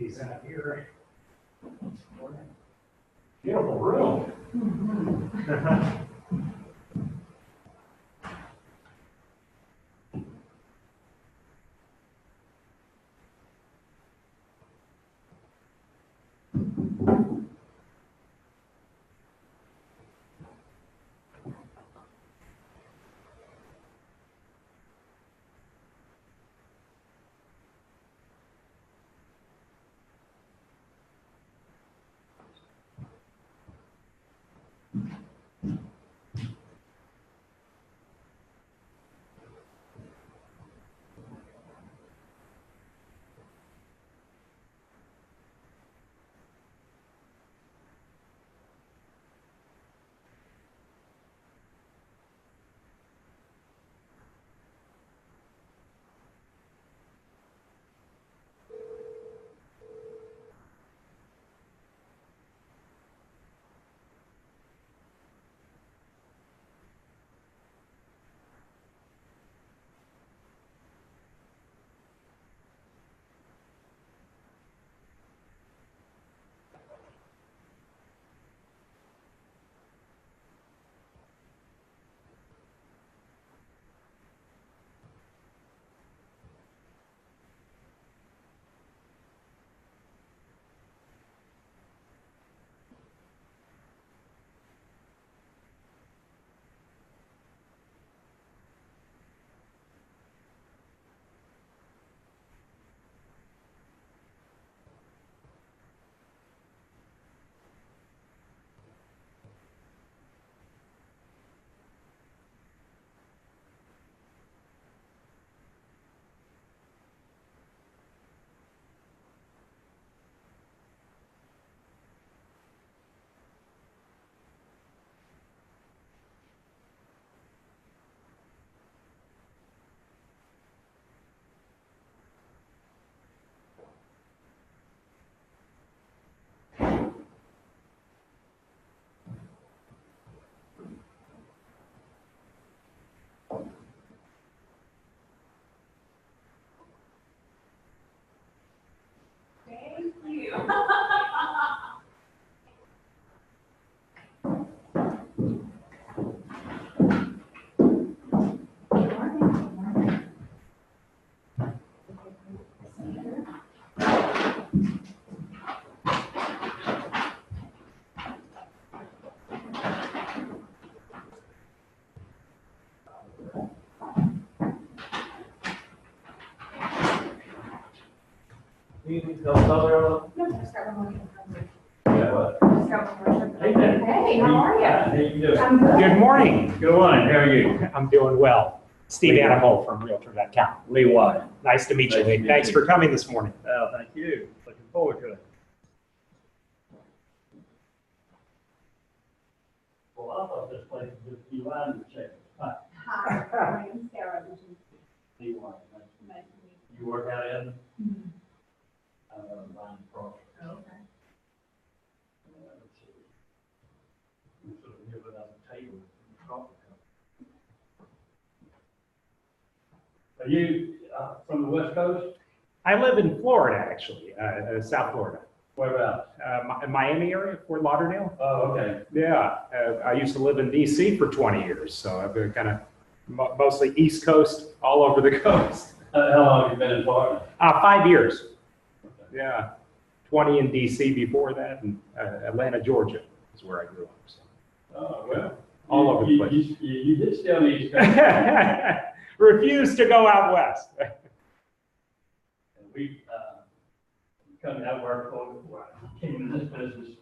these out here. Beautiful room. Thank you. You need to go No, just got one more. Yeah, what? Just got one more. Hey there. Hey, how are you? How you doing? I'm good. Good morning. Good morning, how are you? I'm doing well. Steve Lee. Annable from Realtor.com. Lee White. Nice to meet you, Nice to Lee. meet Thanks you. for coming this morning. Oh, thank you. Looking forward to it. Well, I thought this place was just you line to check. Hi, Hi, my name's Sarah. Lee White. Nice to meet You work out in? you. Line across. Okay. Let's see. We sort of here without a table. Coffee cup. Are you from the West Coast? I live in Florida, actually, South Florida. Whereabouts? Miami area, Fort Lauderdale. Oh, okay. Yeah, I used to live in DC for 20 years, so I've been kind of mostly East Coast, all over the coast. How long have you been in Florida? 5 years. Okay. Yeah, 20 in DC before that, and Atlanta, Georgia is where I grew up. So. Oh, well. All over the place. You did stay on the East Coast. Refuse to go out west. And we come to that work for, came in this business,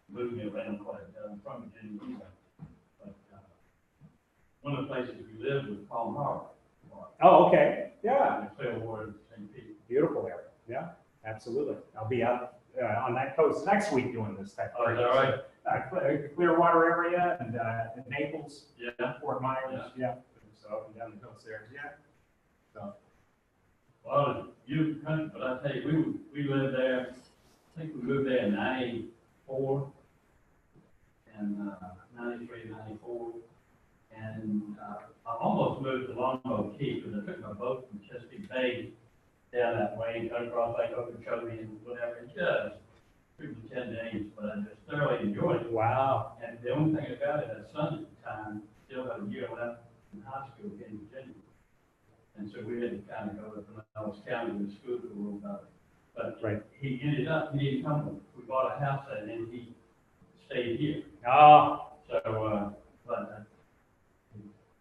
moved me around quite a bit. I'm from Virginia. But one of the places we lived was Palm Harbor. Oh, okay. Yeah. Clearwater, St. Pete. Beautiful area. Yeah, absolutely. I'll be out on that coast next week doing this type Oh, of is that right? Clearwater area and Naples, Yeah. Fort Myers. Yeah. So up and down the coast there. Yeah. So. Well, you country, but I tell you, we lived there, I think we moved there in 94 and 93, 94. And I almost moved to Longboat Key because I took my boat from Chesapeake Bay down that way ain't cut across like Okeechobee and whatever, it does. Took me 10 days, but I just thoroughly enjoyed it. Wow. And the only thing about it, at Sunday time, still had a year left in high school in Virginia. And so we had to kind of go to Pinellas County to school for a little bit. But Right. he ended up, he didn't come, we bought a house and then he stayed here. Oh, So, but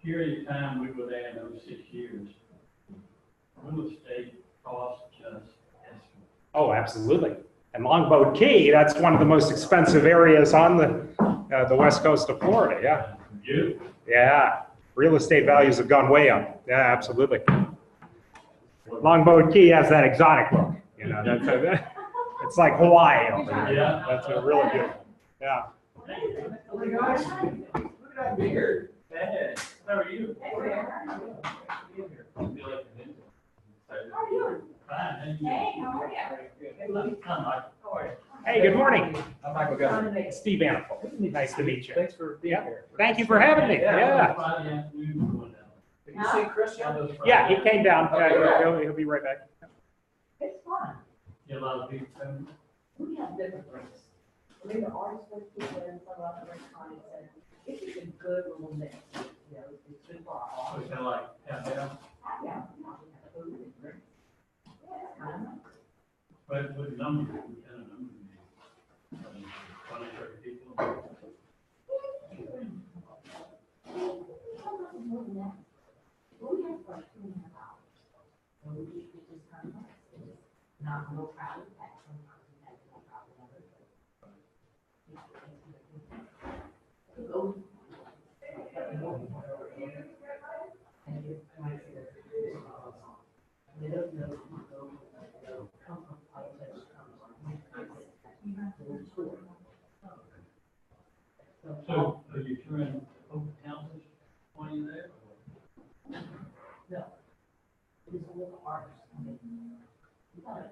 period of time we were there in those 6 years, real estate cost just escalated. oh, absolutely. And Longboat Key, that's one of the most expensive areas on the west coast of Florida, yeah. You? Yeah, real estate values have gone way up. Yeah, absolutely. Longboat Key has that exotic look, you know, it's like Hawaii over there. Yeah. That's a really beautiful, yeah. Oh my gosh, look at that beard. Hey, how are you? Hey, where? I feel like an infant. How are you? Fine, thank you. Hey, how are you? Hey, look, come on, how are you? Hey, good morning. I'm Michael Guthrie. Steve Anifol. Nice to meet you. Thanks for being Yeah. here. Thank you for having me. Yeah. Friday afternoon, we're going down. Have you seen Chris yet? Yeah, he came down. Okay. He'll be right back. It's fun. Get a lot of people coming. We have different groups. I mean, the artists with people and some of the clients, and it's just a good little mix. You know, it's good for our So art. it's kind of like, half down, Yeah, we have food and drinks. Yeah, it's kind of nice. but with numbers, we kind of numbers. 20, 30 people. More than that. We have like 2.5 hours. So we just kind of nice. It's just not real crowded. Sometimes we have more crowded than others. Go. And you might see that. They don't know who go, come from politics, come from tour. So are you touring open houses while you're there? No. It is all the artists. I mean, we got it.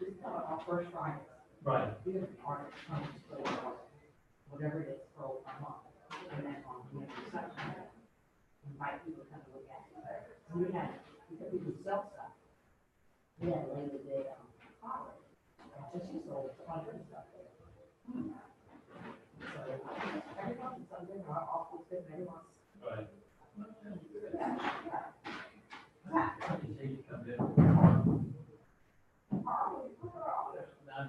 This is our first Friday. Right. We have an artist come to play art, whatever it is, for a month. And then on the other section, invite people to come look at it. So we had, because we would sell stuff. We had a lady there, college. So she sold a bunch of stuff there. So everyone, something, our office, everyone's. Right. Yeah. I can see you come in. I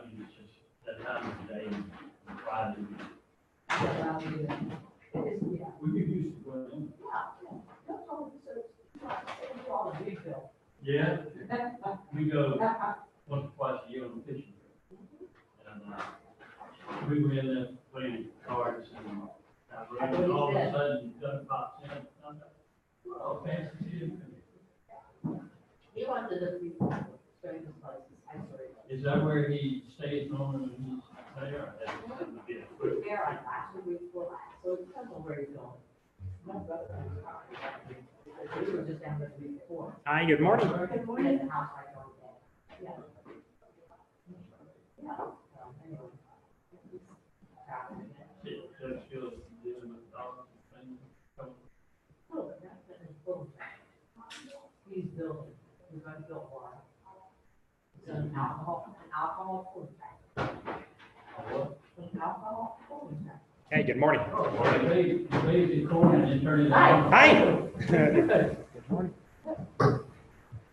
mean, it's just that time of the day, Friday. We could use the one. Yeah, we go once or twice a year on the fishing trip. And, we were in there playing cards and all of a sudden, Doug pops in. I'm like, oh, fancy seeing you. He went to the people, strangest places, I swear. Is that where he stays normally when he's there? Or that's something to be a We're quick- there on last week, so it depends on where you're going. My brother owns a property. We were just down there the week before. Hi, good morning. Good morning. The house right on there. Yeah. Yeah. Anyway. Shit, Doug still dealing with dogs and things. Oh, that's his boat. He's building, he's going to build one. It's an alcohol cooling tank. An alcohol cooling tank. Hey, good morning. They the corn and then turn it on. Hi.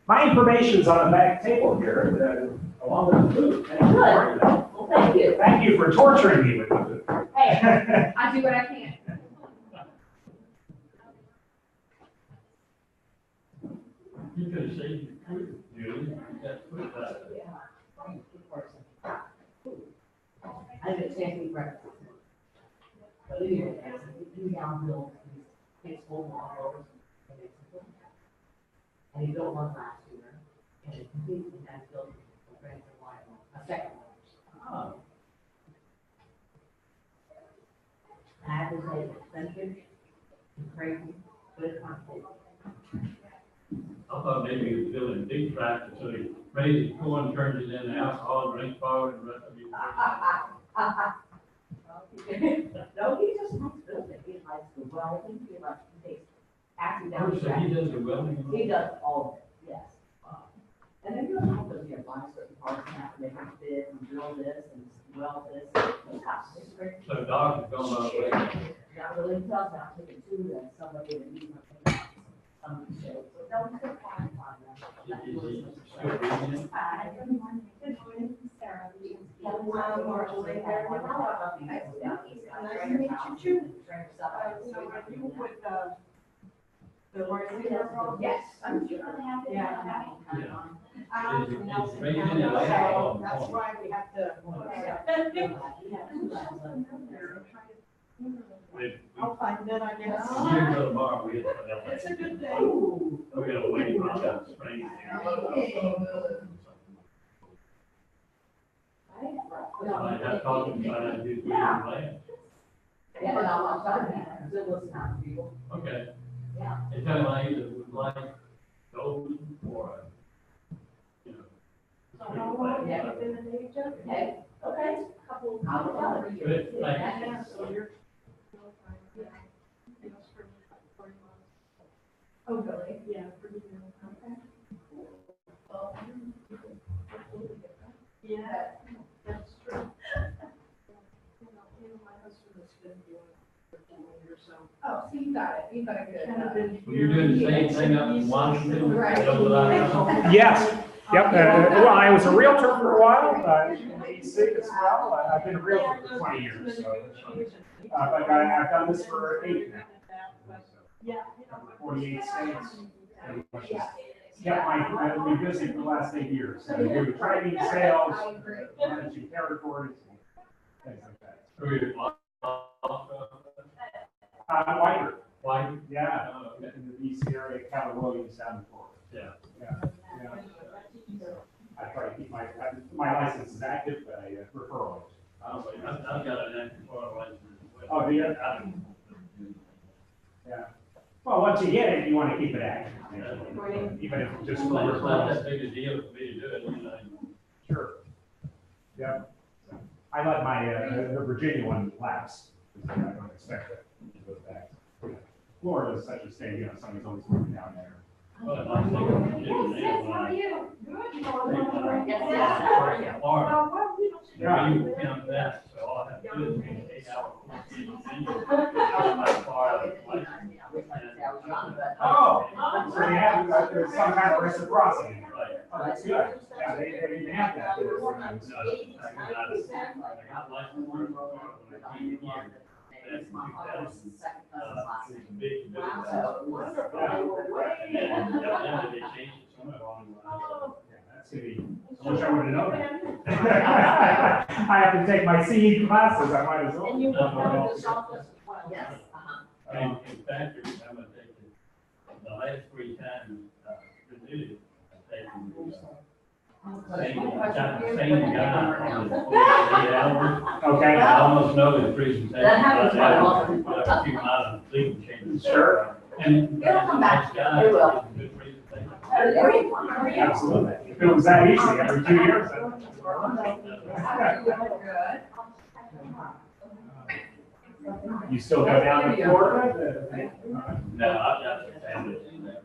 My information's on the back table here, along with the food. Good. Well, thank you. Thank you for torturing me with the food. Hey, I do what I can. You could have saved your food, Julie. You got food back there. I didn't say any breakfast. But anyway, he now builds these full models. And he built one last year, and it completely has built a brand new one, a second one. Ah, That is like expensive and crazy, but it's not safe. I thought maybe he was building a big tractor, so he raised the corn, turns it into alcohol, drinks forward, and the rest of you. No, he just likes building, he likes the welding, he likes the actually Oh, down so he does the welding? He does all of it, yes. And then you will this and well this. Yeah, it's great. So dogs are going up. Not really tough, now taking two, then somebody that needs my. Some show, so don't put fine on them. Is he still reading it? Hi, good morning. Good morning, Sarah. Nice to meet you too. So are you with, the organizer? Yes, I'm sure they have it. Yeah. Is he reading it loud? That's why we have to. I'll find it, I guess. Years ago tomorrow, we had. It's a good day. We got a wedding on that spring. I talked to him about it, he's Yeah. land. Yeah, but I'm telling you, because it was not people. Okay. Yeah. They tell me I either would like gold or, you know. So how long have you been in Asia? Okay, okay. Couple. I'll tell you. Good, thank you. So you're. Oh, really? Yeah. pretty good. Okay. Yeah, that's true. My husband has been doing it for 10 years, so. Oh, so you got it. You got a good. Kind of been Were you doing the same thing up in Washington? Right. Yes, yep, well, I was a realtor for a while, in DC as well. I've been a realtor for 20 years, so. But I've done this for 8 now. Yeah. 48 states. Yeah, I've been busy for the last 8 years. So I do training, sales, managing territories, things like that. Were you, Whiter, why? yeah, Oh, okay. in the DC area, Keller Williams down in Florida. Yeah. Yeah. I try to keep my license is active, but I refer it. I've got an active Florida license as well. Oh, do you? Yeah. Well, once you get it, you want to keep it active. Even if it's just for It's not referrals. that big a deal for me to do it, you know. Sure. Yeah. I let my, the Virginia one lapse. I don't expect it to go back. Florida is such a state, you know, somebody's always moving down there. Well, it might take a few days, How are you? Florida. Yeah. You count that, so all I have to do is make 8 hours. My car, license. Oh, so they have, there's some kind of reciprocity. Right. Oh, that's good. Yeah, they didn't have that. I got licensed for it when I came here. That's 2000. It's a big business. And then they changed it somewhere along the line. Yeah, that's gonna be, I wish I would have known that. I have to take my CE classes, I might as well. And you will have this office as well. Yes. In fact, I'm gonna take it, the last 3 times, renewed, I've taken same guy on the 48 hours. Okay. I almost know his presentation. That happens quite often. But a few minor legal changes. Sure. And. It'll come back. Nice guy, It will. good presentation. Absolutely. If it was that easy, every 2 years. You still go down to Florida? No, I've got some family in there.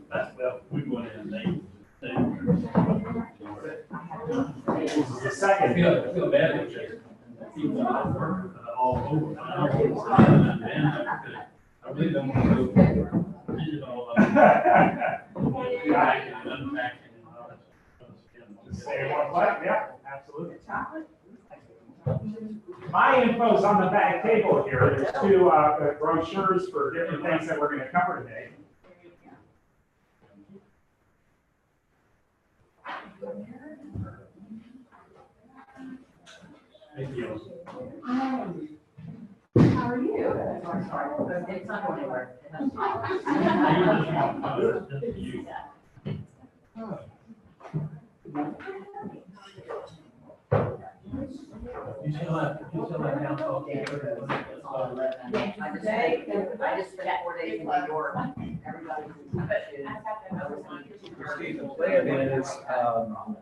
That's, well, we went in and they. This is the I second. feel bad with this. People that work all over. I don't want to sit down because I really don't want to go. Read it all up. Packing and unpacking and all that stuff. Say what, yeah, absolutely. My info's on the back table here. There's 2 brochures for different things that we're going to cover today. Thank you. How are you? I'm sorry, it's not going anywhere. You still have alcohol? I just spent 4 days in New York. Everybody's See, the plan is, I'll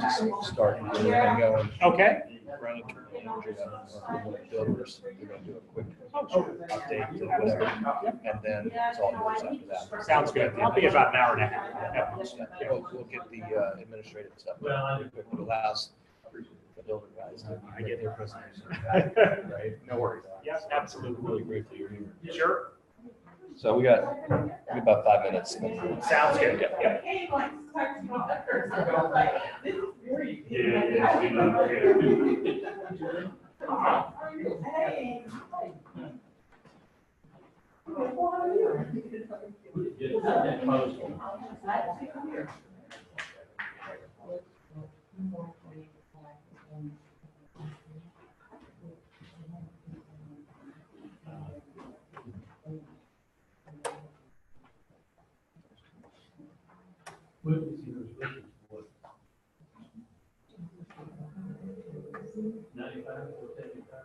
just start and get everything going. Okay. Run it through. manager, the builders, they're gonna do a quick update to whatever, and then it's all yours after that. Sounds good. I'll be about an hour and a half. Yeah, we'll get the administrative stuff. Well, I- It allows the builder guys to I get their presentation. Right, no worries. Yes, absolutely. Really grateful you're here. Sure. So we got about 5 minutes. Sounds good. Yep, yep. Get that close. What is your restriction for? 95 or 75?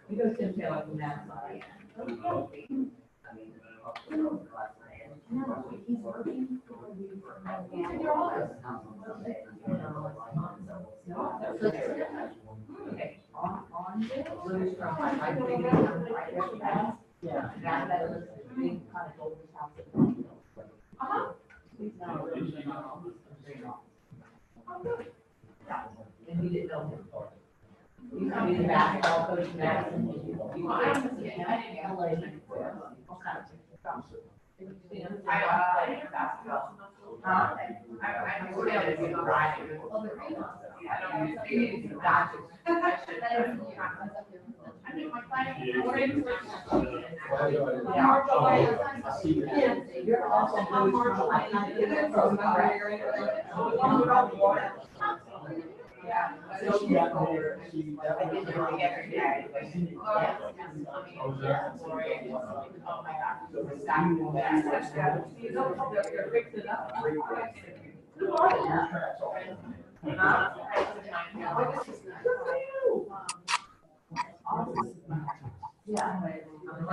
He goes to jail from that side. Yeah. That was a big kind of old house. And he didn't know him. He used to be the basketball coach in Madison.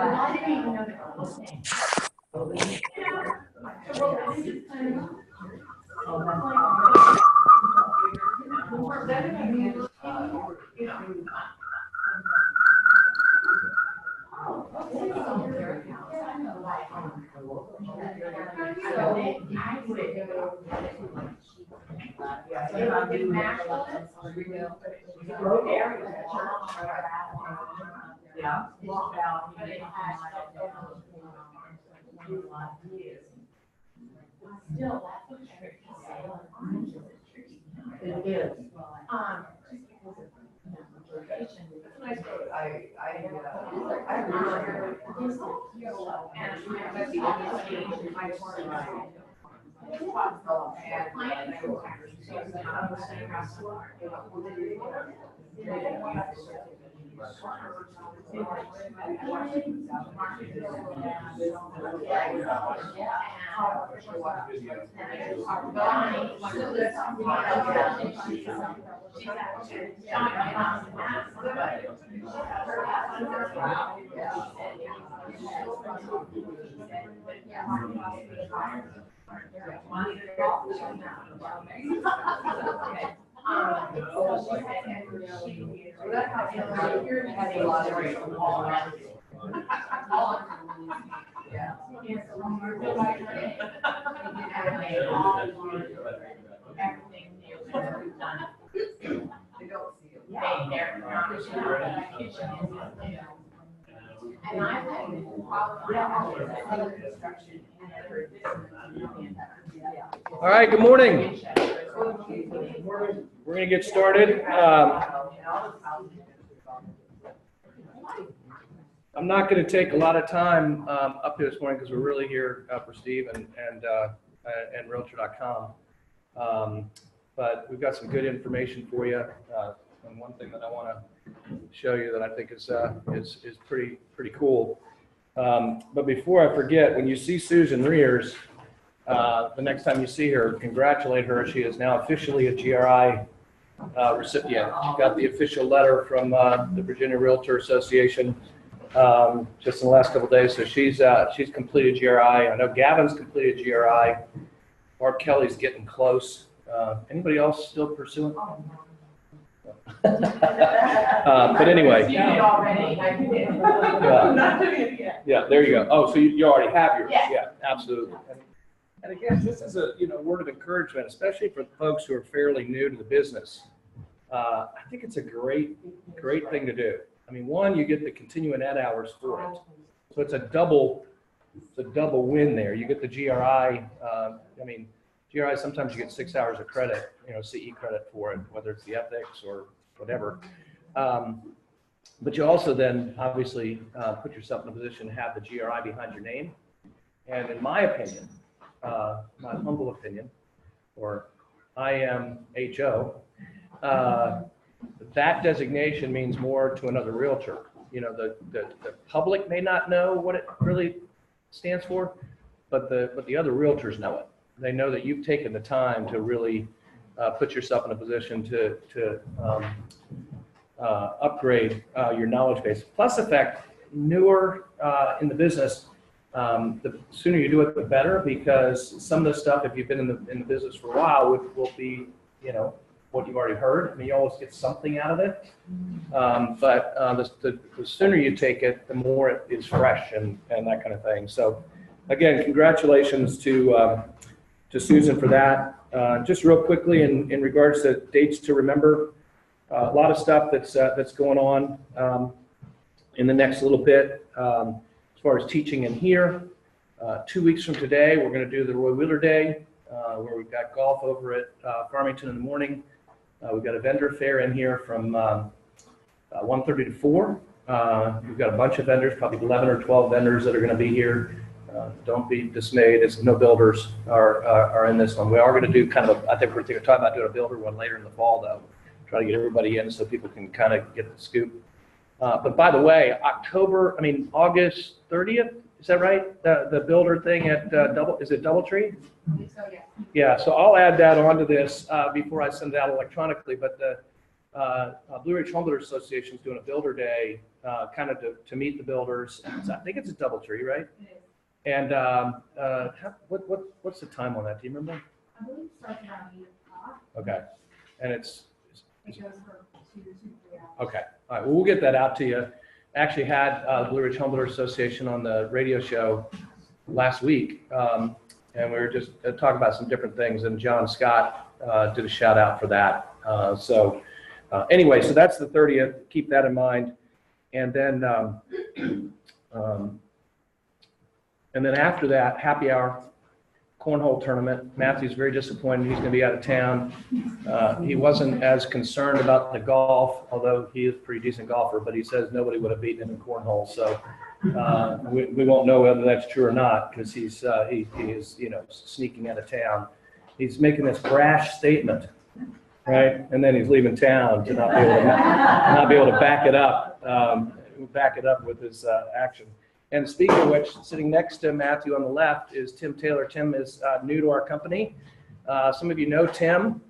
I didn't even know that was his name. Yeah. It is. All right, good morning. We're going to get started. I'm not going to take a lot of time up here this morning because we're really here for Steve and Realtor.com. But we've got some good information for you. And one thing that I want to show you that I think is pretty cool. But before I forget, when you see Susan Rears, the next time you see her, congratulate her. She is now officially a GRI recipient. She got the official letter from the Virginia Realtor Association just in the last couple of days. So she's completed GRI. I know Gavin's completed GRI. Mark Kelly's getting close. Anybody else still pursuing? But anyway. You did already, I did. Yeah. Not doing it yet. Yeah, there you go. Oh, so you already have yours? Yeah. Yeah, absolutely. And again, this is a word of encouragement, especially for folks who are fairly new to the business. I think it's a great thing to do. I mean, one, you get the continuing ed hours for it, so it's a double win there. You get the GRI. I mean, GRI, sometimes you get 6 hours of credit, CE credit for it, whether it's the ethics or whatever. But you also then obviously put yourself in a position to have the GRI behind your name. And in my opinion, my humble opinion, or IMHO, that designation means more to another realtor. The public may not know what it really stands for, but the other realtors know it. They know that you've taken the time to really put yourself in a position to upgrade your knowledge base. Plus the fact, newer in the business, the sooner you do it, the better, because some of the stuff, if you've been in the business for a while, will be, what you've already heard. I mean, you always get something out of it. But the sooner you take it, the more it is fresh and that kind of thing. So again, congratulations to Susan for that. Just real quickly in regards to dates to remember, a lot of stuff that's going on in the next little bit as far as teaching in here. 2 weeks from today, we're going to do the Roy Wheeler Day, where we've got golf over at Farmington in the morning. We've got a vendor fair in here from 1:30 to 4. We've got a bunch of vendors, probably 11 or 12 vendors that are going to be here. Don't be dismayed. It's no builders are in this one. We are going to do kind of I think we're talking about doing a builder one later in the fall, though. Try to get everybody in so people can kind of get the scoop. But by the way, August 30th, is that right? The builder thing at Doubletree? So, yeah. Yeah, so I'll add that onto this before I send it out electronically. But the Blue Ridge Home Builders Association is doing a builder day, kind of to meet the builders. I think it's a Doubletree, right? It is. And what's the time on that? Do you remember? I believe it starts around 8 o'clock. Okay, and It goes for 2 to 3 hours. okay. All right, well, we'll get that out to you. Actually had Blue Ridge Home Builders Association on the radio show last week, and we were just talking about some different things, and John Scott did a shout out for that. Anyway, so that's the 30th. Keep that in mind. And then after that, happy hour, cornhole tournament. Matthew's very disappointed. He's going to be out of town. He wasn't as concerned about the golf, although he is a pretty decent golfer, but he says nobody would have beaten him in cornhole. So we won't know whether that's true or not, because he is sneaking out of town. He's making this brash statement, right? And then he's leaving town to not be able to back it up with his action. And speaking of which, sitting next to Matthew on the left is Tim Taylor. Tim is new to our company. Some of you know Tim.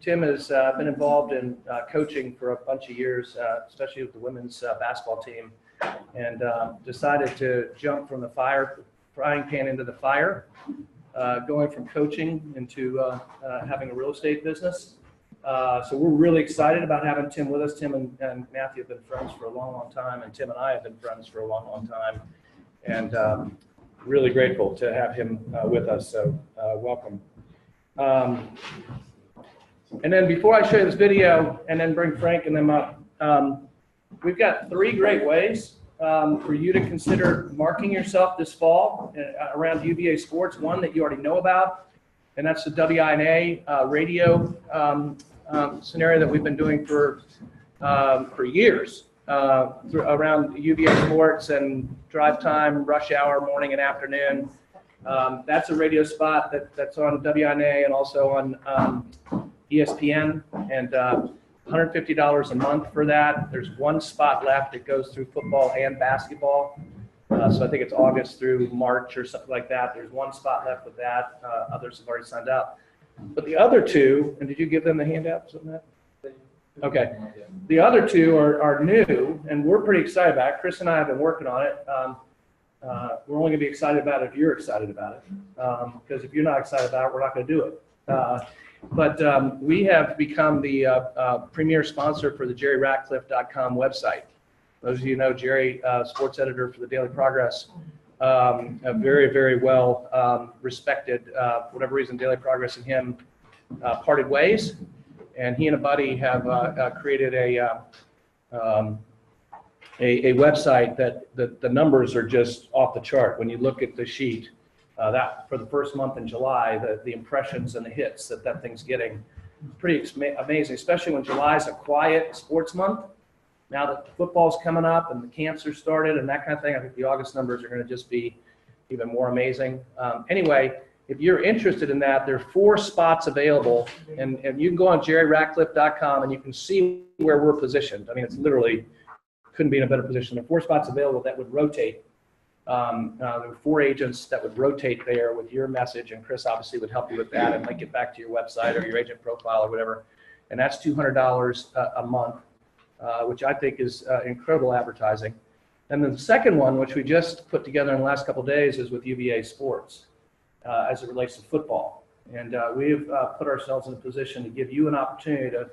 Tim has been involved in coaching for a bunch of years, especially with the women's basketball team, and decided to jump from the frying pan into the fire, going from coaching into having a real estate business. So we're really excited about having Tim with us. Tim and Matthew have been friends for a long, long time, and Tim and I have been friends for a long, long time, and really grateful to have him with us. So welcome. And then before I show you this video and then bring Frank and them up, we've got 3 great ways for you to consider marking yourself this fall around UVA sports. One that you already know about, and that's the WINA radio scenario that we've been doing for years around UVA sports and drive time, rush hour, morning and afternoon. That's a radio spot that's on WINA and also on ESPN, and $150 a month for that. There's 1 spot left that goes through football and basketball. So I think it's August through March or something like that. There's one spot left with that. Others have already signed up. But the other two, and did you give them the handouts on that? Okay. The other two are new, and we're pretty excited about it. Chris and I have been working on it. We're only going to be excited about it if you're excited about it. Because if you're not excited about it, we're not going to do it. But we have become the premier sponsor for the JerryRatcliffe.com website. Those of you who know Jerry, sports editor for the Daily Progress, a very, very well respected, for whatever reason, Daily Progress and him parted ways. And he and a buddy have created a website that the numbers are just off the chart. When you look at the sheet, that for the first month in July, the impressions and the hits that thing's getting, pretty amazing, especially when July is a quiet sports month. Now that football's coming up and the camps are started and that kind of thing, I think the August numbers are going to just be even more amazing. Anyway, if you're interested in that, there are 4 spots available, and you can go on JerryRatcliffe.com and you can see where we're positioned. I mean, it's literally couldn't be in a better position. There are 4 spots available that would rotate. There were 4 agents that would rotate there with your message, and Chris obviously would help you with that and link it back to your website or your agent profile or whatever. And that's $200 a month, which I think is incredible advertising. And then the second one, which we just put together in the last couple of days, is with UVA Sports as it relates to football. And we've put ourselves in a position to give you an opportunity to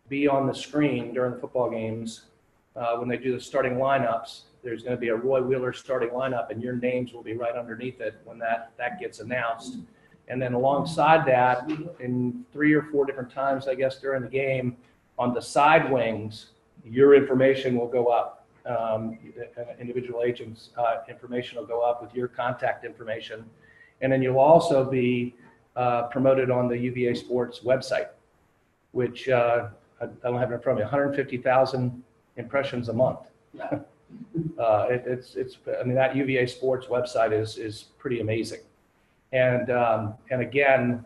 be on the screen during the football games when they do the starting lineups. There's going to be a Roy Wheeler starting lineup, and your names will be right underneath it when that gets announced. And then alongside that, in 3 or 4 different times, I guess, during the game, on the side wings, your information will go up. Individual agents' information will go up with your contact information. And then you'll also be promoted on the UVA Sports website, which I don't have it in front of me, 150,000 impressions a month. I mean, that UVA Sports website is pretty amazing. And again,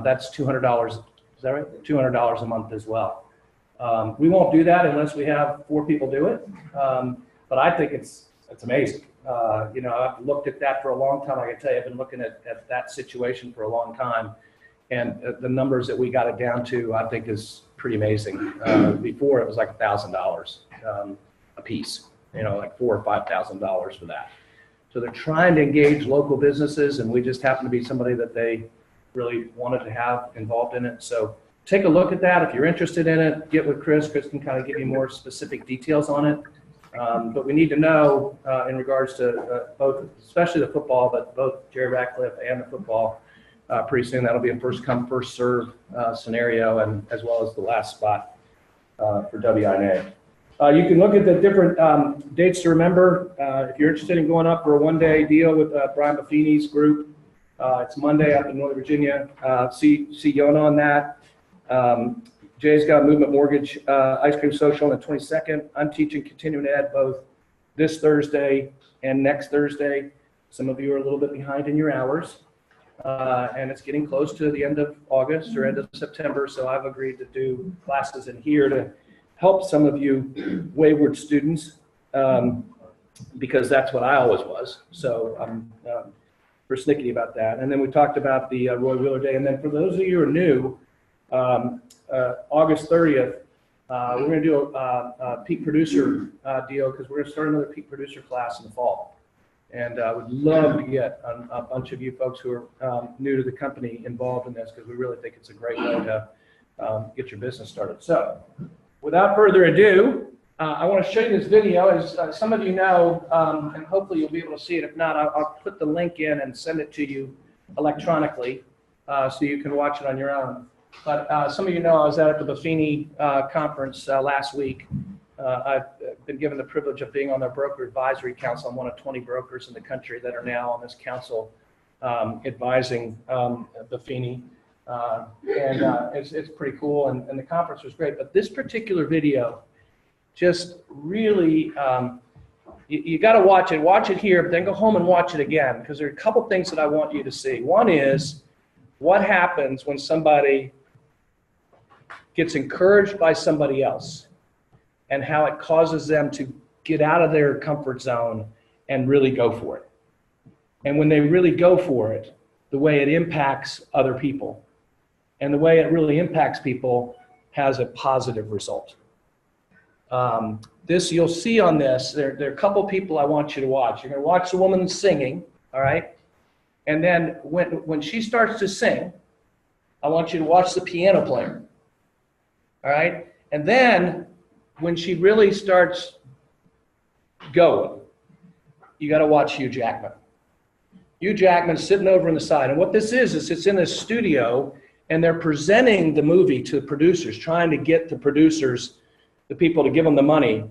that's $200. Is that right? $200 a month as well. We won't do that unless we have 4 people do it. But I think it's amazing. You know, I've looked at that for a long time. I can tell you, I've been looking at that situation for a long time. And the numbers that we got it down to, I think, is pretty amazing. Before, it was like $1,000 a piece, you know, like $4,000 or $5,000 for that. So they're trying to engage local businesses, and we just happen to be somebody that they really wanted to have involved in it. So take a look at that. If you're interested in it, get with Chris. Chris can kind of give you more specific details on it. But we need to know in regards to both, especially the football, but both Jerry Ratcliffe and the football. Pretty soon that'll be a first come, first serve scenario, and as well as the last spot for WINA. You can look at the different dates to remember. If you're interested in going up for a one-day deal with Brian Buffini's group, it's Monday up in Northern Virginia. See Yona on that. Jay's got Movement Mortgage Ice Cream Social on the 22nd. I'm teaching continuing ed both this Thursday and next Thursday. Some of you are a little bit behind in your hours. And it's getting close to the end of August or end of September, so I've agreed to do classes in here to help some of you wayward students, because that's what I always was. So I'm persnickety about that. And then we talked about the Roy Wheeler Day. And then for those of you who are new, August 30th, we're going to do a peak producer deal, because we're going to start another peak producer class in the fall. And I would love to get a bunch of you folks who are new to the company involved in this, because we really think it's a great way to get your business started. So without further ado, I want to show you this video. As some of you know, and hopefully you'll be able to see it. If not, I'll put the link in and send it to you electronically so you can watch it on your own. But some of you know I was at the Buffini conference last week. I've been given the privilege of being on their broker advisory council. I'm one of 20 brokers in the country that are now on this council advising Buffini. It's pretty cool, and the conference was great. But this particular video just really, you got to watch it here, but then go home and watch it again, because there are a couple things that I want you to see. One is what happens when somebody gets encouraged by somebody else, and how it causes them to get out of their comfort zone and really go for it. And when they really go for it, the way it impacts other people and the way it really impacts people has a positive result. This you'll see on this, there are a couple people I want you to watch. You're going to watch the woman singing, all right? And then when she starts to sing, I want you to watch the piano player, all right? And then when she really starts going, you got to watch Hugh Jackman. Hugh Jackman's sitting over on the side. And what this is it's in a studio, and they're presenting the movie to the producers, trying to get the producers, the people to give them the money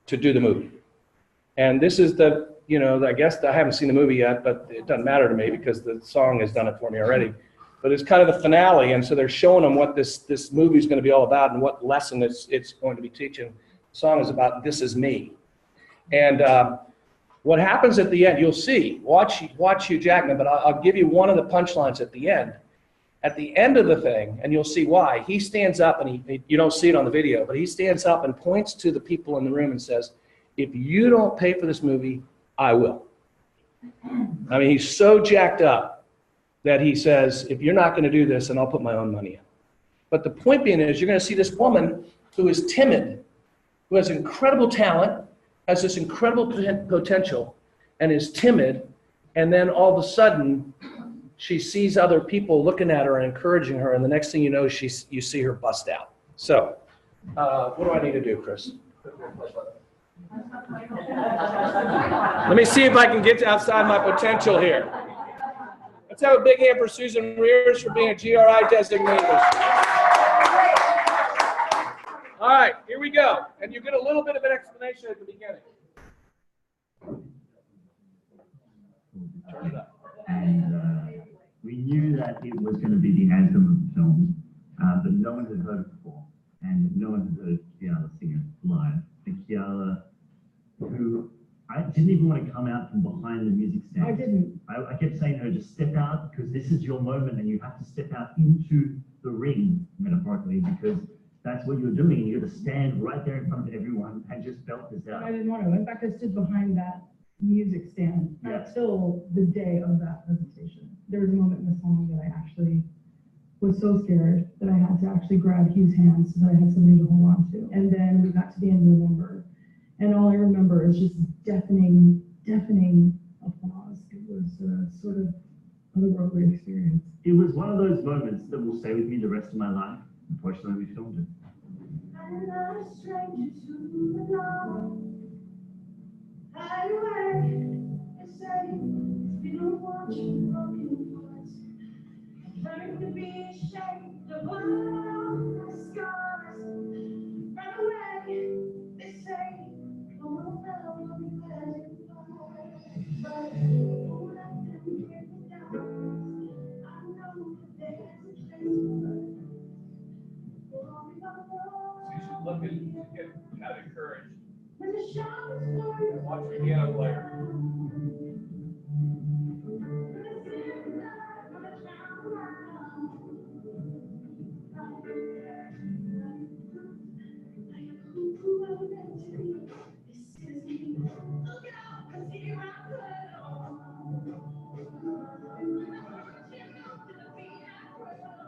to do the movie. And this is I guess I haven't seen the movie yet, but it doesn't matter to me because the song has done it for me already. But it's kind of the finale, and so they're showing them what this movie is going to be all about and what lesson it's going to be teaching. The song is about "This Is Me," and what happens at the end, you'll see. Watch Hugh Jackman, but I'll give you one of the punchlines at the end. At the end of the thing, and you'll see why, he stands up, and you don't see it on the video, but he stands up and points to the people in the room and says, "If you don't pay for this movie, I will." I mean, he's so jacked up that he says, if you're not going to do this, then I'll put my own money in. But the point being is, you're going to see this woman who is timid, who has incredible talent, has this incredible potential, and is timid, and then all of a sudden, she sees other people looking at her and encouraging her, and the next thing you know, you see her bust out. So, what do I need to do, Chris? Let me see if I can get outside my potential here. Let's have a big hand for Susan Rears for being a GRI designee. All right, here we go. And you get a little bit of an explanation at the beginning. Turn it up. And we knew that it was going to be the anthem of the film, but no one had heard it before. And no one had heard Kiala sing it live. And Kiala, who I didn't even want to come out from behind the music stand. I didn't. I kept saying to her, just step out, because this is your moment and you have to step out into the ring, metaphorically, because that's what you're doing. You're to stand right there in front of everyone and just belt this out. I didn't want to. In fact, I stood behind that music stand until the day of that presentation. There was a moment in the song that I actually was so scared that I had to actually grab Hugh's hand so that I had something to hold on to. And then we got to the end of the number, and all I remember is just deafening applause. It was sort of otherworldly experience. It was one of those moments that will stay with me the rest of my life. Unfortunately, we filmed it. I'm not a stranger to the law. Hide away, they say, it's been a watching broken voice. Learn to be ashamed of all my scars. Run away, they say, come on now, we'll be glad but don't let them get me down. I know that there's a place for us. You should look and get kind of encouraged. When the shadows Watch the piano player.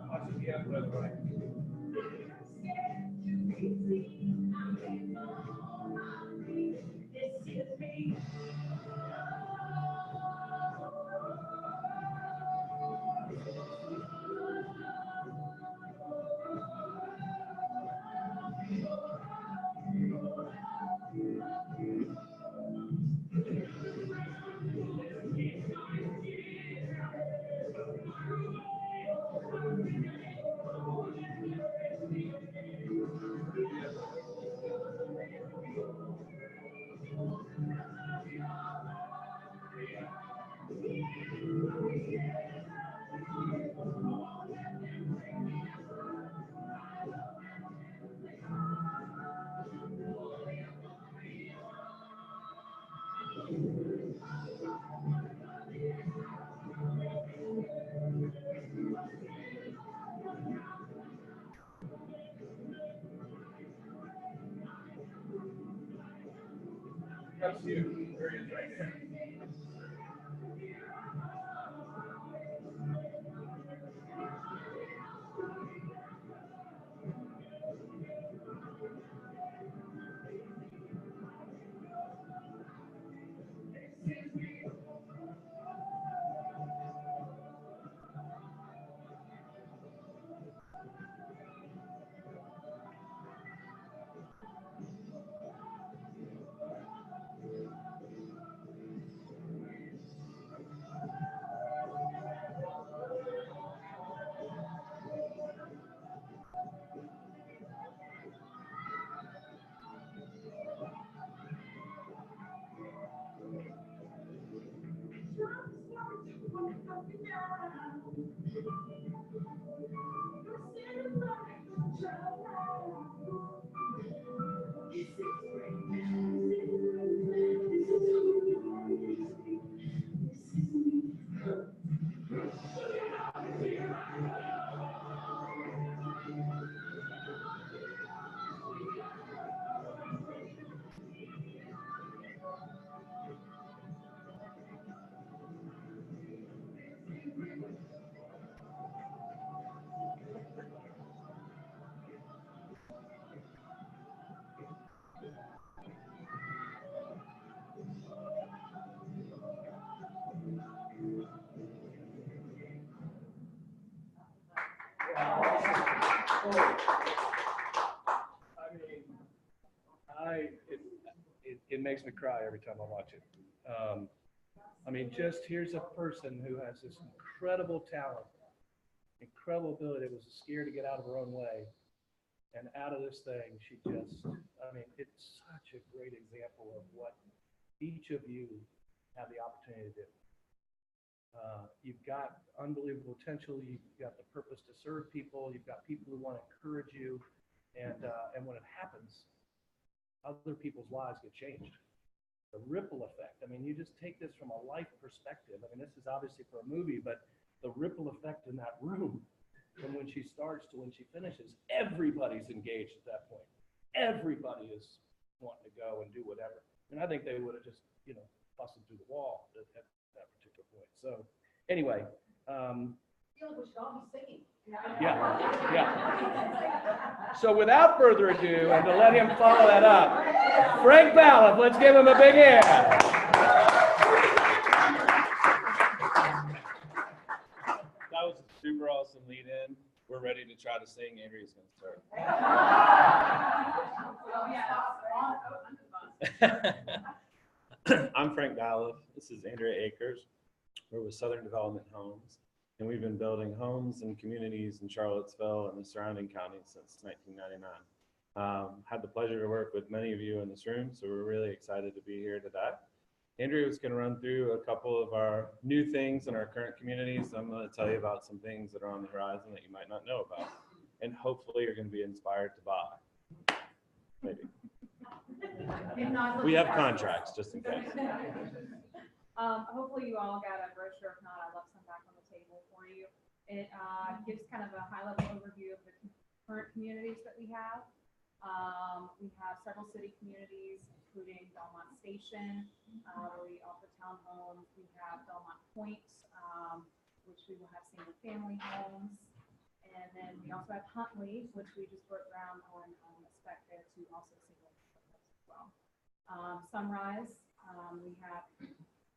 Watch the piano player. That's you. There he is right there. It makes me cry every time I watch it. I mean, just here's a person who has this incredible talent, incredible ability, was scared to get out of her own way. And out of this thing, she just, I mean, it's such a great example of what each of you have the opportunity to do. You've got unbelievable potential. You've got the purpose to serve people. You've got people who want to encourage you. And when it happens, other people's lives get changed. The ripple effect. I mean, you just take this from a life perspective. I mean, this is obviously for a movie, but the ripple effect in that room from when she starts to when she finishes, everybody's engaged at that point. Everybody is wanting to go and do whatever. And I think they would have just, busted through the wall at that particular point. So anyway, I feel like we should all be singing. yeah. So without further ado, and to let him follow that up, Frank Balloff, let's give him a big hand. That was a super awesome lead in. We're ready to try to sing. Andrea's going to start. I'm Frank Balloff. This is Andrea Akers. We're with Southern Development Homes, and we've been building homes and communities in Charlottesville and the surrounding counties since 1999. Had the pleasure to work with many of you in this room, so we're really excited to be here today. Andrea was going to run through a couple of our new things in our current communities. I'm going to tell you about some things that are on the horizon that you might not know about, and hopefully you're going to be inspired to buy. Maybe. We have contracts, just in case. Hopefully you all got a brochure. If not, I left some back on the table for you. It gives kind of a high-level overview of the current communities that we have. We have several city communities, including Belmont Station, where we offer townhomes. We have Belmont Point, which we will have single-family homes. And then we also have Huntley, which we just broke ground on a spec there to also single-family homes as well. Sunrise, we have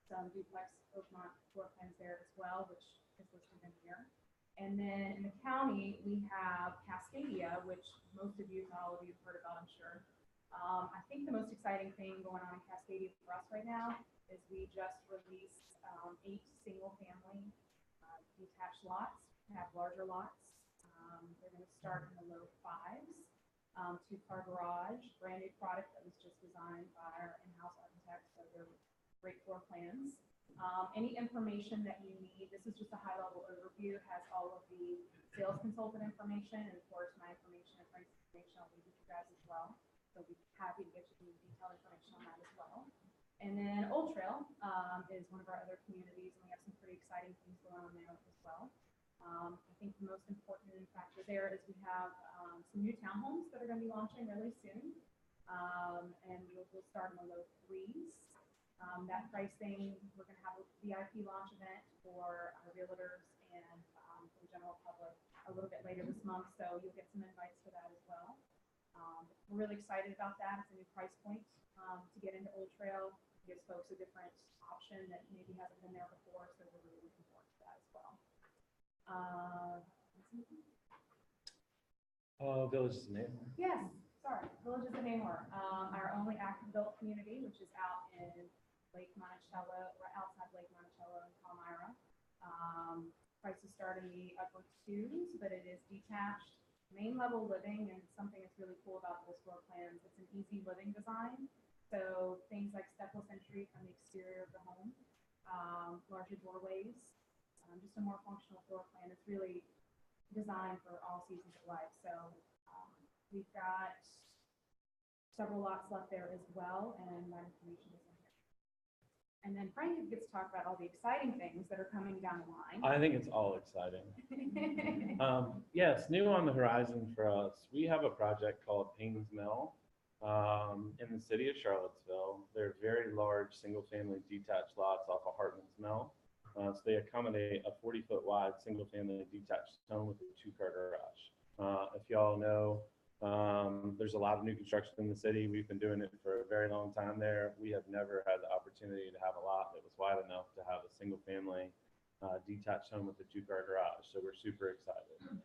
some duplex Oakmont floor plans there as well, which is listed in here. And then in the county, we have Cascadia, which most of you, not all of you, have heard about, I'm sure. I think the most exciting thing going on in Cascadia for us right now is we just released 8 single-family detached lots. We have larger lots. They're going to start in the low 5s. 2-car garage, brand new product that was just designed by our in-house architects, so they're great floor plans. Any information that you need, this is just a high-level overview, has all of the sales consultant information, and of course my information and Frank's information I'll leave with you guys as well. So we'll be happy to get you detailed information on that as well. And then Old Trail is one of our other communities, and we have some pretty exciting things going on there as well. I think the most important factor there is we have some new townhomes that are going to be launching really soon, and we'll start in the low 3s. That pricing, we're going to have a VIP launch event for our realtors and for the general public a little bit later this month, so you'll get some invites for that as well. We're really excited about that. It's a new price point to get into Old Trail. It gives folks a different option that maybe hasn't been there before, so we're really looking forward to that as well. Villages of Namor. Yes, sorry, Villages of Namor, our only active adult community, which is out in Lake Monticello, right outside Lake Monticello in Palmyra. Prices start in the upper 2s, but it is detached, main level living, and something that's really cool about those floor plans, it's an easy living design. So things like stepless entry from the exterior of the home, larger doorways, just a more functional floor plan. It's really designed for all seasons of life. So we've got several lots left there as well, and that information is in here. And then Frank gets to talk about all the exciting things that are coming down the line. I think it's all exciting. Yes, new on the horizon for us. We have a project called Haynes Mill in the city of Charlottesville. They're very large single-family detached lots off of Hartman's Mill. So they accommodate a 40-foot wide single-family detached home with a two-car garage. If y'all know, there's a lot of new construction in the city. We've been doing it for a very long time there. We have never had the opportunity to have a lot that was wide enough to have a single-family detached home with a two-car garage. So we're super excited.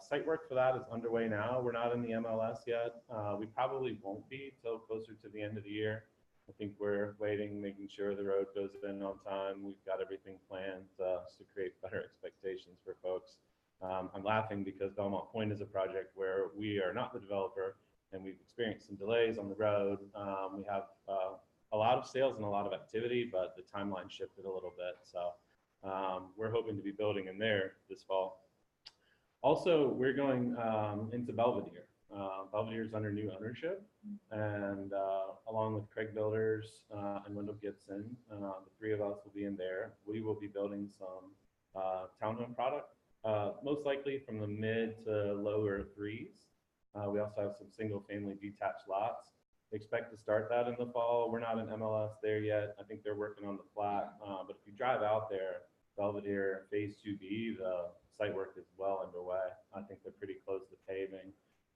Site work for that is underway now. We're not in the MLS yet. We probably won't be till closer to the end of the year. I think we're waiting, making sure the road goes in on time. We've got everything planned to create better expectations for folks. I'm laughing because Belmont Point is a project where we are not the developer and we've experienced some delays on the road. We have a lot of sales and a lot of activity, but the timeline shifted a little bit. So we're hoping to be building in there this fall. Also, we're going into Belvedere. Belvedere is under new ownership, and along with Craig Builders and Wendell Gibson, the three of us will be in there. We will be building some townhome product, most likely from the mid to lower threes. We also have some single family detached lots. Expect to start that in the fall. We're not in MLS there yet. I think they're working on the plat, but if you drive out there, Belvedere Phase 2B, the site work is well underway. I think they're pretty close to paving.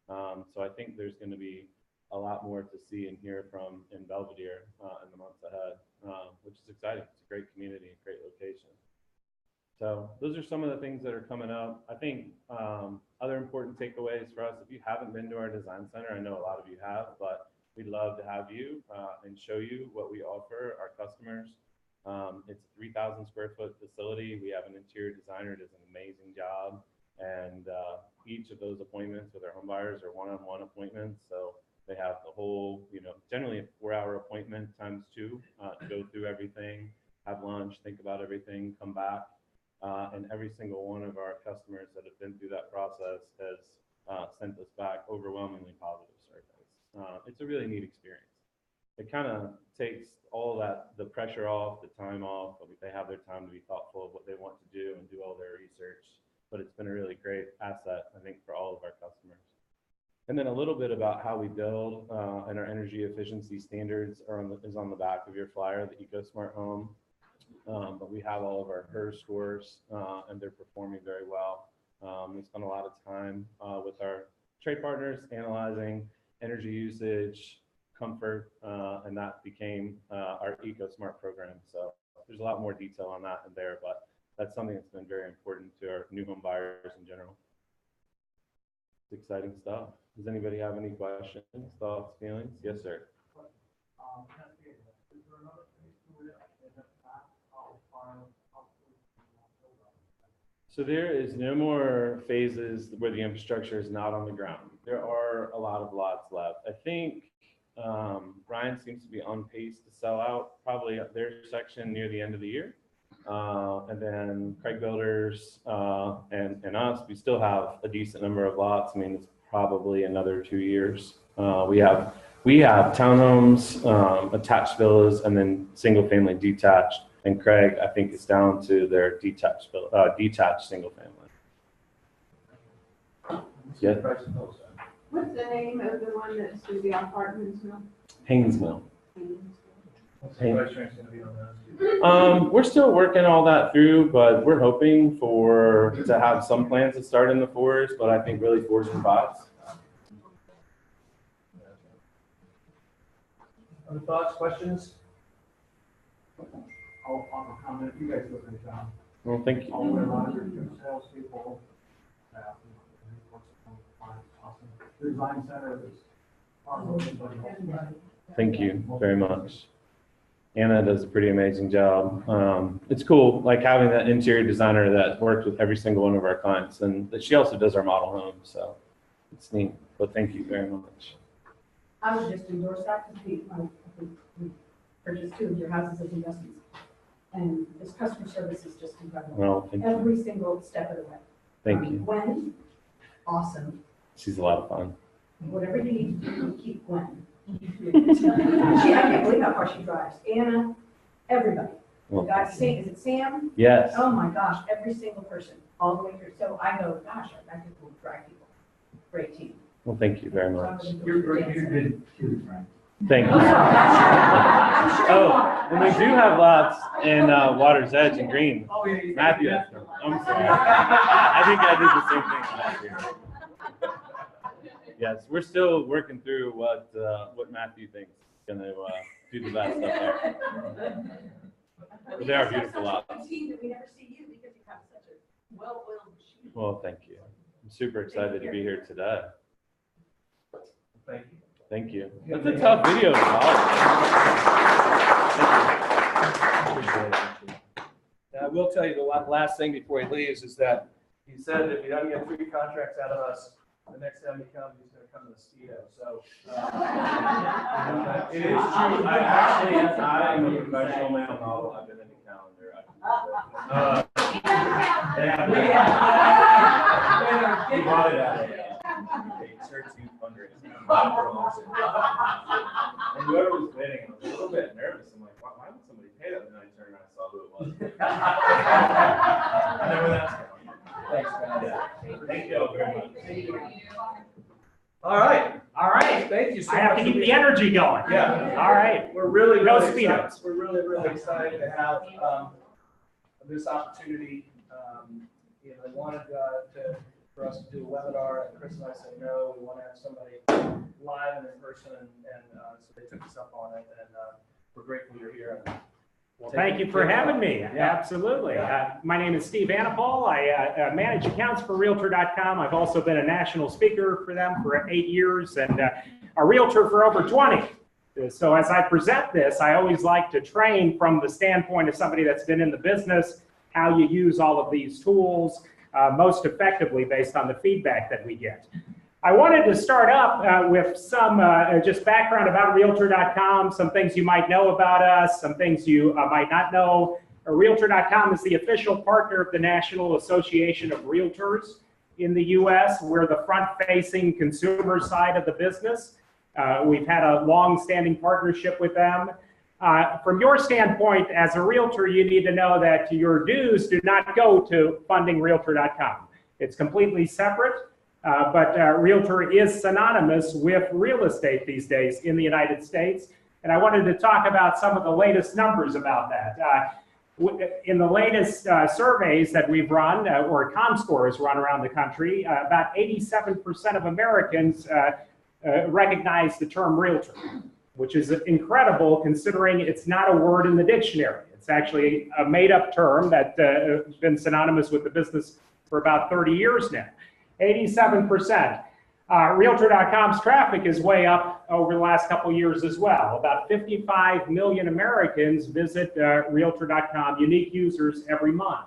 So I think there's going to be a lot more to see and hear from in Belvedere in the months ahead, which is exciting. It's a great community, a great location. So those are some of the things that are coming up. I think other important takeaways for us, if you haven't been to our design center, I know a lot of you have, but we'd love to have you and show you what we offer our customers. It's a 3,000 square foot facility. We have an interior designer who does an amazing job. And each of those appointments with our home buyers are one-on-one appointments. So they have the whole, generally a 4-hour appointment times 2 to go through everything, have lunch, think about everything, come back. And every single one of our customers that have been through that process has sent us back overwhelmingly positive surveys. It's a really neat experience. It kind of takes all that, the pressure off, the time off. They have their time to be thoughtful of what they want to do and do all their research. But it's been a really great asset, I think, for all of our customers. And then a little bit about how we build and our energy efficiency standards is on the back of your flyer, the EcoSmart Home. But we have all of our HERS scores and they're performing very well. We spend a lot of time with our trade partners analyzing energy usage, comfort, and that became our EcoSmart program. So there's a lot more detail on that in there, but that's something that's been very important to our new home buyers in general. It's exciting stuff. Does anybody have any questions, thoughts, feelings? Yes, sir. So there is no more phases where the infrastructure is not on the ground. There are a lot of lots left. I think Ryan seems to be on pace to sell out probably their section near the end of the year. And then Craig Builders and us, we still have a decent number of lots. I mean, it's probably another 2 years. We have townhomes, attached villas, and then single family detached. And Craig, I think, is down to their detached single family. Yeah. What's the name of the one that's to the apartments now? Haynes Mill. We're still working all that through, but we're hoping to have some plans to start in the 4s, but I think really 4s and 5s. Other thoughts, questions? I'll comment. You guys do a great job. Well, thank you. All the salespeople, awesome. The design center is Thank you very much. Anna does a pretty amazing job. It's cool, like having that interior designer that works with every single one of our clients, and she also does our model homes, so it's neat. But thank you very much. I would just endorse that because we purchased 2 of your houses as investments. And this customer service is just incredible. Well, thank you. Every single step of the way. Thank you. Gwen, awesome. She's a lot of fun. Whatever you need to do, keep Gwen. I can't believe how far she drives. Anna, everybody. Well, Is it Sam? yes. Oh my gosh, every single person, all the way through. So I go, gosh, I think we'll drive people. Great team. Well, thank you very much. You're good too, Frank. Thank you. I'm sure Oh, you are. and we do have lots in Water's Edge and Green. Oh, yeah. Matthew has them. I'm sorry. I think I did the same thing last year. Yes, we're still working through what Matthew thinks is gonna do the best up there. But they are beautiful lots. Team that we never see you because you have such a well-oiled machine. Well, thank you. I'm super excited to be here today. Thank you. Thank you. That's a tough video to I will tell you the last thing before he leaves is that he said if he doesn't get 3 contracts out of us, the next time he comes, he's going to come to Mosquito. So It is true. I am a professional male model. I've been in the calendar. We bought it at a church youth fundraiser. And whoever was bidding, I was a little bit nervous. I'm like, why would somebody pay that? And then I turned around and saw who it was. I know where that's going. thanks, man. Yeah. Thank you all very much. All right. All right. Thank you so I much. have to keep the energy going. Yeah. All right. We're really, No really speed excited. ups. We're really excited to have this opportunity. They wanted for us to do a webinar, and Chris and I said no. We want to have somebody live and in person, and so they took us up on it, and we're grateful you're here. Well, thank you for having me. Absolutely. My name is Steve Anapol. I manage accounts for Realtor.com. I've also been a national speaker for them for 8 years and a realtor for over 20. So as I present this, I always like to train from the standpoint of somebody that's been in the business, how you use all of these tools most effectively based on the feedback that we get. I wanted to start up with some just background about Realtor.com, some things you might know about us, some things you might not know. Realtor.com is the official partner of the National Association of Realtors in the U.S. We're the front-facing consumer side of the business. We've had a long-standing partnership with them. From your standpoint as a realtor, you need to know that your dues do not go to funding Realtor.com. It's completely separate. But realtor is synonymous with real estate these days in the United States. And I wanted to talk about some of the latest numbers about that. In the latest surveys that we've run, or ComScore has run around the country, about 87% of Americans recognize the term realtor, which is incredible considering it's not a word in the dictionary. It's actually a made-up term that has been synonymous with the business for about 30 years now. 87%. Realtor.com's traffic is way up over the last couple of years as well. About 55 million Americans visit Realtor.com unique users every month.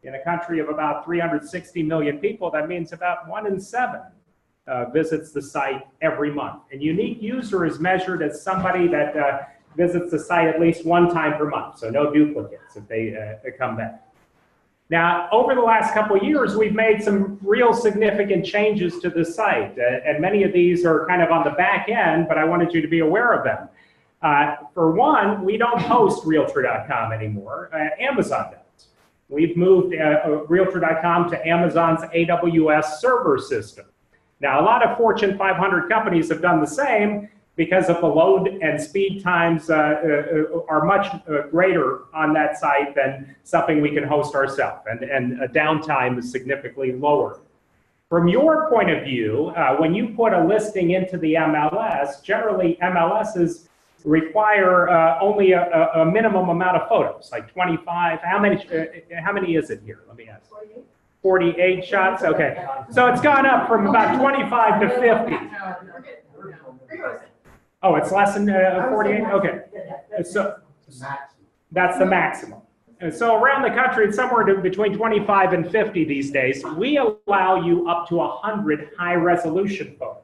In a country of about 360 million people, that means about 1 in 7 visits the site every month. And unique user is measured as somebody that visits the site at least 1 time per month, so no duplicates if they come back. Now, over the last couple of years, we've made some real significant changes to the site, and many of these are kind of on the back end, but I wanted you to be aware of them. For one, we don't host Realtor.com anymore. Amazon does. We've moved Realtor.com to Amazon's AWS server system. Now, a lot of Fortune 500 companies have done the same because of the load and speed times are much greater on that site than something we can host ourselves, and downtime is significantly lower. From your point of view, when you put a listing into the MLS, generally MLSs require only a minimum amount of photos, like 25. How many is it here? Let me ask. 48 shots? Okay. So it's gone up from about 25 to 50. Oh, it's less than 48? Okay. So that's the maximum. And so around the country, it's somewhere between 25 and 50 these days. We allow you up to 100 high-resolution photos.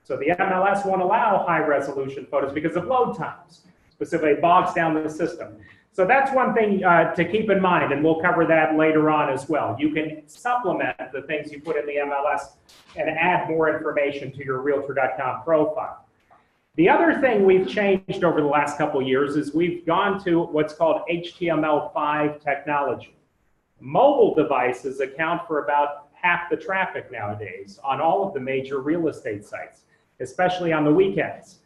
So the MLS won't allow high-resolution photos because of load times. Specifically, it bogs down the system. So that's one thing to keep in mind, and we'll cover that later on as well. You can supplement the things you put in the MLS and add more information to your Realtor.com profile. The other thing we've changed over the last couple of years is we've gone to what's called HTML5 technology. Mobile devices account for about half the traffic nowadays on all of the major real estate sites, especially on the weekends.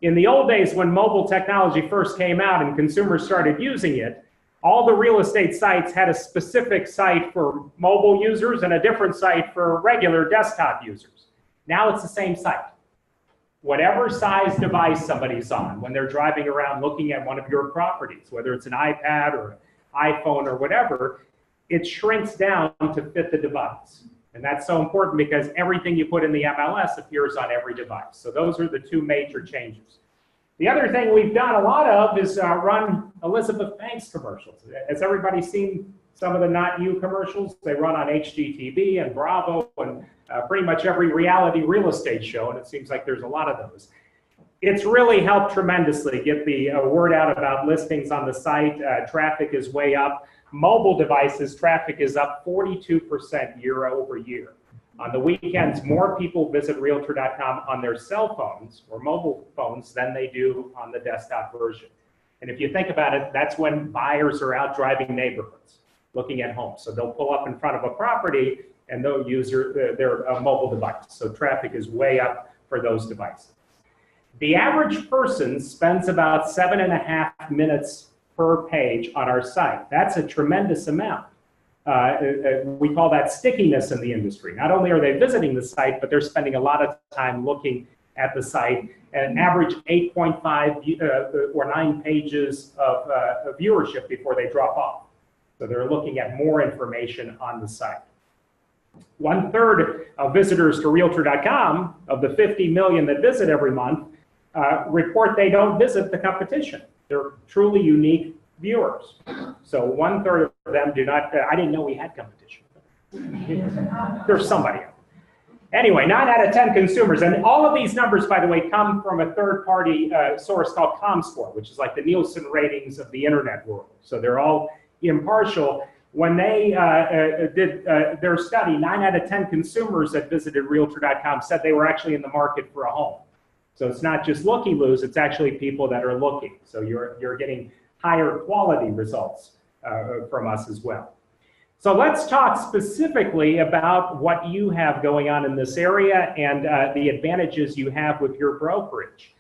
In the old days, when mobile technology first came out and consumers started using it, all the real estate sites had a specific site for mobile users and a different site for regular desktop users. Now it's the same site. Whatever size device somebody's on, when they're driving around looking at one of your properties, whether it's an iPad or iPhone or whatever, it shrinks down to fit the device. And that's so important because everything you put in the MLS appears on every device. So those are the two major changes. The other thing we've done a lot of is run Elizabeth Banks commercials. Has everybody seen some of the Not You commercials? They run on HGTV and Bravo and pretty much every reality real estate show, and it seems like there's a lot of those. It's really helped tremendously get the word out about listings on the site. Traffic is way up. Mobile devices, traffic is up 42% year over year. On the weekends, more people visit Realtor.com on their cell phones or mobile phones than they do on the desktop version. And if you think about it, that's when buyers are out driving neighborhoods, looking at homes. So they'll pull up in front of a property and they'll use their mobile device. So traffic is way up for those devices. The average person spends about 7.5 minutes per page on our site. That's a tremendous amount. We call that stickiness in the industry. Not only are they visiting the site, but they're spending a lot of time looking at the site. An average 8.5 or 9 pages of viewership before they drop off. So they're looking at more information on the site. 1/3 of visitors to Realtor.com, of the 50 million that visit every month, report they don't visit the competition. They're truly unique viewers. So 1/3 of them do not, I didn't know we had competition. There's somebody else. Anyway, 9 out of 10 consumers, and all of these numbers, by the way, come from a third-party source called Comscore, which is like the Nielsen ratings of the internet world. So they're all impartial. When they did their study, 9 out of 10 consumers that visited Realtor.com said they were actually in the market for a home. So it's not just looky-loos, it's actually people that are looking. So you're getting higher quality results from us as well. So let's talk specifically about what you have going on in this area and the advantages you have with your brokerage.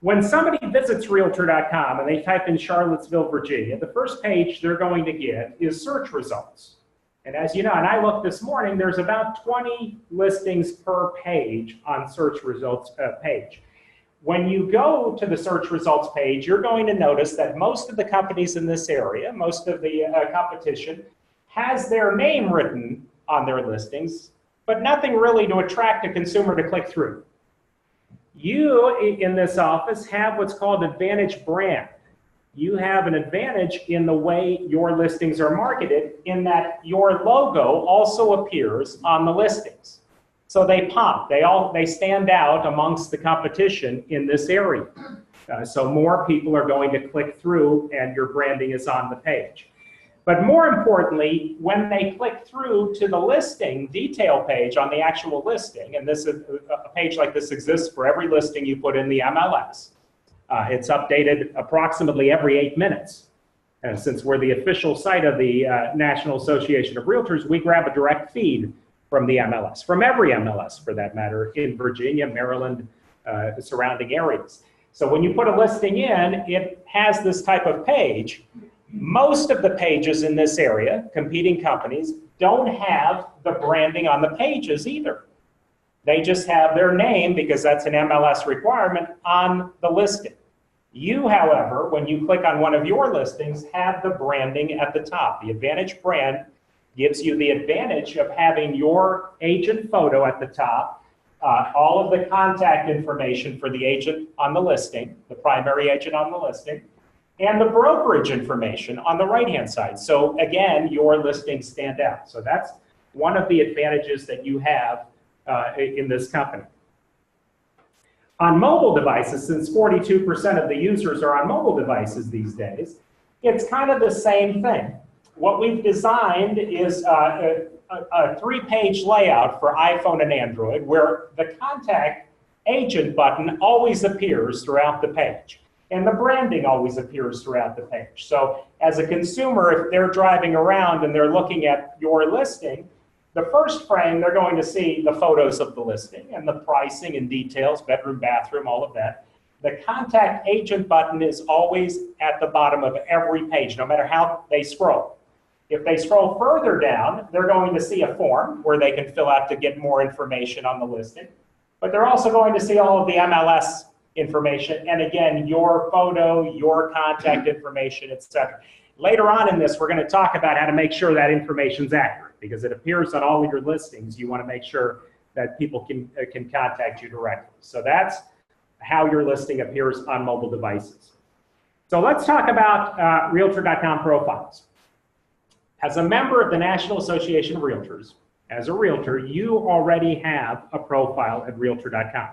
When somebody visits Realtor.com and they type in Charlottesville, Virginia, the first page they're going to get is search results. And as you know, and I looked this morning, there's about 20 listings per page on search results page. When you go to the search results page, you're going to notice that most of the companies in this area, most of the competition, has their name written on their listings, but nothing really to attract a consumer to click through. You, in this office, have what's called Advantage Brand. You have an advantage in the way your listings are marketed in that your logo also appears on the listings. So they pop, they stand out amongst the competition in this area. So more people are going to click through and your branding is on the page. But more importantly, when they click through to the listing detail page on the actual listing, and this is a page like this exists for every listing you put in the MLS. It's updated approximately every 8 minutes. Since we're the official site of the National Association of Realtors, we grab a direct feed from the MLS, from every MLS for that matter, in Virginia, Maryland, the surrounding areas. So when you put a listing in, it has this type of page. Most of the pages in this area, competing companies, don't have the branding on the pages either. They just have their name, because that's an MLS requirement, on the listing. You, however, when you click on one of your listings, have the branding at the top. The Advantage Brand gives you the advantage of having your agent photo at the top, all of the contact information for the agent on the listing, the primary agent on the listing, and the brokerage information on the right-hand side. So again, your listings stand out. So that's one of the advantages that you have in this company. On mobile devices, since 42% of the users are on mobile devices these days, It's kind of the same thing. What we've designed is a 3-page layout for iPhone and Android where the contact agent button always appears throughout the page. And the branding always appears throughout the page. So as a consumer, if they're driving around and they're looking at your listing, the first frame, they're going to see the photos of the listing and the pricing and details, bedroom, bathroom, all of that. The contact agent button is always at the bottom of every page, no matter how they scroll. If they scroll further down, they're going to see a form where they can fill out to get more information on the listing. But they're also going to see all of the MLS information, and again, your photo, your contact information, etc. Later on in this, we're going to talk about how to make sure that information is accurate, because it appears on all of your listings. You want to make sure that people can contact you directly. So that's how your listing appears on mobile devices. So let's talk about Realtor.com profiles. As a member of the National Association of Realtors, as a realtor, you already have a profile at Realtor.com.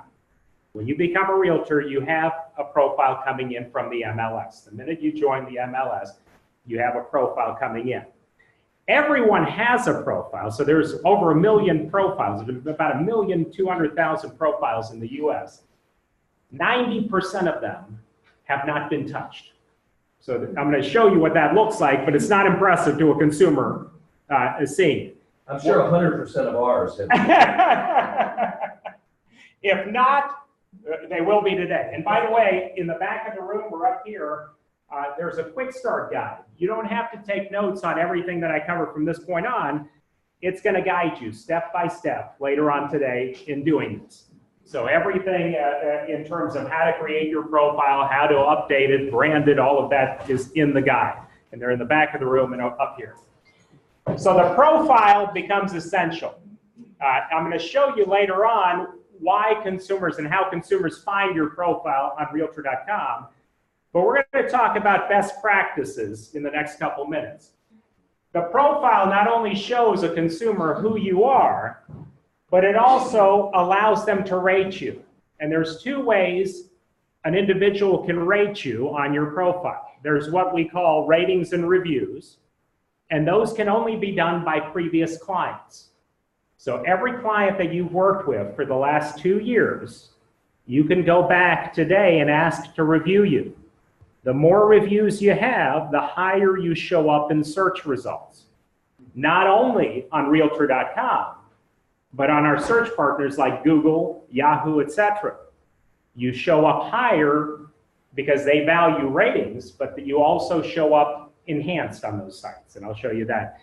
When you become a realtor, you have a profile coming in from the MLS. The minute you join the MLS, you have a profile coming in. Everyone has a profile, so there's over 1 million profiles, about 1,200,000 profiles in the US. 90% of them have not been touched. So I'm going to show you what that looks like, but it's not impressive to a consumer seeing it. I'm sure 100% of ours have. If not, they will be today. And by the way, in the back of the room, we're up here, there's a quick start guide. You don't have to take notes on everything that I cover from this point on. It's going to guide you step by step later on today in doing this. So everything in terms of how to create your profile, how to update it, brand it, all of that is in the guide. And they're in the back of the room and up here. So the profile becomes essential. I'm going to show you later on why consumers and how consumers find your profile on Realtor.com. But we're going to talk about best practices in the next couple minutes. The profile not only shows a consumer who you are, but it also allows them to rate you. And there's 2 ways an individual can rate you on your profile. There's what we call ratings and reviews, and those can only be done by previous clients. So every client that you've worked with for the last 2 years, you can go back today and ask to review you. The more reviews you have, the higher you show up in search results. Not only on Realtor.com, but on our search partners like Google, Yahoo, etc. You show up higher because they value ratings, but that you also show up enhanced on those sites, and I'll show you that.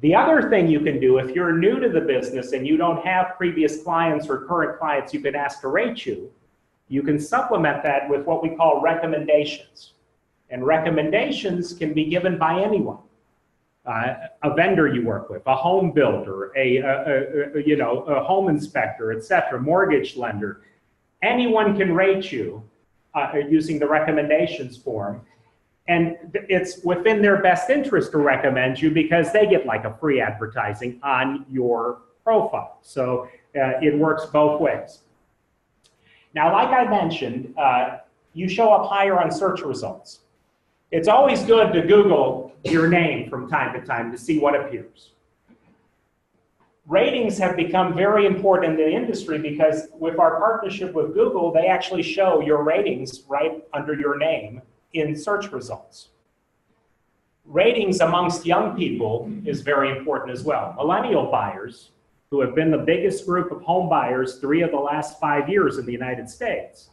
The other thing you can do, if you're new to the business and you don't have previous clients or current clients you can ask to rate you, you can supplement that with what we call recommendations. And recommendations can be given by anyone. A vendor you work with, a home builder, a home inspector, etc., mortgage lender. Anyone can rate you using the recommendations form. And it's within their best interest to recommend you because they get like a free advertising on your profile. So it works both ways. Now, like I mentioned, you show up higher on search results. It's always good to Google your name from time to time to see what appears. Ratings have become very important in the industry because with our partnership with Google, they actually show your ratings right under your name in search results. Ratings amongst young people is very important as well. Millennial buyers, who have been the biggest group of home buyers 3 of the last 5 years in the United States,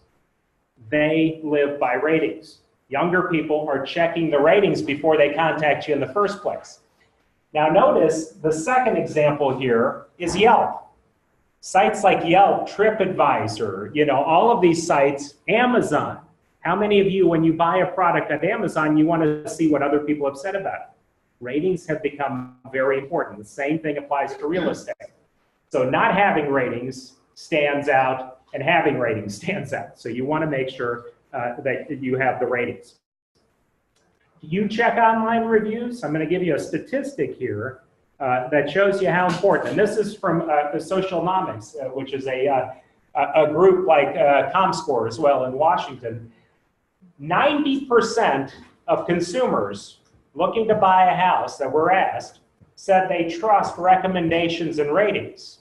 they live by ratings. Younger people are checking the ratings before they contact you in the first place. Now notice the second example here is Yelp. Sites like Yelp, TripAdvisor, all of these sites, Amazon. How many of you, when you buy a product at Amazon, you want to see what other people have said about it? Ratings have become very important. The same thing applies to real estate. So not having ratings stands out, and having ratings stands out. So you want to make sure that you have the ratings. You check online reviews. I'm going to give you a statistic here that shows you how important. And this is from the Socialnomics, which is a group like ComScore as well in Washington. 90% of consumers looking to buy a house that were asked said they trust recommendations and ratings,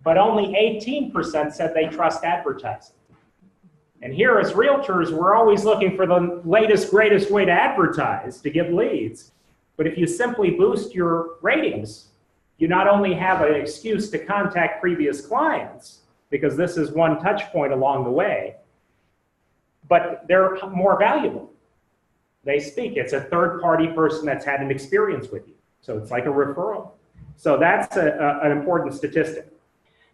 but only 18% said they trust advertising. And here as realtors, we're always looking for the latest, greatest way to advertise to get leads. But if you simply boost your ratings, you not only have an excuse to contact previous clients, because this is one touch point along the way, but they're more valuable. They speak. It's a third-party person that's had an experience with you. So it's like a referral. So that's an important statistic.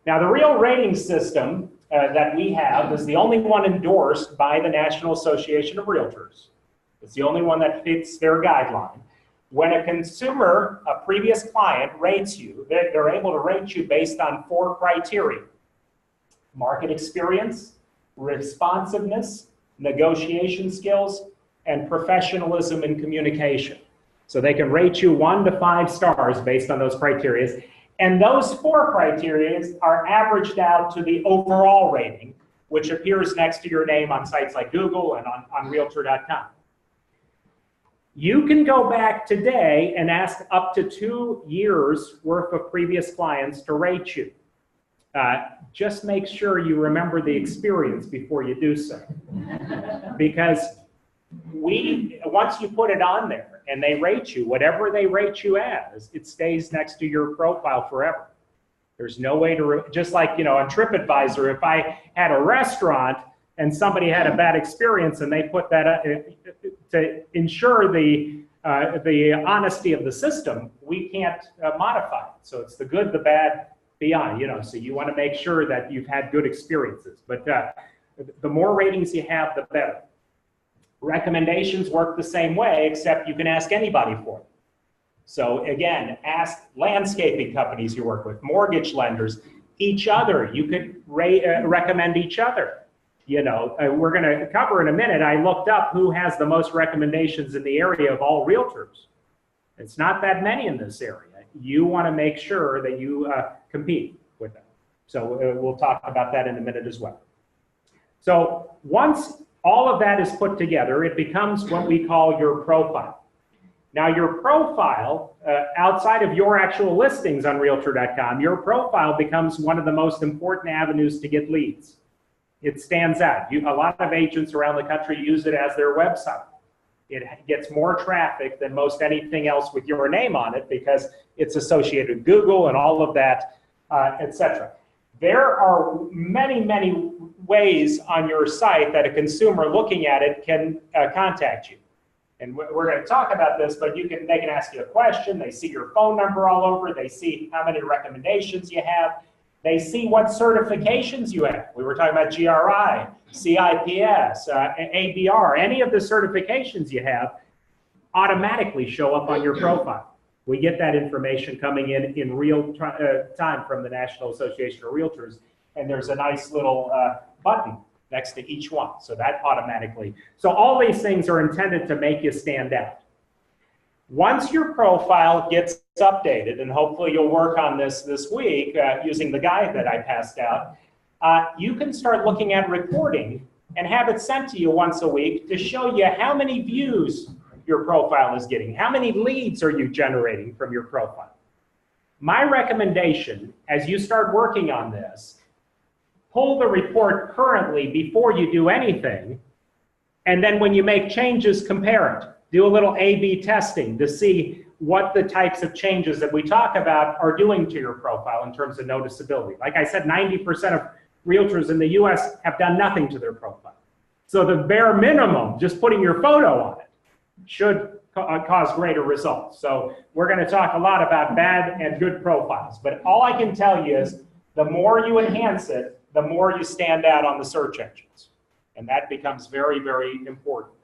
Now, the Real Rating System that we have is the only one endorsed by the National Association of Realtors. It's the only one that fits their guideline. When a consumer, a previous client, rates you, they're able to rate you based on 4 criteria: market experience, responsiveness, negotiation skills, and professionalism in communication. So they can rate you 1 to 5 stars based on those criteria. And those 4 criteria are averaged out to the overall rating, which appears next to your name on sites like Google and on Realtor.com. You can go back today and ask up to 2 years worth of previous clients to rate you. Just make sure you remember the experience before you do so. Because once you put it on there and they rate you, whatever they rate you as, it stays next to your profile forever. There's no way to, just like, on TripAdvisor, if I had a restaurant and somebody had a bad experience and they put that up, to ensure the honesty of the system, we can't modify it. So it's the good, the bad, beyond, so you want to make sure that you've had good experiences. But the more ratings you have, the better. Recommendations work the same way, except you can ask anybody for them. So again, ask landscaping companies you work with, mortgage lenders, each other. You could recommend each other. We're going to cover in a minute. I looked up who has the most recommendations in the area of all realtors. It's not that many in this area. You want to make sure that you compete with them. So we'll talk about that in a minute as well. So once all of that is put together, it becomes what we call your profile. Now your profile, outside of your actual listings on Realtor.com, your profile becomes one of the most important avenues to get leads. It stands out. A lot of agents around the country use it as their website. It gets more traffic than most anything else with your name on it because it's associated with Google and all of that, etc. There are many, many ways on your site that a consumer looking at it can contact you. And we're going to talk about this, but they can ask you a question. They see your phone number all over. They see how many recommendations you have. They see what certifications you have. We were talking about GRI, CIPS, ABR. Any of the certifications you have automatically show up on your profile. We get that information coming in real time from the National Association of Realtors, and there's a nice little button next to each one. So that automatically. So all these things are intended to make you stand out. Once your profile gets updated, and hopefully you'll work on this week using the guide that I passed out, you can start looking at reporting and have it sent to you once a week to show you how many views your profile is getting, how many leads are you generating from your profile. My recommendation, as you start working on this, pull the report currently before you do anything, and then when you make changes, compare it. Do a little A/B testing to see what the types of changes that we talk about are doing to your profile in terms of noticeability. Like I said, 90% of realtors in the US have done nothing to their profile. So the bare minimum, just putting your photo on it, should cause greater results. So we're going to talk a lot about bad and good profiles, but all I can tell you is the more you enhance it, the more you stand out on the search engines. And that becomes very, very important.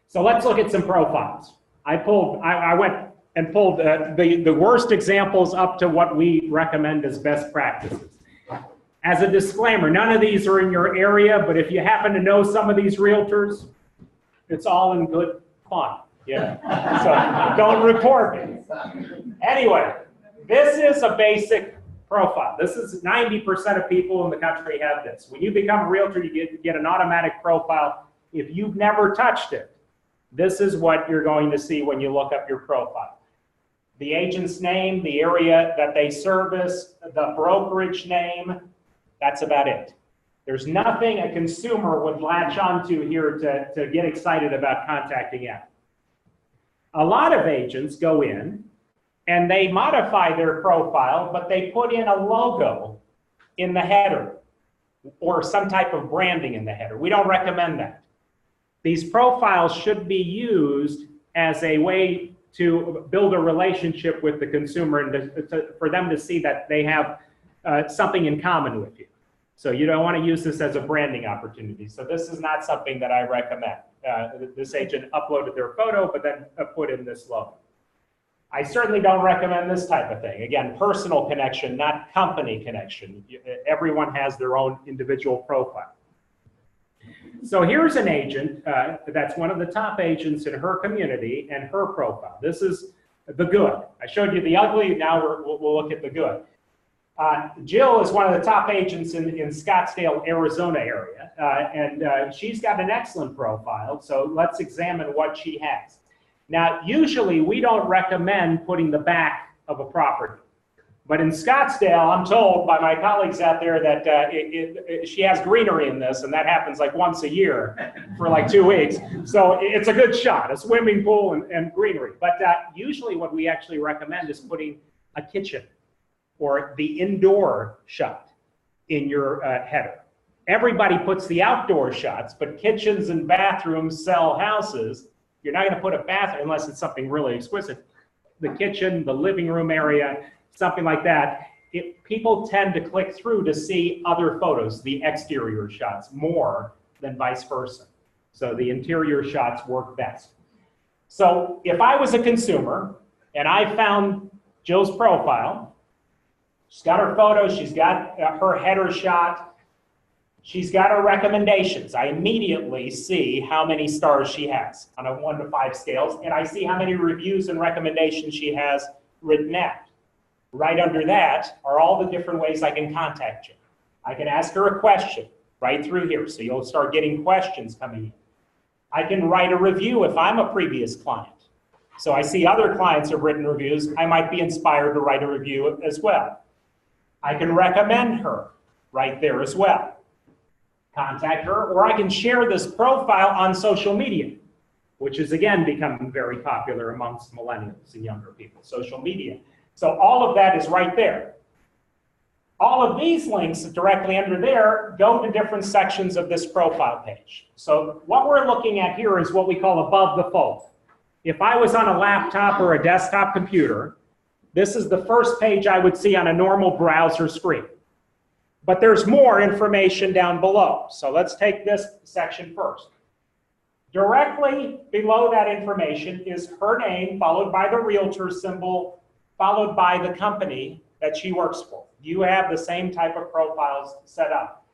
So let's look at some profiles. I went and pulled the worst examples up to what we recommend as best practices. As a disclaimer, none of these are in your area, but if you happen to know some of these realtors, it's all in good fun. Yeah. So don't report me. Anyway, this is a basic profile. This is 90% of people in the country have this. When you become a realtor, you get an automatic profile. If you've never touched it, This is what you're going to see when you look up your profile. The agent's name, the area that they service, the brokerage name, that's about it. There's nothing a consumer would latch onto here to get excited about contacting out. A lot of agents go in and they modify their profile, but they put in a logo in the header or some type of branding in the header. We don't recommend that. These profiles should be used as a way to build a relationship with the consumer and for them to see that they have something in common with you. So you don't want to use this as a branding opportunity. So this is not something that I recommend. This agent uploaded their photo, but then put in this logo. I certainly don't recommend this type of thing. Again, personal connection, not company connection. Everyone has their own individual profile. So here's an agent that's one of the top agents in her community and her profile. This is the good. I showed you the ugly, now we'll look at the good. Jill is one of the top agents in Scottsdale, Arizona area, and she's got an excellent profile, so let's examine what she has. Now, usually we don't recommend putting the back of a property, but in Scottsdale, I'm told by my colleagues out there that she has greenery in this, and that happens like once a year for like 2 weeks. So it's a good shot, a swimming pool and greenery. But usually what we actually recommend is putting a kitchen or the indoor shot in your header. Everybody puts the outdoor shots, but kitchens and bathrooms sell houses. You're not going to put a bathroom unless it's something really exquisite. The kitchen, the living room area, something like that. People tend to click through to see other photos, the exterior shots, more than vice versa. So the interior shots work best. So if I was a consumer and I found Jill's profile, she's got her photo, she's got her header shot, she's got her recommendations. I immediately see how many stars she has on a 1 to 5 scales, and I see how many reviews and recommendations she has written out. Right under that are all the different ways I can contact you. I can ask her a question right through here, so you'll start getting questions coming in. I can write a review if I'm a previous client. So I see other clients have written reviews, I might be inspired to write a review as well. I can recommend her right there as well. Contact her, or I can share this profile on social media, which is again becoming very popular amongst millennials and younger people, social media. So all of that is right there. All of these links directly under there go to different sections of this profile page. So what we're looking at here is what we call above the fold. If I was on a laptop or a desktop computer, this is the first page I would see on a normal browser screen. But there's more information down below. So let's take this section first. Directly below that information is her name, followed by the realtor symbol, followed by the company that she works for. You have the same type of profiles set up.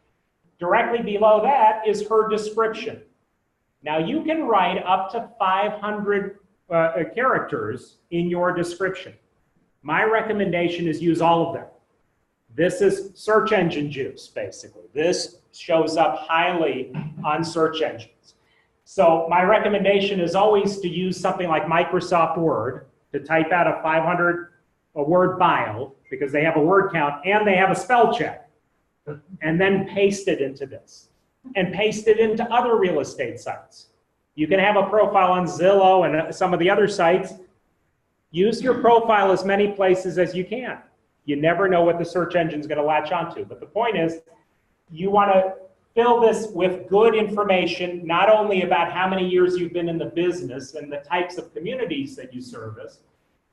Directly below that is her description. Now you can write up to 500 characters in your description. My recommendation is use all of them. This is search engine juice, basically. This shows up highly on search engines. So my recommendation is always to use something like Microsoft Word to type out a 500-word bio, because they have a word count and they have a spell check, and then paste it into this, and paste it into other real estate sites. You can have a profile on Zillow and some of the other sites. Use your profile as many places as you can. You never know what the search engine is going to latch onto. But the point is, you want to fill this with good information, not only about how many years you've been in the business and the types of communities that you service,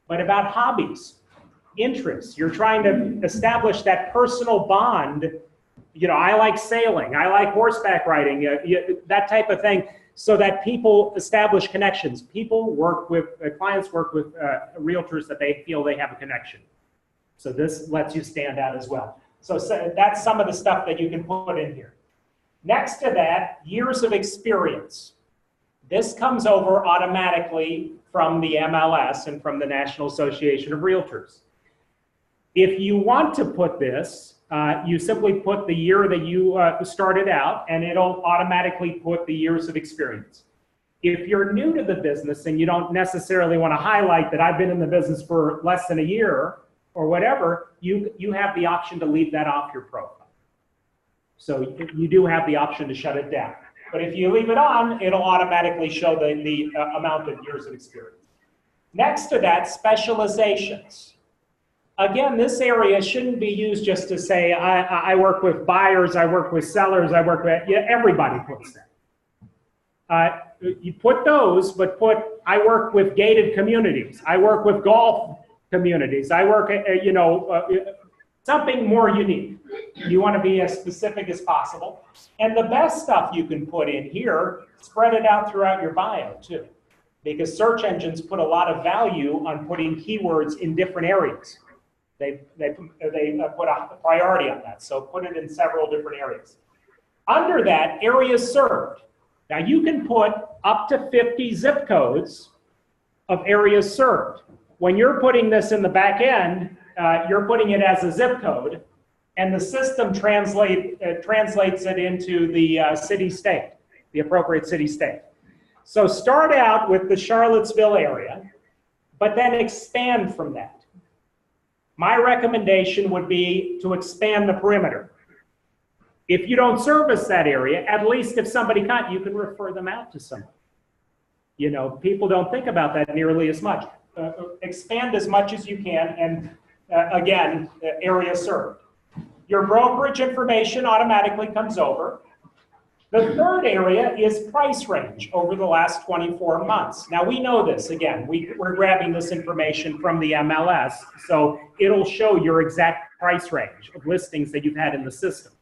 but about hobbies, interests. You're trying to establish that personal bond. You know, I like sailing, I like horseback riding, that type of thing, so that people establish connections. People work with, clients work with realtors that they feel they have a connection. So this lets you stand out as well. So that's some of the stuff that you can put in here. Next to that, years of experience. This comes over automatically from the MLS and from the National Association of Realtors. If you want to put this, you simply put the year that you started out, and it'll automatically put the years of experience. If you're new to the business and you don't necessarily want to highlight that I've been in the business for less than a year or whatever, you have the option to leave that off your profile. So you do have the option to shut it down. But if you leave it on, it'll automatically show the amount of years of experience. Next to that, specializations. Again, this area shouldn't be used just to say, I work with buyers, I work with sellers, I work with, yeah, everybody puts that. You put those, but I work with gated communities. I work with golf communities. I work, something more unique. You want to be as specific as possible. And the best stuff you can put in here, spread it out throughout your bio too. Because search engines put a lot of value on putting keywords in different areas. They put a priority on that. So put it in several different areas. Under that, areas served. Now you can put up to 50 zip codes of areas served. When you're putting this in the back end, you're putting it as a zip code, and the system translates it into the city-state, the appropriate city-state. So start out with the Charlottesville area, but then expand from that. My recommendation would be to expand the perimeter. If you don't service that area, at least if somebody can't, you can refer them out to someone. You know, people don't think about that nearly as much. Expand as much as you can, and again, area served. Your brokerage information automatically comes over. The third area is price range over the last 24 months. Now we know this, again, we're grabbing this information from the MLS, so it'll show your exact price range of listings that you've had in the system.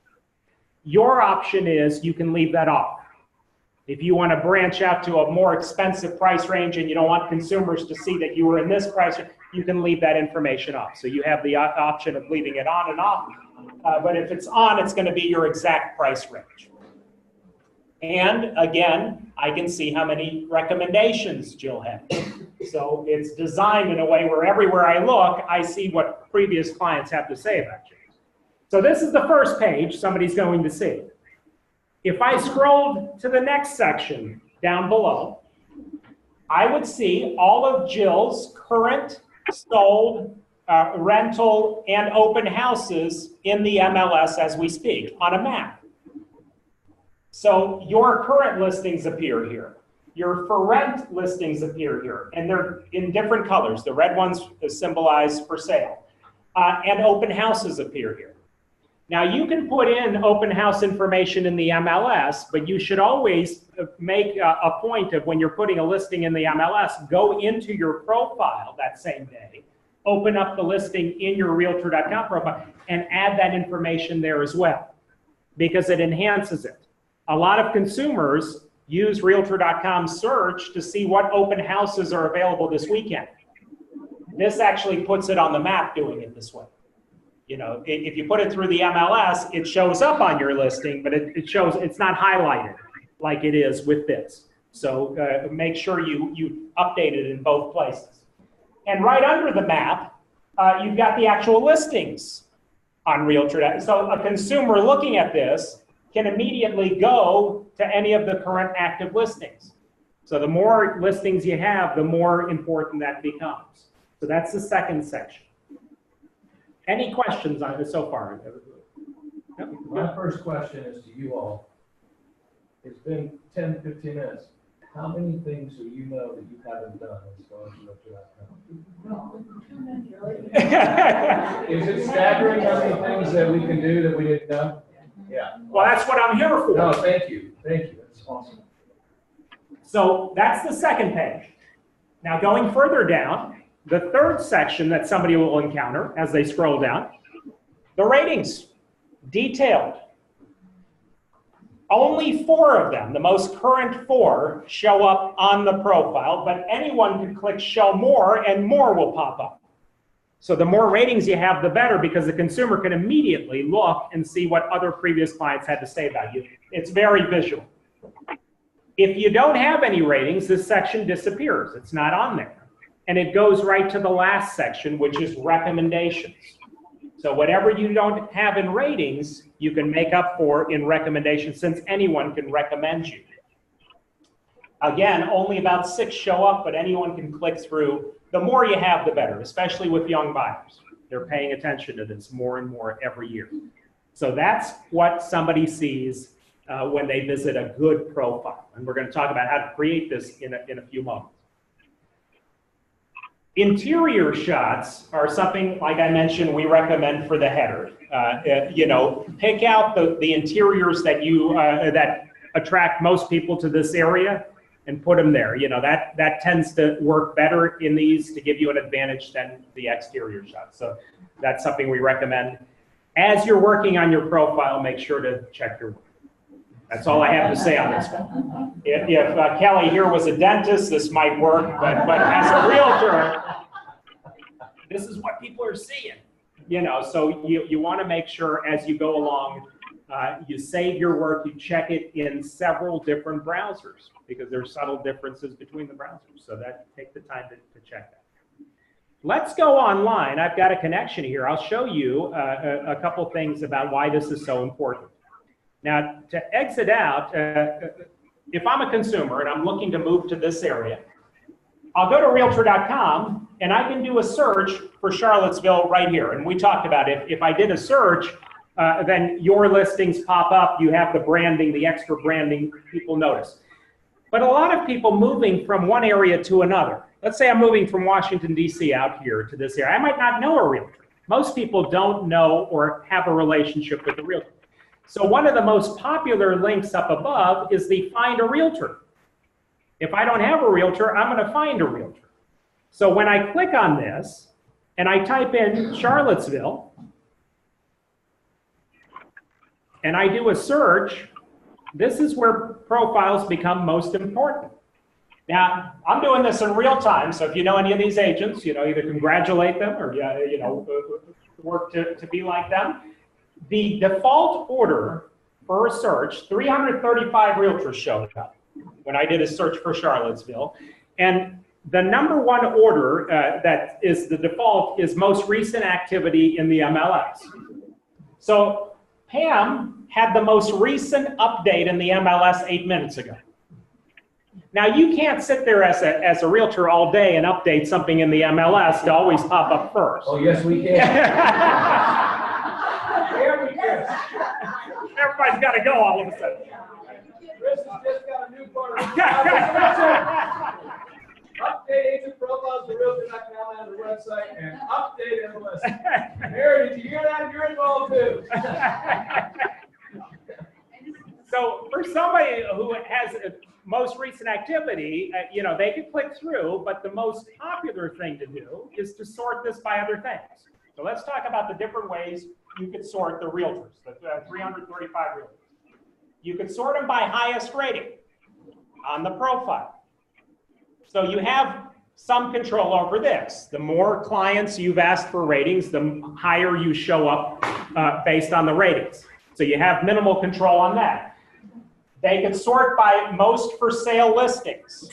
Your option is you can leave that off. If you want to branch out to a more expensive price range and you don't want consumers to see that you were in this price, you can leave that information off. So you have the option of leaving it on and off. But if it's on, it's going to be your exact price range. And again, I can see how many recommendations Jill had. So it's designed in a way where everywhere I look, I see what previous clients have to say about you. So this is the first page somebody's going to see. If I scrolled to the next section down below, I would see all of Jill's current sold, rental, and open houses in the MLS as we speak on a map. So your current listings appear here. Your for rent listings appear here, and they're in different colors. The red ones symbolize for sale. And open houses appear here. Now you can put in open house information in the MLS, but you should always make a point of when you're putting a listing in the MLS, go into your profile that same day, open up the listing in your Realtor.com profile, and add that information there as well, because it enhances it. A lot of consumers use Realtor.com search to see what open houses are available this weekend. This actually puts it on the map doing it this way. You know, if you put it through the MLS, it shows up on your listing, but it shows it's not highlighted like it is with this. So make sure you update it in both places. And right under the map, you've got the actual listings on Realtor. So a consumer looking at this can immediately go to any of the current active listings. So the more listings you have, the more important that becomes. So that's the second section. Any questions on this so far? My first question is to you all. It's been 10, 15 minutes. How many things do you know that you haven't done as far as Realtor.com? Is it staggering how many things that we can do that we didn't know? Yeah. Well, that's what I'm here for. No, thank you. Thank you. That's awesome. So that's the second page. Now going further down, the third section that somebody will encounter as they scroll down, the ratings, detailed. Only 4 of them, the most current 4, show up on the profile, but anyone can click show more and more will pop up. So the more ratings you have, the better, because the consumer can immediately look and see what other previous clients had to say about you. It's very visual. If you don't have any ratings, this section disappears. It's not on there. And it goes right to the last section, which is recommendations. So whatever you don't have in ratings, you can make up for in recommendations, since anyone can recommend you. Again, only about 6 show up, but anyone can click through. The more you have, the better, especially with young buyers. They're paying attention to this more and more every year. So that's what somebody sees when they visit a good profile. And we're going to talk about how to create this in a few moments. Interior shots are something, like I mentioned, we recommend for the header. You know, pick out the interiors that you that attract most people to this area and put them there. You know, that tends to work better in these to give you an advantage than the exterior shots. So that's something we recommend. As you're working on your profile, make sure to check your work. That's all I have to say on this one. If Kelly here was a dentist, this might work, but as a realtor, this is what people are seeing. You know, so you want to make sure as you go along, you save your work, you check it in several different browsers because there's subtle differences between the browsers. So take the time to check that. Let's go online. I've got a connection here. I'll show you a couple things about why this is so important. Now, to exit out, if I'm a consumer and I'm looking to move to this area, I'll go to Realtor.com and I can do a search for Charlottesville right here. And we talked about it. If I did a search, then your listings pop up. You have the branding, the extra branding, people notice. But a lot of people moving from one area to another. Let's say I'm moving from Washington, D.C. out here to this area. I might not know a realtor. Most people don't know or have a relationship with a realtor. So one of the most popular links up above is the Find a Realtor. If I don't have a realtor, I'm going to find a realtor. So when I click on this and I type in Charlottesville and I do a search, this is where profiles become most important. Now, I'm doing this in real time, so if you know any of these agents, you know, either congratulate them or, you know, work to be like them. The default order for a search, 335 realtors showed up when I did a search for Charlottesville. And the #1 order that is the default is most recent activity in the MLS. So Pam had the most recent update in the MLS 8 minutes ago. Now, you can't sit there as a realtor all day and update something in the MLS to always pop up first. Oh, yes, we can. Everybody's got to go all of a sudden. Chris has just got a new part of update agent profiles to Realtor.com and the website and update MLS. Mary, did you hear that? You're involved too. So for somebody who has a most recent activity, you know, they can click through, but the most popular thing to do is to sort this by other things. So let's talk about the different ways you could sort the realtors, the 335 realtors. You could sort them by highest rating on the profile. So you have some control over this. The more clients you've asked for ratings, the higher you show up based on the ratings. So you have minimal control on that. They can sort by most for sale listings.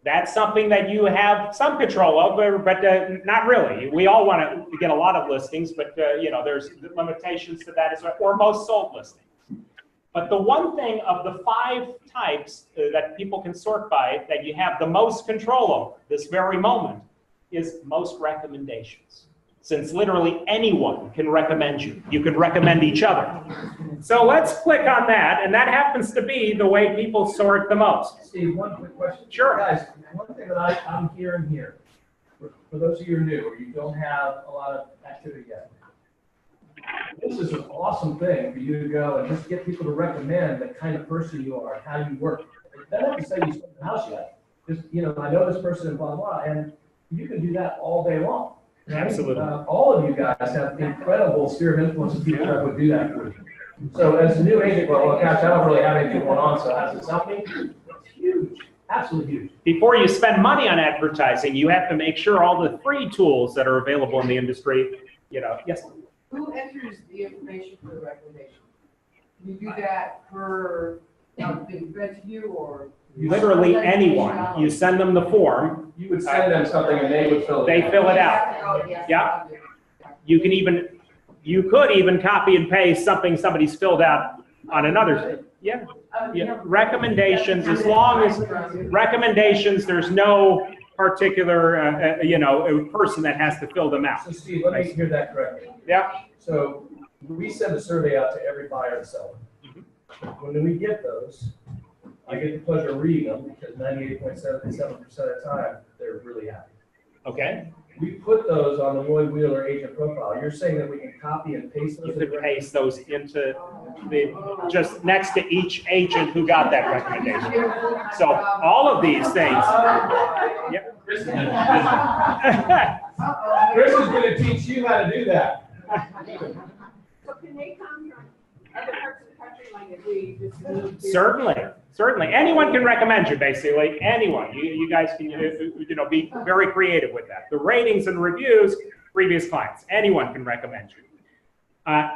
That's something that you have some control over, but not really. We all want to get a lot of listings, but you know, there's limitations to that as well, or most sold listings. But the one thing of the 5 types that people can sort by that you have the most control over this very moment is most recommendations. Since literally anyone can recommend you. You can recommend each other. So let's click on that, and that happens to be the way people sort the most. Steve, one quick question. Sure. Guys, one thing that I'm hearing here, for those of you who are new or you don't have a lot of activity yet, this is an awesome thing for you to go and just get people to recommend the kind of person you are and how you work. You don't have to say you sold the house yet. Just, you know, I know this person and blah, blah, and you can do that all day long. Right? Absolutely. All of you guys have incredible sphere of influence and people that would do that for you. So as a new agent, well, gosh, I don't really have anything going on, so has it helped me? It's huge, absolutely huge. Before you spend money on advertising, you have to make sure all the free tools that are available in the industry, you know, yes? Who enters the information for the recommendation? Can you do that for, being fed to you or? Literally anyone. You send them the form. You would send them something and they would fill it out. They fill it out. Yeah. You could even copy and paste something somebody's filled out on another, yeah, recommendations, as long as recommendations, there's no particular, person that has to fill them out. So Steve, let me hear that correctly. Yeah. So we send a survey out to every buyer and seller. When we get those, I get the pleasure of reading them because 98.77% of the time, they're really happy. Okay. We put those on the Roy Wheeler agent profile. You're saying that we can copy and paste those? You could paste those into just next to each agent who got that recommendation. So all of these things. Yep. Chris is going to teach you how to do that. So can they come from other parts of the country, like if we just moved here? Certainly. Anyone can recommend you, basically. Anyone. You guys can, be very creative with that. The ratings and reviews, previous clients. Anyone can recommend you.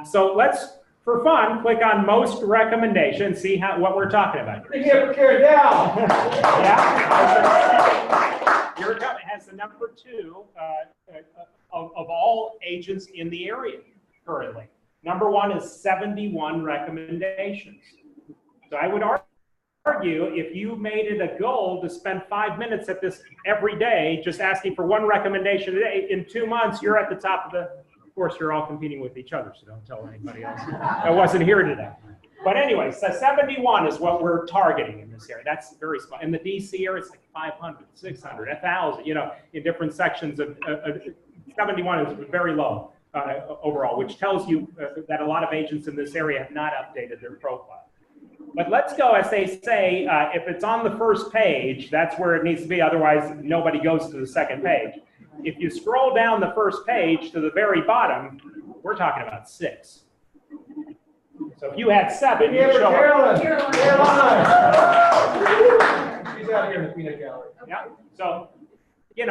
So let's, for fun, click on most recommendations, see what we're talking about here. You get carried down. Yeah. Here it comes. It has the number 2 of all agents in the area currently. Number 1 is 71 recommendations. So I would argue if you made it a goal to spend 5 minutes at this every day, just asking for one recommendation a day, in 2 months, you're at the top of the, of course, you're all competing with each other, so don't tell anybody else that wasn't here today. But anyway, so 71 is what we're targeting in this area. That's very small. In the DC area, it's like 500, 600, 1,000, in different sections of 71 is very low overall, which tells you that a lot of agents in this area have not updated their profile. But let's go, as they say, if it's on the first page, that's where it needs to be. Otherwise, nobody goes to the second page. If you scroll down the first page to the very bottom, we're talking about 6. So if you had 7, you'd show up. She's out here in the peanut gallery. Yeah. So, you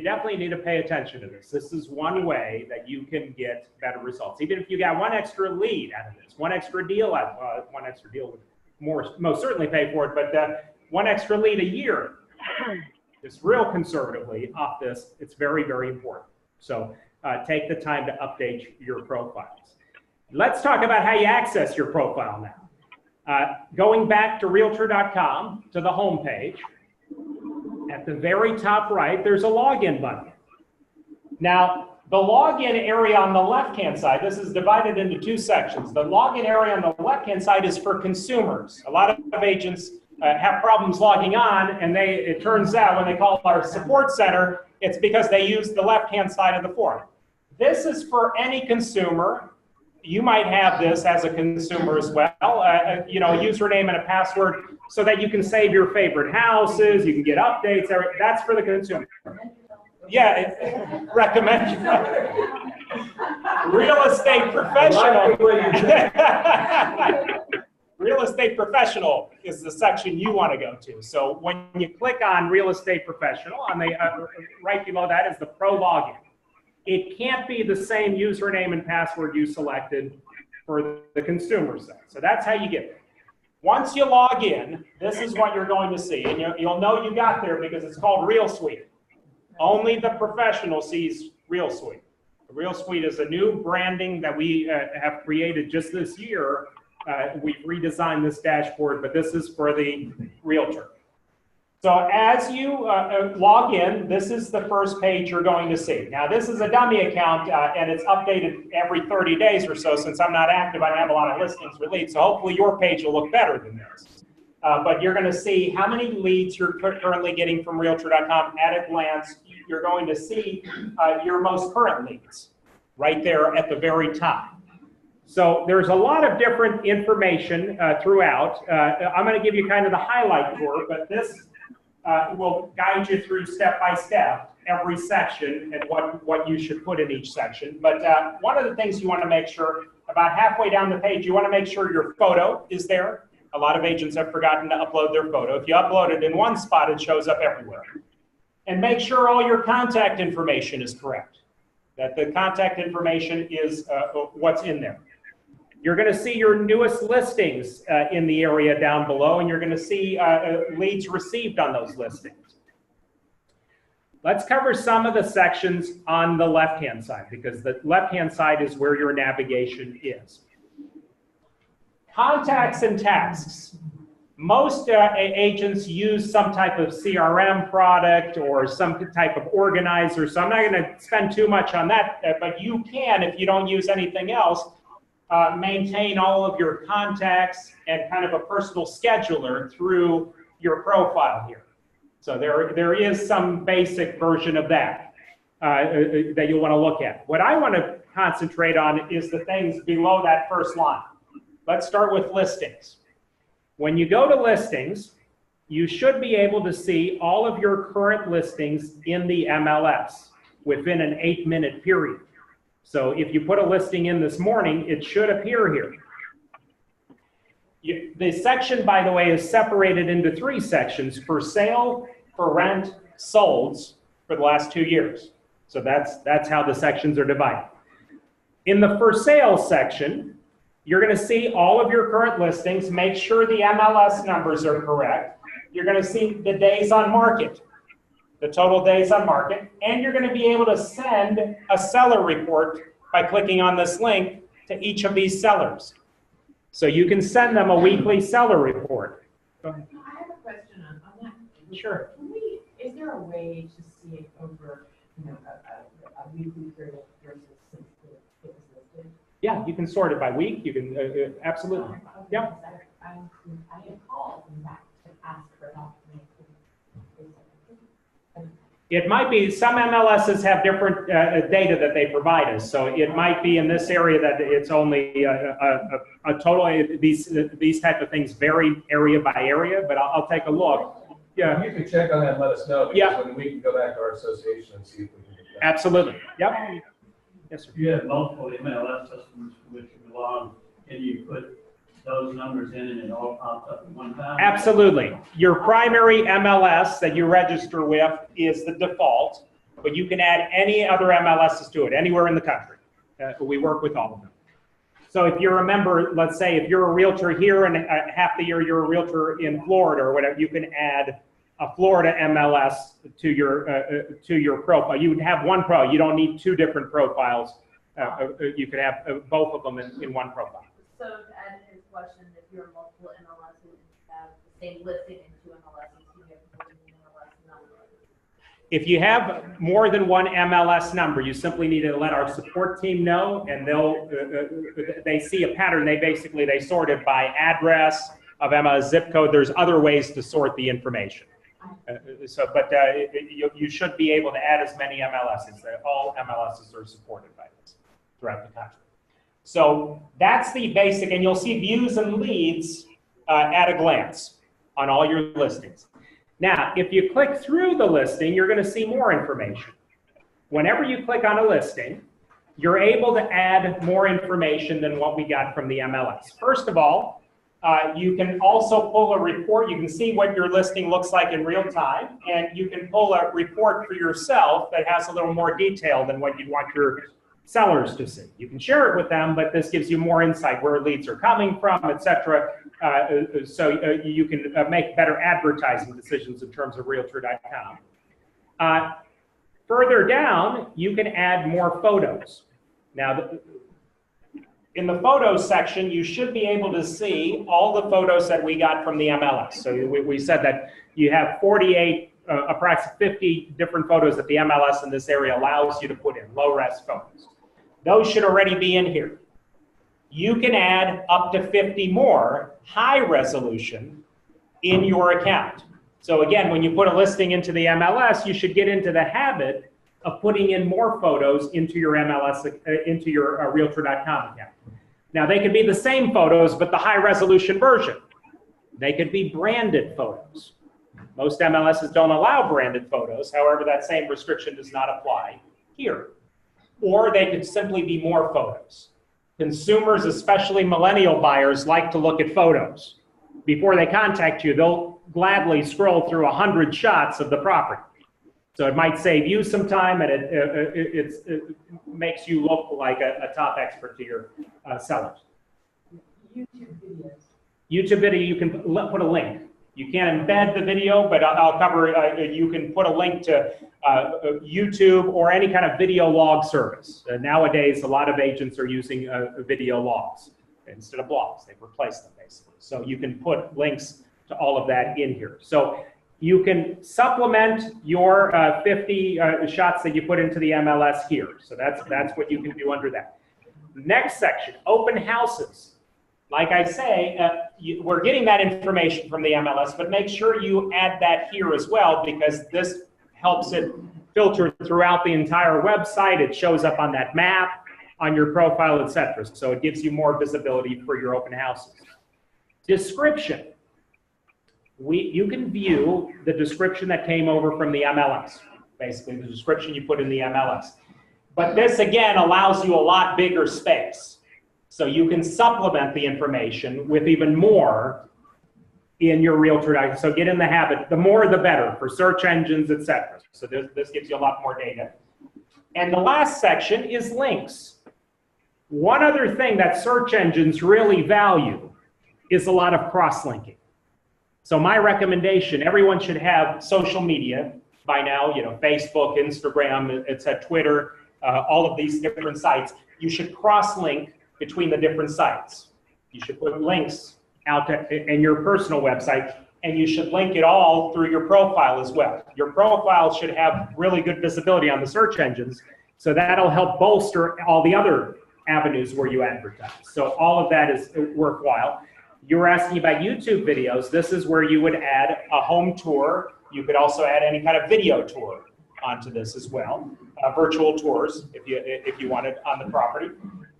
definitely need to pay attention to this. This is one way that you can get better results. Even if you got one extra lead out of this, one extra deal would most certainly pay for it, but one extra lead a year, just real conservatively off this, it's very, very important. So take the time to update your profiles. Let's talk about how you access your profile now. Going back to Realtor.com to the home page, at the very top right, there's a login button. Now, the login area on the left-hand side, this is divided into 2 sections. The login area on the left-hand side is for consumers. A lot of agents have problems logging on, and it turns out when they call our support center, it's because they use the left-hand side of the form. This is for any consumer. You might have this as a consumer as well, a username and a password so that you can save your favorite houses, you can get updates, that's for the consumer. Yeah, recommend you. Real estate professional. Real estate professional is the section you want to go to. So when you click on real estate professional, on the right below that is the pro login. It can't be the same username and password you selected for the consumer side. So that's how you get there. Once you log in, this is what you're going to see. And you'll know you got there because it's called Real Suite. Only the professional sees Real Suite. Real Suite is a new branding that we have created just this year. We've redesigned this dashboard, but this is for the realtor. So as you log in, this is the first page you're going to see. Now, this is a dummy account, and it's updated every 30 days or so. Since I'm not active, I don't have a lot of listings for leads. So hopefully your page will look better than this. But you're going to see how many leads you're currently getting from Realtor.com at a glance. You're going to see your most current leads right there at the very top. So there's a lot of different information throughout. I'm going to give you kind of the highlight tour, but this will guide you through step by step every section and what you should put in each section. But one of the things you want to make sure, about halfway down the page, you want to make sure your photo is there. A lot of agents have forgotten to upload their photo. If you upload it in one spot, it shows up everywhere. And make sure all your contact information is correct, that the contact information is what's in there. You're going to see your newest listings in the area down below, and you're going to see leads received on those listings. Let's cover some of the sections on the left-hand side, because the left-hand side is where your navigation is. Contacts and tasks. Most agents use some type of CRM product or some type of organizer, so I'm not going to spend too much on that, but you can, if you don't use anything else, maintain all of your contacts and kind of a personal scheduler through your profile here. So there is some basic version of that that you'll want to look at. What I want to concentrate on is the things below that first line. Let's start with listings. When you go to listings, you should be able to see all of your current listings in the MLS within an 8-minute period. So if you put a listing in this morning, it should appear here. The section, by the way, is separated into 3 sections: for sale, for rent, solds for the last 2 years. So that's how the sections are divided. In the for sale section, you're going to see all of your current listings. Make sure the MLS numbers are correct. You're going to see the days on market, the total days on market, and you're going to be able to send a seller report by clicking on this link to each of these sellers. So you can send them a weekly seller report. Go ahead. I have a question on that. Sure. Is there a way to see it over, a weekly period versus since it was listed? Yeah, you can sort it by week. You can, absolutely. Yep. I had called in fact to ask for help. It might be, some MLSs have different data that they provide us. So it might be in this area that it's only a total, these type of things vary area by area, but I'll take a look. Yeah. You can check on that and let us know, because Yeah. when we can go back to our association and see if we can get that. Absolutely. Yep. Yes, sir. If you have multiple MLS systems to which you belong, can you put those numbers in and it all pops up at one time? Absolutely. Your primary MLS that you register with is the default, but you can add any other MLSs to it anywhere in the country. We work with all of them. So if you're a member, let's say if you're a realtor here and half the year you're a realtor in Florida or whatever, you can add a Florida MLS to your profile. You would have one profile. You don't need 2 different profiles. You could have both of them in one profile. So to add to his question, if you're multiple MLSs and you have the same listing in 2 MLSs, you have more than MLS number. If you have more than one MLS number, you simply need to let our support team know, and they see a pattern. They sort it by address of MLS, zip code. There's other ways to sort the information. You should be able to add as many MLSs. All MLSs are supported by this throughout the country. So that's the basic, and you'll see views and leads at a glance on all your listings. Now, if you click through the listing, you're going to see more information. Whenever you click on a listing, you're able to add more information than what we got from the MLS. First of all, you can also pull a report. You can see what your listing looks like in real time, and you can pull a report for yourself that has a little more detail than what you'd want your sellers to see. You can share it with them, but this gives you more insight where leads are coming from, etc. So you can make better advertising decisions in terms of Realtor.com. Further down, you can add more photos. Now, in the photos section, you should be able to see all the photos that we got from the MLS. So we said that you have 48, approximately 50 different photos that the MLS in this area allows you to put in, low-res photos. Those should already be in here. You can add up to 50 more high resolution in your account. So again, when you put a listing into the MLS, you should get into the habit of putting in more photos into your MLS, into your Realtor.com account. Now, they could be the same photos, but the high resolution version. They could be branded photos. Most MLSs don't allow branded photos. However, that same restriction does not apply here. Or they could simply be more photos. Consumers, especially millennial buyers, like to look at photos. Before they contact you, they'll gladly scroll through 100 shots of the property. So it might save you some time, and it makes you look like a top expert to your sellers. YouTube videos. YouTube video, you can put a link. You can't embed the video, but I'll cover, you can put a link to YouTube or any kind of video log service. Nowadays, a lot of agents are using video logs. instead of blogs. They've replaced them basically. So you can put links to all of that in here. So you can supplement your 50 shots that you put into the MLS here. So that's what you can do under that. Next section, open houses. Like I say, we're getting that information from the MLS, but make sure you add that here as well, because this helps it filter throughout the entire website. It shows up on that map, on your profile, etc. So it gives you more visibility for your open houses. Description. You can view the description that came over from the MLS, basically the description you put in the MLS. But this, again, allows you a lot bigger space. So you can supplement the information with even more in your Realtor document. So get in the habit, the more the better for search engines, etc. So this gives you a lot more data. And the last section is links. One other thing that search engines really value is a lot of cross-linking. So my recommendation, everyone should have social media by now, Facebook, Instagram, etc., Twitter, all of these different sites. You should cross-link between the different sites. You should put links out in your personal website, and you should link it all through your profile as well. Your profile should have really good visibility on the search engines, so that'll help bolster all the other avenues where you advertise. So all of that is worthwhile. You were asking about YouTube videos. This is where you would add a home tour. You could also add any kind of video tour onto this as well, virtual tours if you wanted on the property.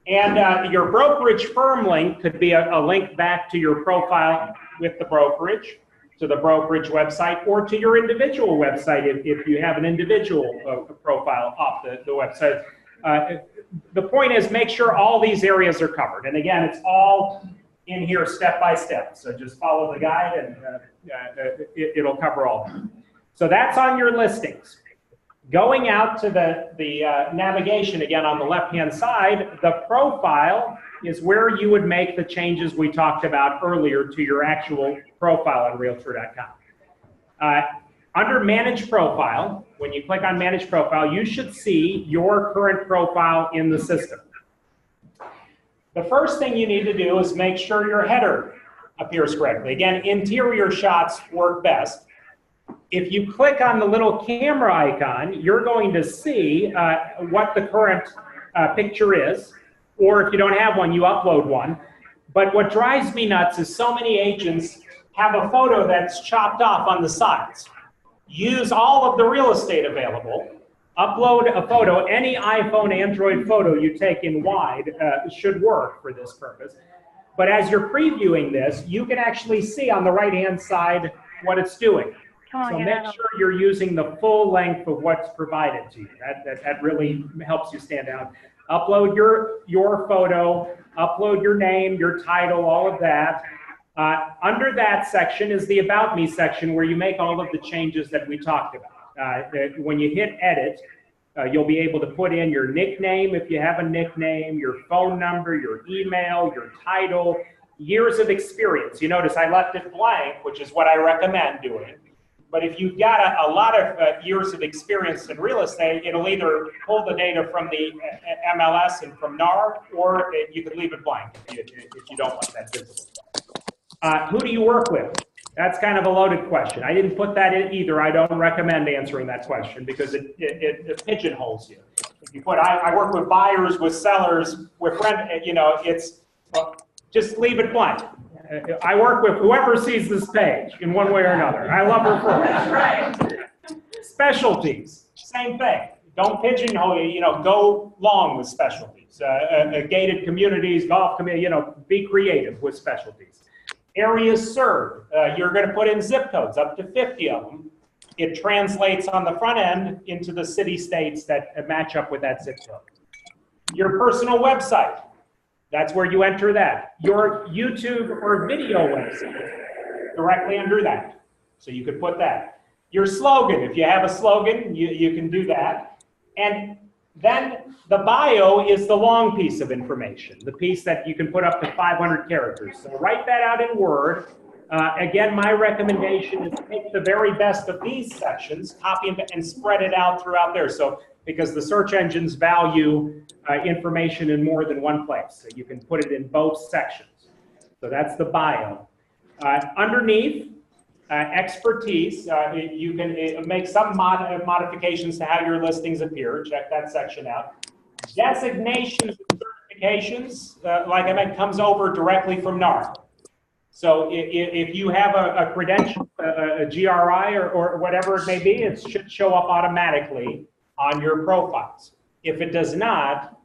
And your brokerage firm link could be a link back to your profile with the brokerage, to the brokerage website, or to your individual website if you have an individual profile off the website. The point is, make sure all these areas are covered. And again, it's all in here step by step. So just follow the guide and it'll cover all of them. So that's on your listings. Going out to the navigation, again, on the left-hand side, the profile is where you would make the changes we talked about earlier to your actual profile on Realtor.com. Under Manage Profile, when you click on Manage Profile, you should see your current profile in the system. The first thing you need to do is make sure your header appears correctly. Again, interior shots work best. If you click on the little camera icon, you're going to see what the current picture is, or if you don't have one, you upload one. But what drives me nuts is so many agents have a photo that's chopped off on the sides. Use all of the real estate available, upload a photo. Any iPhone, Android photo you take in wide should work for this purpose. But as you're previewing this, you can actually see on the right-hand side what it's doing. So make sure you're using the full length of what's provided to you. That really helps you stand out. Upload your photo, upload your name, your title, all of that. Under that section is the About Me section where you make all of the changes that we talked about. When you hit Edit, you'll be able to put in your nickname if you have a nickname, your phone number, your email, your title, years of experience. You notice I left it blank, which is what I recommend doing. But if you've got a lot of years of experience in real estate, it'll either pull the data from the MLS and from NAR, or you could leave it blank if you don't want that visible. Who do you work with? That's kind of a loaded question. I didn't put that in either. I don't recommend answering that question because it pigeonholes you. If you put, I work with buyers, with sellers, with friends, it's, just leave it blank. I work with whoever sees this page in one way or another. I love referrals. Right. Specialties, same thing. Don't pigeonhole you. Go long with specialties. Gated communities, golf community. Be creative with specialties. Areas served. You're going to put in zip codes, up to 50 of them. It translates on the front end into the city-states that match up with that zip code. Your personal website. That's where you enter that. Your YouTube or video website, directly under that. So you could put that. Your slogan, if you have a slogan, you can do that. And then the bio is the long piece of information, the piece that you can put up to 500 characters. So write that out in Word. Again, my recommendation is take the very best of these sections, copy and spread it out throughout there. So because the search engines value information in more than one place. So you can put it in both sections. So that's the bio. Underneath, expertise, you can make some modifications to how your listings appear. Check that section out. Designations and certifications, like I meant, comes over directly from NAR. So if you have a credential, a GRI or whatever it may be, it should show up automatically on your profiles. If it does not,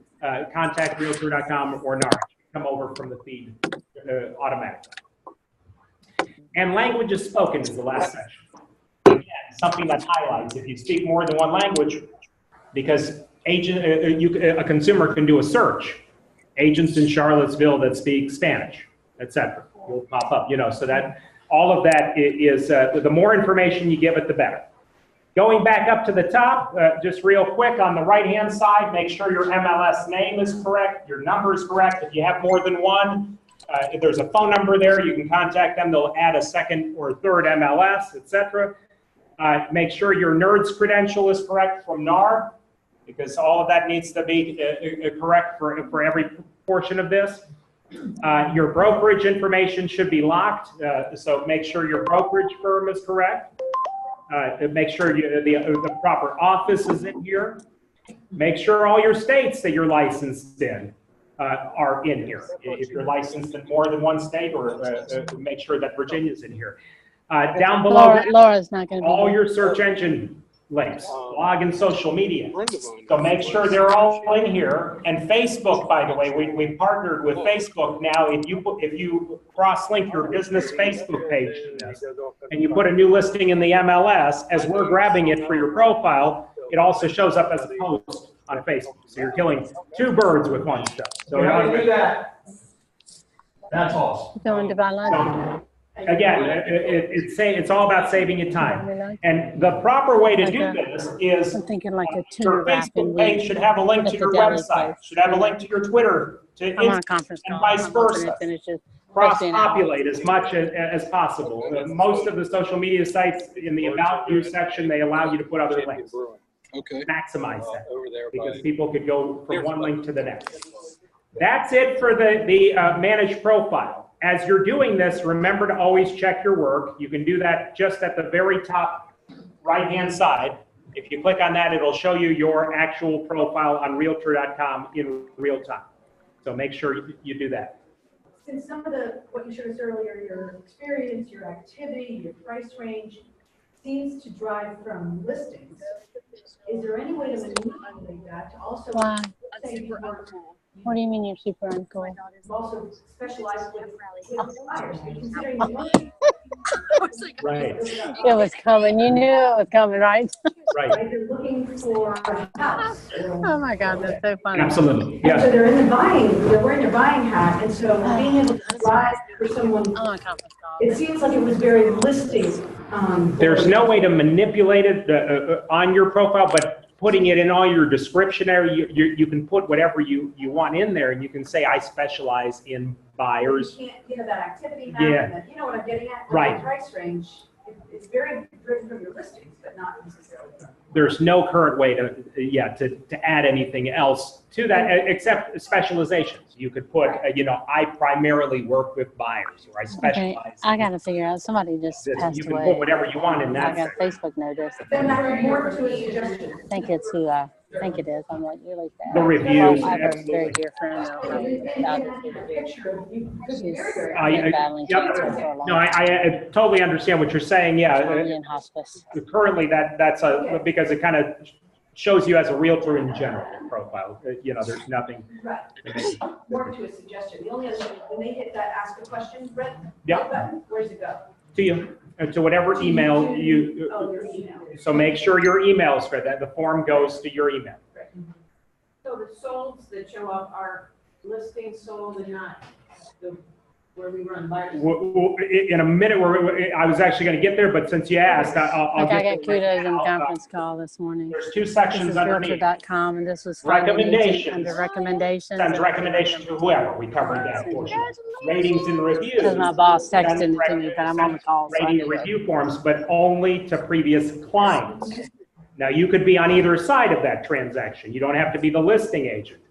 contact Realtor.com or NAR. It should come over from the feed automatically. And languages spoken is the last section. Again, something that highlights if you speak more than one language, because a consumer can do a search. Agents in Charlottesville that speak Spanish, etc. will pop up, so that all of that is, the more information you give it, the better. Going back up to the top, just real quick, on the right-hand side, make sure your MLS name is correct, your number is correct. If you have more than one, if there's a phone number there, you can contact them. They'll add a second or third MLS, etc. Make sure your NERDS credential is correct from NAR, because all of that needs to be correct for every portion of this. Your brokerage information should be locked, so make sure your brokerage firm is correct. Make sure the proper office is in here. Make sure all your states that you're licensed in are in here. If you're licensed in more than one state, or make sure that Virginia's in here. Down below, Laura's not going to be all here. your search engine links, blog and social media. So make sure they're all in here. And Facebook, by the way, we partnered with Facebook now. If you cross-link your business Facebook page to this, and you put a new listing in the MLS, as we're grabbing it for your profile, it also shows up as a post on Facebook. So you're killing two birds with one stone. So How do you do that? That's awesome. Going to buy lunch. Again, it's all about saving you time. And the proper way to do this is I'm thinking like a tuna your wrap Facebook and page should have a link at to the your deli website, place. should have a link to your Twitter, to I'm on a Instagram, conference and call. vice I'm hoping versa. it finishes. Cross-populate as much as possible. Most of the social media sites in the About You section, they allow you to put other links. Okay. Maximize that, Over there because by. people could go from one link to the next. That's it for the managed profile. As you're doing this, remember to always check your work. You can do that just at the very top right-hand side. If you click on that, it'll show you your actual profile on Realtor.com in real time. So make sure you do that. Since some of what you showed us earlier, your experience, your activity, your price range seems to drive from listings, is there any way to manipulate that to also Why? say you work What do you mean you're super uncool? also specialized with buyers, considering the Right. It was coming. You knew it was coming, right? Right. like you're looking for a house. Oh my God, that's so funny. Absolutely. And so Yes. they're in the buying, they're wearing their buying hat, and so being able to drive for someone, I'm on a conference call. it seems like it was very listing. There's no way to manipulate it on your profile, but putting it in all your description area, you can put whatever you want in there, and you can say, I specialize in buyers. You can't, that activity map, Yeah. and that, you know what I'm getting at? Right. The price range, it's very driven from your listings, but not necessarily. There's no current way to add anything else to that except specializations. You could put, I primarily work with buyers, or I Okay, specialize. I got to figure out. Somebody just This. passed You can away. put whatever you want in I that got section. Facebook notice. Then I have more to a suggestion. I think it's who I think it is. I'm like really sad. The reviews, Well, I have a absolutely. very dear friend. I'll just give it to you. She's been battling cancer for a long No, I totally understand what you're saying. Yeah, time. In hospice. currently that's because it kind of shows you as a realtor in general profile. There's nothing. Right. More to a suggestion. The only other thing, when they hit that ask a question, Brett, Yeah. button, where's it go? To you, to whatever email you. Oh, your email. So make sure your email is for that. The form goes to your email. So the solds that show up are listings sold and not where we run buyers. In a minute, I was actually going to get there, but since you asked, I'll Like I get got there right kudos in the now. conference call this morning. There's two This sections is underneath. Realtor.com, and this was finding agent Recommendations. under recommendations. Sends recommendations to whoever. We covered that portion. Ratings and reviews. Because my boss texted Sends it to me, but I'm on the call. So I Rating knew and it. review forms, but only to previous clients. Now, you could be on either side of that transaction. You don't have to be the listing agent.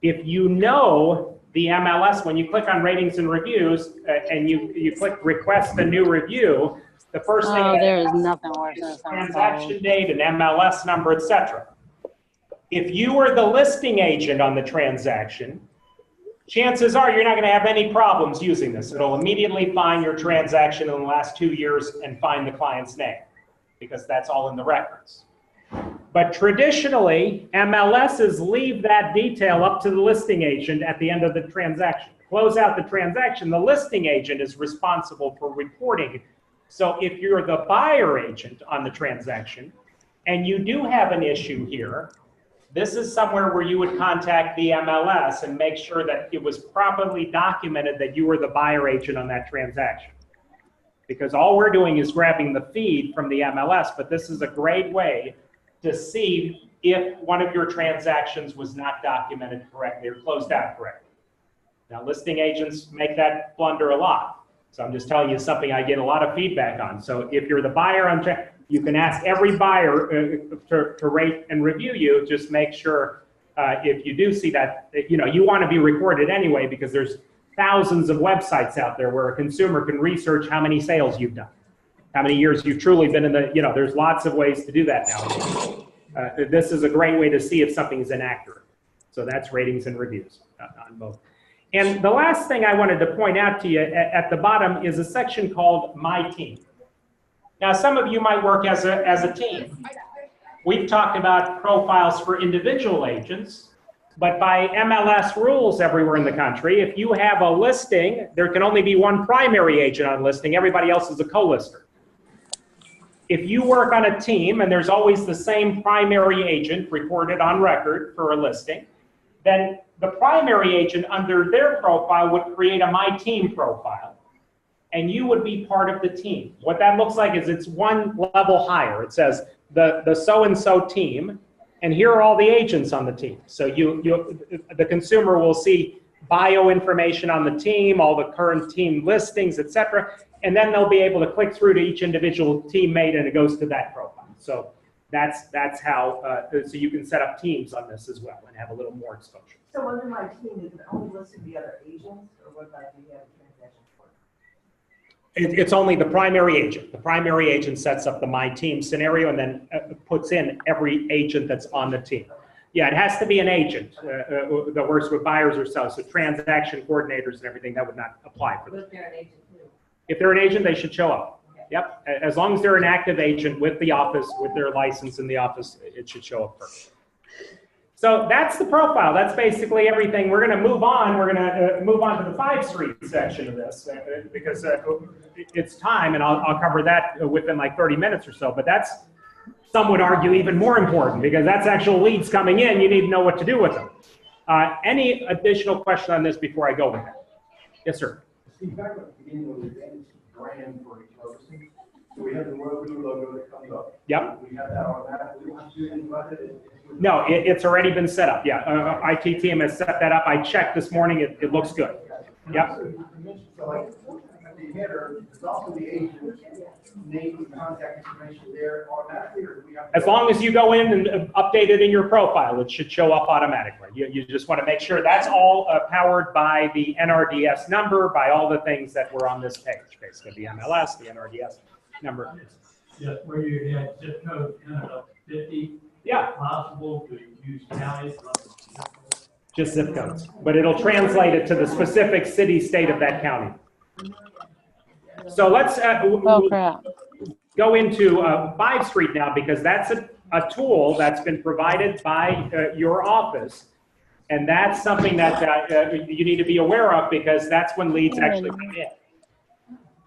If you know the MLS, when you click on ratings and reviews and you click request a new review, the first thing there is nothing worse than transaction date, an MLS number, etc. If you are the listing agent on the transaction, chances are you're not going to have any problems using this. It'll immediately find your transaction in the last 2 years and find the client's name, because that's all in the records. But traditionally, MLSs leave that detail up to the listing agent at the end of the transaction. To close out the transaction, the listing agent is responsible for reporting. So if you're the buyer agent on the transaction and you do have an issue here, this is somewhere where you would contact the MLS and make sure that it was properly documented that you were the buyer agent on that transaction. Because all we're doing is grabbing the feed from the MLS, but this is a great way to see if one of your transactions was not documented correctly or closed out correctly. Now, listing agents make that blunder a lot. So I'm just telling you something I get a lot of feedback on. So if you're the buyer, you can ask every buyer to rate and review you. Just make sure if you do see that, you want to be recorded anyway, because there's thousands of websites out there where a consumer can research how many sales you've done, how many years you've truly been in the, there's lots of ways to do that now. This is a great way to see if something's inaccurate. So that's ratings and reviews on both. And the last thing I wanted to point out to you at the bottom is a section called My Team. Now, some of you might work as a team. We've talked about profiles for individual agents, but by MLS rules everywhere in the country, if you have a listing, there can only be one primary agent on listing. Everybody else is a co-lister. If you work on a team and there's always the same primary agent reported on record for a listing, then the primary agent under their profile would create a My Team profile, and you would be part of the team. What that looks like is it's one level higher. It says the so-and-so team, and here are all the agents on the team. So the consumer will see bio information on the team, all the current team listings, etc. And then they'll be able to click through to each individual teammate and it goes to that profile. So that's how, so you can set up teams on this as well and have a little more exposure. So under My Team, is it only listing the other agents, or what about do you have a transaction for? It's only the primary agent. The primary agent sets up the My Team scenario and then puts in every agent that's on the team. Yeah, it has to be an agent that works with buyers or sellers. So transaction coordinators and everything, that would not apply for them. But if they're an agent too? If they're an agent, they should show up. Okay. Yep, as long as they're an active agent with the office, with their license in the office, it should show up first. So that's the profile. That's basically everything. We're going to move on. We're going to move on to the 5 Street section of this because it's time, and I'll cover that within like 30 minutes or so. But that's, some would argue, even more important because that's actual leads coming in. You need to know what to do with them. Any additional question on this before I go with that? Yes, sir. Steve, back at the beginning when we advanced brand for each listing, so we have the Roku logo that comes up. Yep. We have that automatically. We don't have to do anything about it. No, it's already been set up. Yeah, IT team has set that up. I checked this morning. It looks good. Yep. So like at the header, it's also the agent name and contact information there automatically, or do we have to? As long as you go in and update it in your profile, it should show up automatically. You just want to make sure that's all powered by the NRDS number, by all the things that were on this page, basically the MLS, the NRDS number. Yeah, where you had zip code 50. Yeah. Possible to use counties. Just zip codes, but it'll translate it to the specific city, state of that county. So let's go into 5 Street now, because that's a tool that's been provided by your office. And that's something that you need to be aware of, because that's when leads actually come in.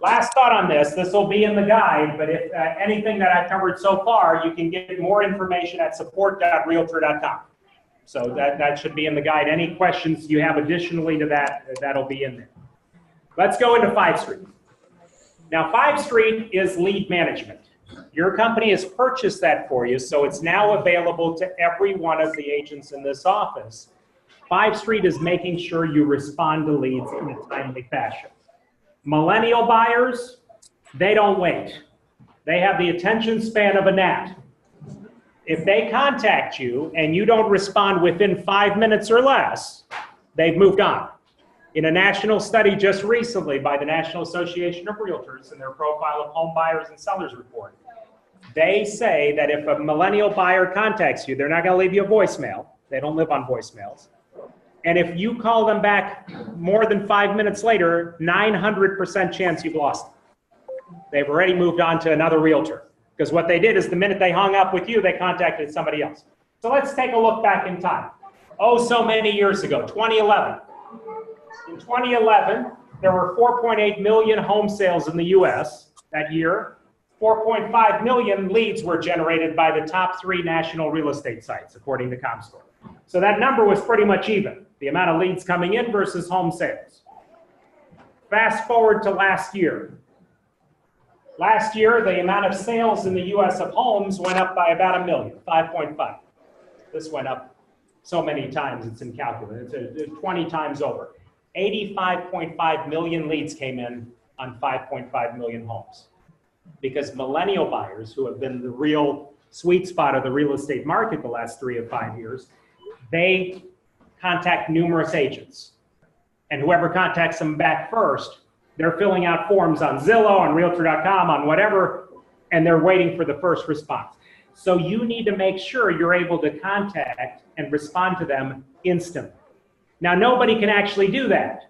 Last thought on this will be in the guide, but if anything that I've covered so far, you can get more information at support.realtor.com. So that should be in the guide. Any questions you have additionally to that, that'll be in there. Let's go into 5 Street. Now, 5 Street is lead management. Your company has purchased that for you, so it's now available to every one of the agents in this office. 5 Street is making sure you respond to leads in a timely fashion. Millennial buyers, they don't wait. They have the attention span of a gnat. If they contact you and you don't respond within 5 minutes or less, they've moved on. In a national study just recently by the National Association of Realtors in their Profile of Home Buyers and Sellers report, they say that if a millennial buyer contacts you, they're not going to leave you a voicemail. They don't live on voicemails. And if you call them back more than 5 minutes later, 900% chance you've lost them. They've already moved on to another realtor. Because what they did is the minute they hung up with you, they contacted somebody else. So let's take a look back in time. Oh, so many years ago, 2011. In 2011, there were 4.8 million home sales in the US that year. 4.5 million leads were generated by the top 3 national real estate sites, according to Comscore. So that number was pretty much even, the amount of leads coming in versus home sales. Fast forward to last year. Last year, the amount of sales in the US of homes went up by about 1 million, 5.5. This went up so many times, it's incalculable. It's 20 times over. 85.5 million leads came in on 5.5 million homes. Because millennial buyers, who have been the real sweet spot of the real estate market the last 3 or 5 years, they contact numerous agents. And whoever contacts them back first, they're filling out forms on Zillow, on Realtor.com, on whatever, and they're waiting for the first response. So you need to make sure you're able to contact and respond to them instantly. Now, nobody can actually do that.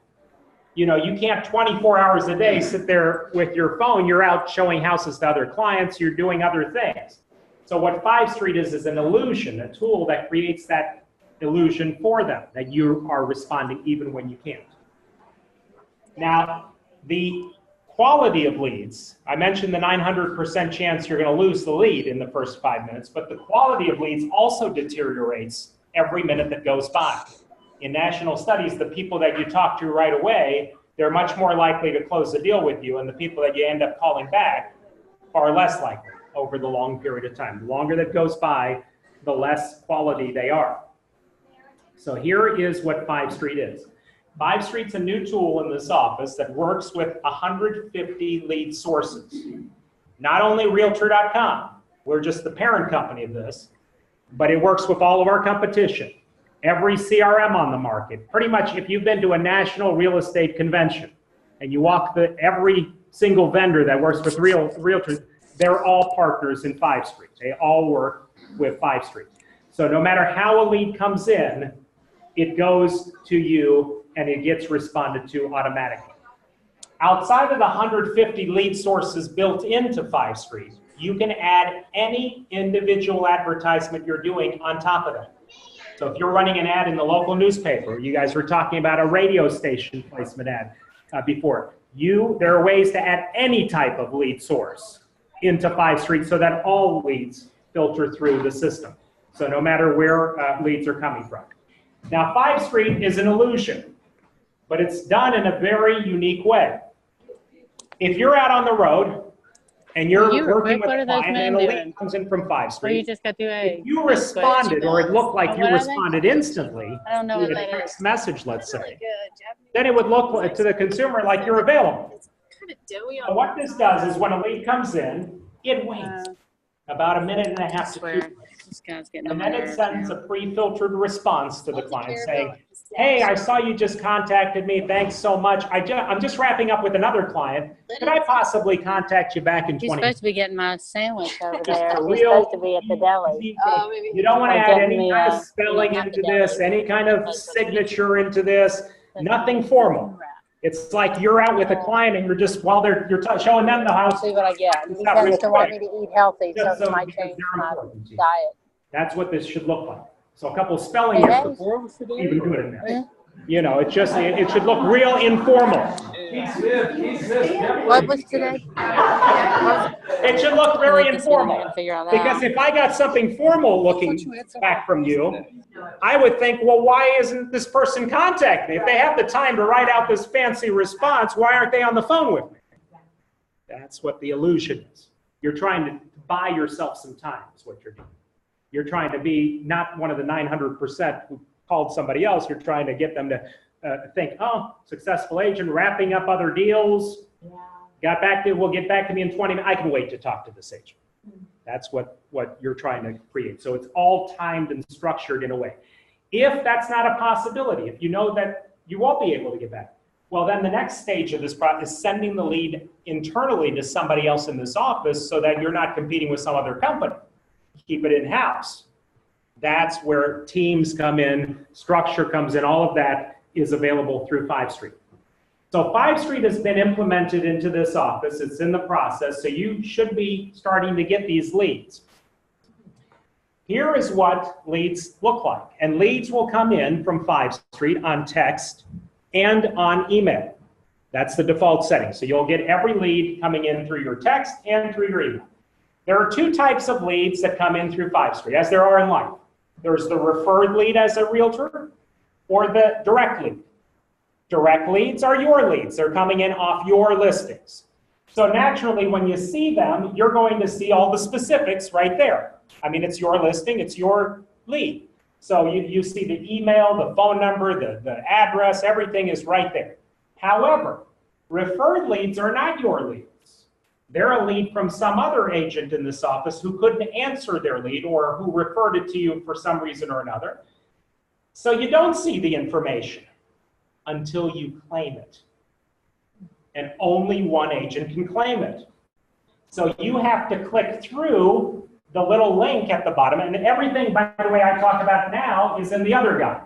You know, you can't 24 hours a day sit there with your phone. You're out showing houses to other clients. You're doing other things. So what 5 Street is an illusion, a tool that creates that illusion for them, that you are responding even when you can't. Now, the quality of leads, I mentioned the 900% chance you're going to lose the lead in the first 5 minutes, but the quality of leads also deteriorates every minute that goes by. In national studies, the people that you talk to right away, they're much more likely to close a deal with you, and the people that you end up calling back are less likely over the long period of time. The longer that goes by, the less quality they are. So here is what 5 Street is. 5 Street's a new tool in this office that works with 150 lead sources. Not only Realtor.com, we're just the parent company of this, but it works with all of our competition. Every CRM on the market. Pretty much if you've been to a national real estate convention and you walk every single vendor that works with realtors, they're all partners in 5 Street. They all work with 5 Street. So no matter how a lead comes in, it goes to you and it gets responded to automatically. Outside of the 150 lead sources built into 5 Street, you can add any individual advertisement you're doing on top of that. So if you're running an ad in the local newspaper, you guys were talking about a radio station placement ad before. There are ways to add any type of lead source into 5 Street so that all leads filter through the system. So no matter where leads are coming from. Now 5 Street is an illusion, but it's done in a very unique way. If you're out on the road and you're working with a client and a lead comes in from 5 Street, you just got to if you responded or it looked like you responded instantly I don't know what to a that text is. message, let's say, then it would look to the consumer like you're available. So what this does is when a lead comes in, it waits about 1.5 minutes to 2 minutes. And then it sends a pre-filtered response to the client saying, hey, I saw you just contacted me. Thanks so much. I'm just wrapping up with another client. Could I possibly contact you back in 20 He's minutes? supposed to be getting my sandwich over Just there. a He's real supposed to be at the deli. You don't want to Like add getting any me, kind of spelling into this, any kind of signature into this, nothing formal. It's like you're out with a client and you're just, while you're showing them the house. See what I get. It's He not real tends to want quick. me to eat healthy, Just so it so might because change they're my important to you. diet. That's what this should look like. So a couple spelling Hey, errors, even do it in there. You know, it should look real informal. What was today? It should look very informal. Figure out Because if I got something formal looking back from you, I would think, well, why isn't this person contacting me? If they have the time to write out this fancy response, why aren't they on the phone with me? That's what the illusion is. You're trying to buy yourself some time, is what you're doing. You're trying to be not one of the 900% who called somebody else. You're trying to get them to think, oh, successful agent, wrapping up other deals. Will get back to me in 20 minutes. I can wait to talk to this agent. That's what you're trying to create. So it's all timed and structured in a way. If that's not a possibility, if you know that you won't be able to get back, well, then the next stage of this process is sending the lead internally to somebody else in this office so that you're not competing with some other company. Keep it in-house. That's where teams come in, structure comes in, all of that is available through 5 Street. So 5 Street has been implemented into this office. It's in the process, so you should be starting to get these leads. Here is what leads look like. And leads will come in from 5 Street on text and on email. That's the default setting. So you'll get every lead coming in through your text and through your email. There are 2 types of leads that come in through 5 Street, as there are in life. There's the referred lead as a realtor or the direct lead. Direct leads are your leads. They're coming in off your listings. So naturally, when you see them, you're going to see all the specifics right there. I mean, it's your listing, it's your lead. So you see the email, the phone number, the address, everything is right there. However, referred leads are not your leads. They're a lead from some other agent in this office who couldn't answer their lead or who referred it to you for some reason or another. So you don't see the information until you claim it. And only one agent can claim it. So you have to click through the little link at the bottom, and everything, by the way, I talk about now is in the other guide.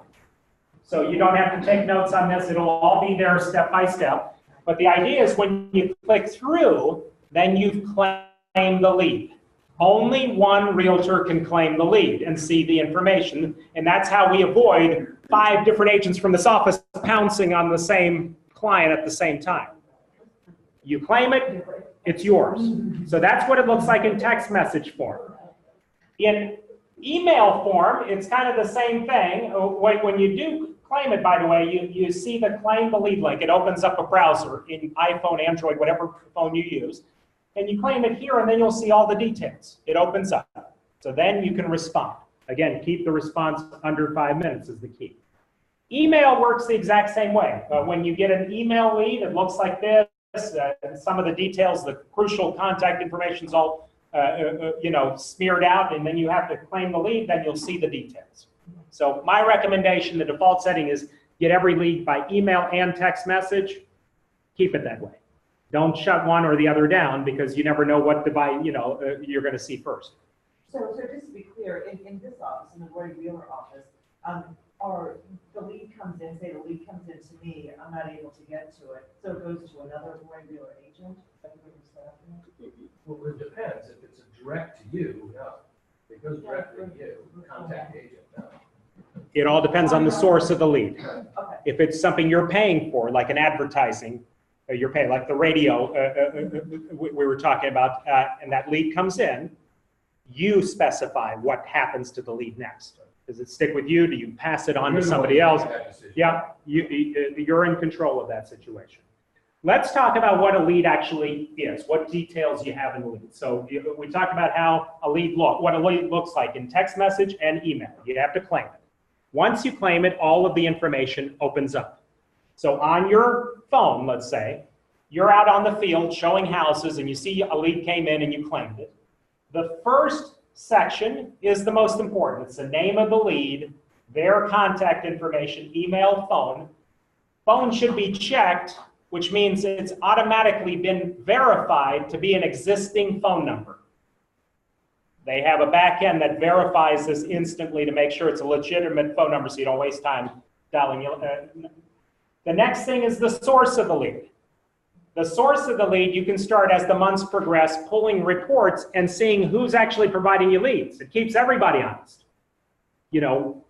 So you don't have to take notes on this. It'll all be there step by step. But the idea is when you click through, then you've claimed the lead. Only one realtor can claim the lead and see the information, and that's how we avoid 5 different agents from this office pouncing on the same client at the same time. You claim it, it's yours. So that's what it looks like in text message form. In email form, it's kind of the same thing. When you do claim it, by the way, you see the claim the lead link. It opens up a browser in iPhone, Android, whatever phone you use. And you claim it here, and then you'll see all the details. It opens up. So then you can respond. Again, keep the response under 5 minutes is the key. Email works the exact same way. When you get an email lead, it looks like this. Some of the details, the crucial contact information is all smeared out, and then you have to claim the lead, then you'll see the details. So my recommendation, the default setting is get every lead by email and text message. Keep it that way. Don't shut one or the other down because you never know what device you're going to see first. So just to be clear, in this office, in the Roy Wheeler office, or the lead comes in, say the lead comes in to me, I'm not able to get to it, so it goes to another Roy Wheeler agent? Well, it depends. If it's a direct to you, no. If it goes directly to you, contact the agent, no. It all depends on the source of the lead. Okay. If it's something you're paying for, like an advertising, you're paying, like the radio we were talking about, and that lead comes in, you specify what happens to the lead next. Does it stick with you? Do you pass it on to somebody else? Yeah, you're in control of that situation. Let's talk about what a lead actually is, what details you have in the lead. So we talked about how what a lead looks like in text message and email. You have to claim it. Once you claim it, all of the information opens up. So on your phone, let's say, you're out on the field showing houses and you see a lead came in and you claimed it. The first section is the most important. It's the name of the lead, their contact information, email, phone. Phone should be checked, which means it's automatically been verified to be an existing phone number. They have a back end that verifies this instantly to make sure it's a legitimate phone number so you don't waste time dialing. The next thing is the source of the lead. The source of the lead, you can start as the months progress, pulling reports and seeing who's actually providing you leads. It keeps everybody honest.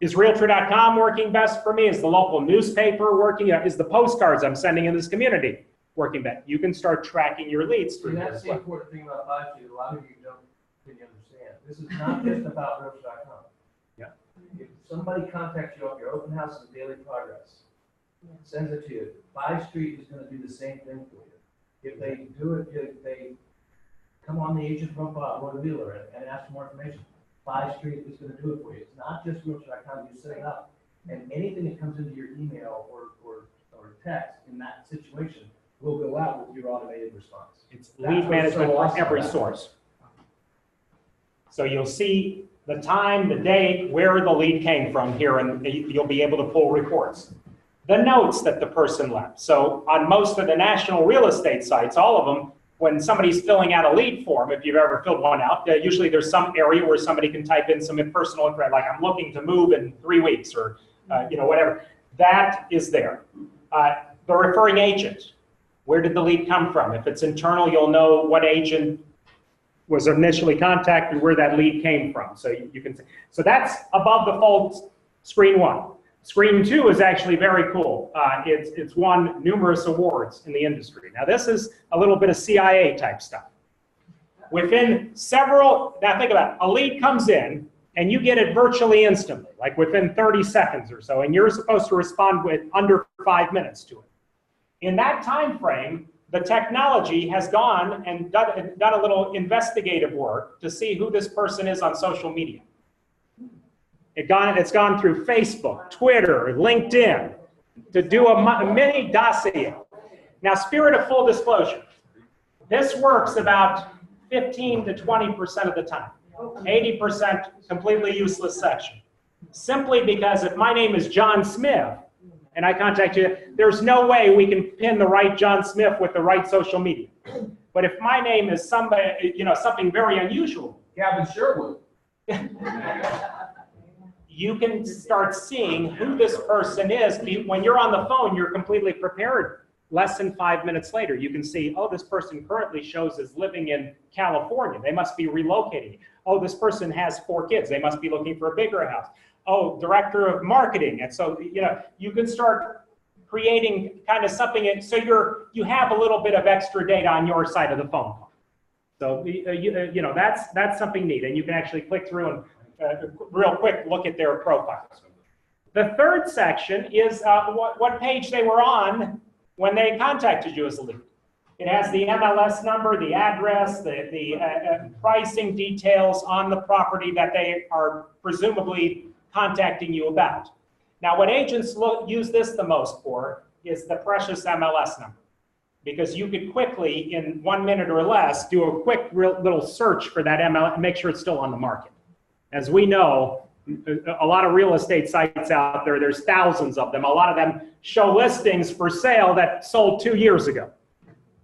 Is Realtor.com working best for me? Is the local newspaper working? Is the postcards I'm sending in this community working best? You can start tracking your leads through that's the important thing about 5 Street. A lot of you don't really understand. This is not just about Realtor.com. Yeah. If somebody contacts you off your open house and daily progress, sends it to you, 5 Street is going to do the same thing for you. If they do it, if they come on the agent profile, Roy Wheeler, and ask for more information, 5 Street is going to do it for you. It's not just Realtor.com. You set it up, and anything that comes into your email or text in that situation will go out with your automated response. It's lead management for every source. So you'll see the time, the date, where the lead came from here, and you'll be able to pull reports. The notes that the person left. So on most of the national real estate sites, all of them, when somebody's filling out a lead form, if you've ever filled one out, usually there's some area where somebody can type in some personal information, like I'm looking to move in 3 weeks, or whatever. That is there. The referring agent. Where did the lead come from? If it's internal, you'll know what agent was initially contacted, where that lead came from. So you can, so that's above the fold, screen 1. Screen 2 is actually very cool. It's won numerous awards in the industry. Now this is a little bit of CIA type stuff. Within several, now think about it, a lead comes in and you get it virtually instantly, like within 30 seconds or so, and you're supposed to respond with under 5 minutes to it. In that time frame, the technology has gone and done a little investigative work to see who this person is on social media. It's gone through Facebook, Twitter, LinkedIn to do a mini dossier. Now, spirit of full disclosure, this works about 15 to 20% of the time. 80% completely useless section. Simply because if my name is John Smith and I contact you, there's no way we can pin the right John Smith with the right social media. But if my name is somebody, something very unusual, Gavin Sherwood. you can start seeing who this person is. When you're on the phone, you're completely prepared. Less than 5 minutes later, you can see, oh, this person currently shows is living in California. They must be relocating. Oh, this person has 4 kids. They must be looking for a bigger house. Oh, director of marketing. And so, you can start creating kind of something. So you have a little bit of extra data on your side of the phone call. So, that's something neat. And you can actually click through and real quick look at their profiles. The third section is what page they were on when they contacted you as a lead. It has the MLS number, the address, the pricing details on the property that they are presumably contacting you about. Now, what agents use this the most for is the precious MLS number, because you could quickly, in 1 minute or less, do a quick little search for that MLS and make sure it's still on the market. As we know, a lot of real estate sites out there, there's thousands of them. A lot of them show listings for sale that sold 2 years ago.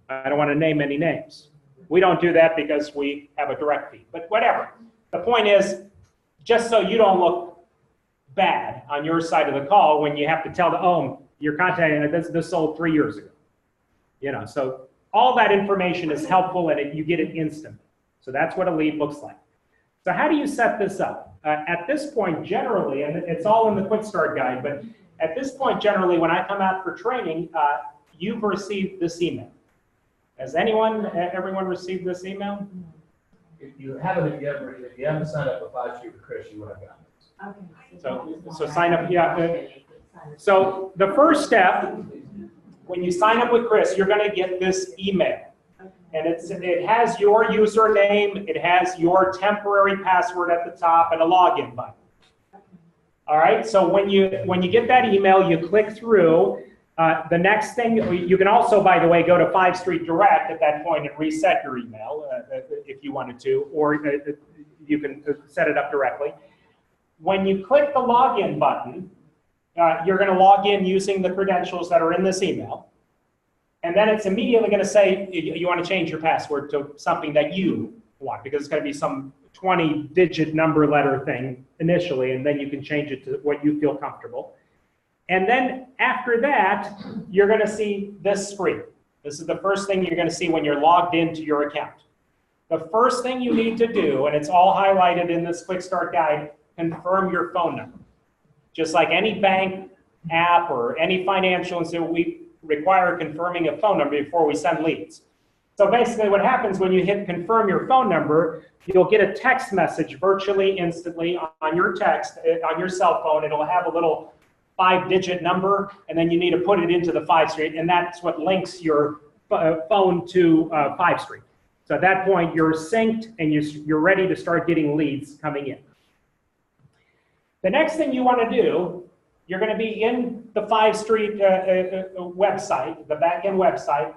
I don't want to name any names. We don't do that because we have a direct feed, but whatever. The point is, just so you don't look bad on your side of the call when you have to tell you're contacting this sold 3 years ago. So all that information is helpful and you get it instantly. So that's what a lead looks like. So how do you set this up? At this point, generally, and it's all in the Quick Start Guide, but at this point, generally, when I come out for training, you've received this email. Has everyone received this email? If you haven't signed up for 5 Street with Chris, you would have gotten it. So sign up, yeah. So the first step, when you sign up with Chris, you're going to get this email. And it has your username, it has your temporary password at the top, and a login button. All right, so when you get that email, you click through. The next thing, you can also, by the way, go to 5 Street Direct at that point and reset your email if you wanted to, or you can set it up directly. When you click the login button, you're going to log in using the credentials that are in this email. And then it's immediately going to say you want to change your password to something that you want, because it's going to be some 20-digit number letter thing initially, and then you can change it to what you feel comfortable. And then after that, you're going to see this screen. This is the first thing you're going to see when you're logged into your account. The first thing you need to do, and it's all highlighted in this Quick Start Guide, confirm your phone number. Just like any bank app or any financial institution, we require confirming a phone number before we send leads. So basically what happens when you hit confirm your phone number, you'll get a text message virtually instantly on your cell phone. It'll have a little 5-digit number, and then you need to put it into the 5 Street, and that's what links your phone to 5 Street. So at that point, you're synced and you're ready to start getting leads coming in. The next thing you want to do, you're going to be in the 5 Street website, the back-end website.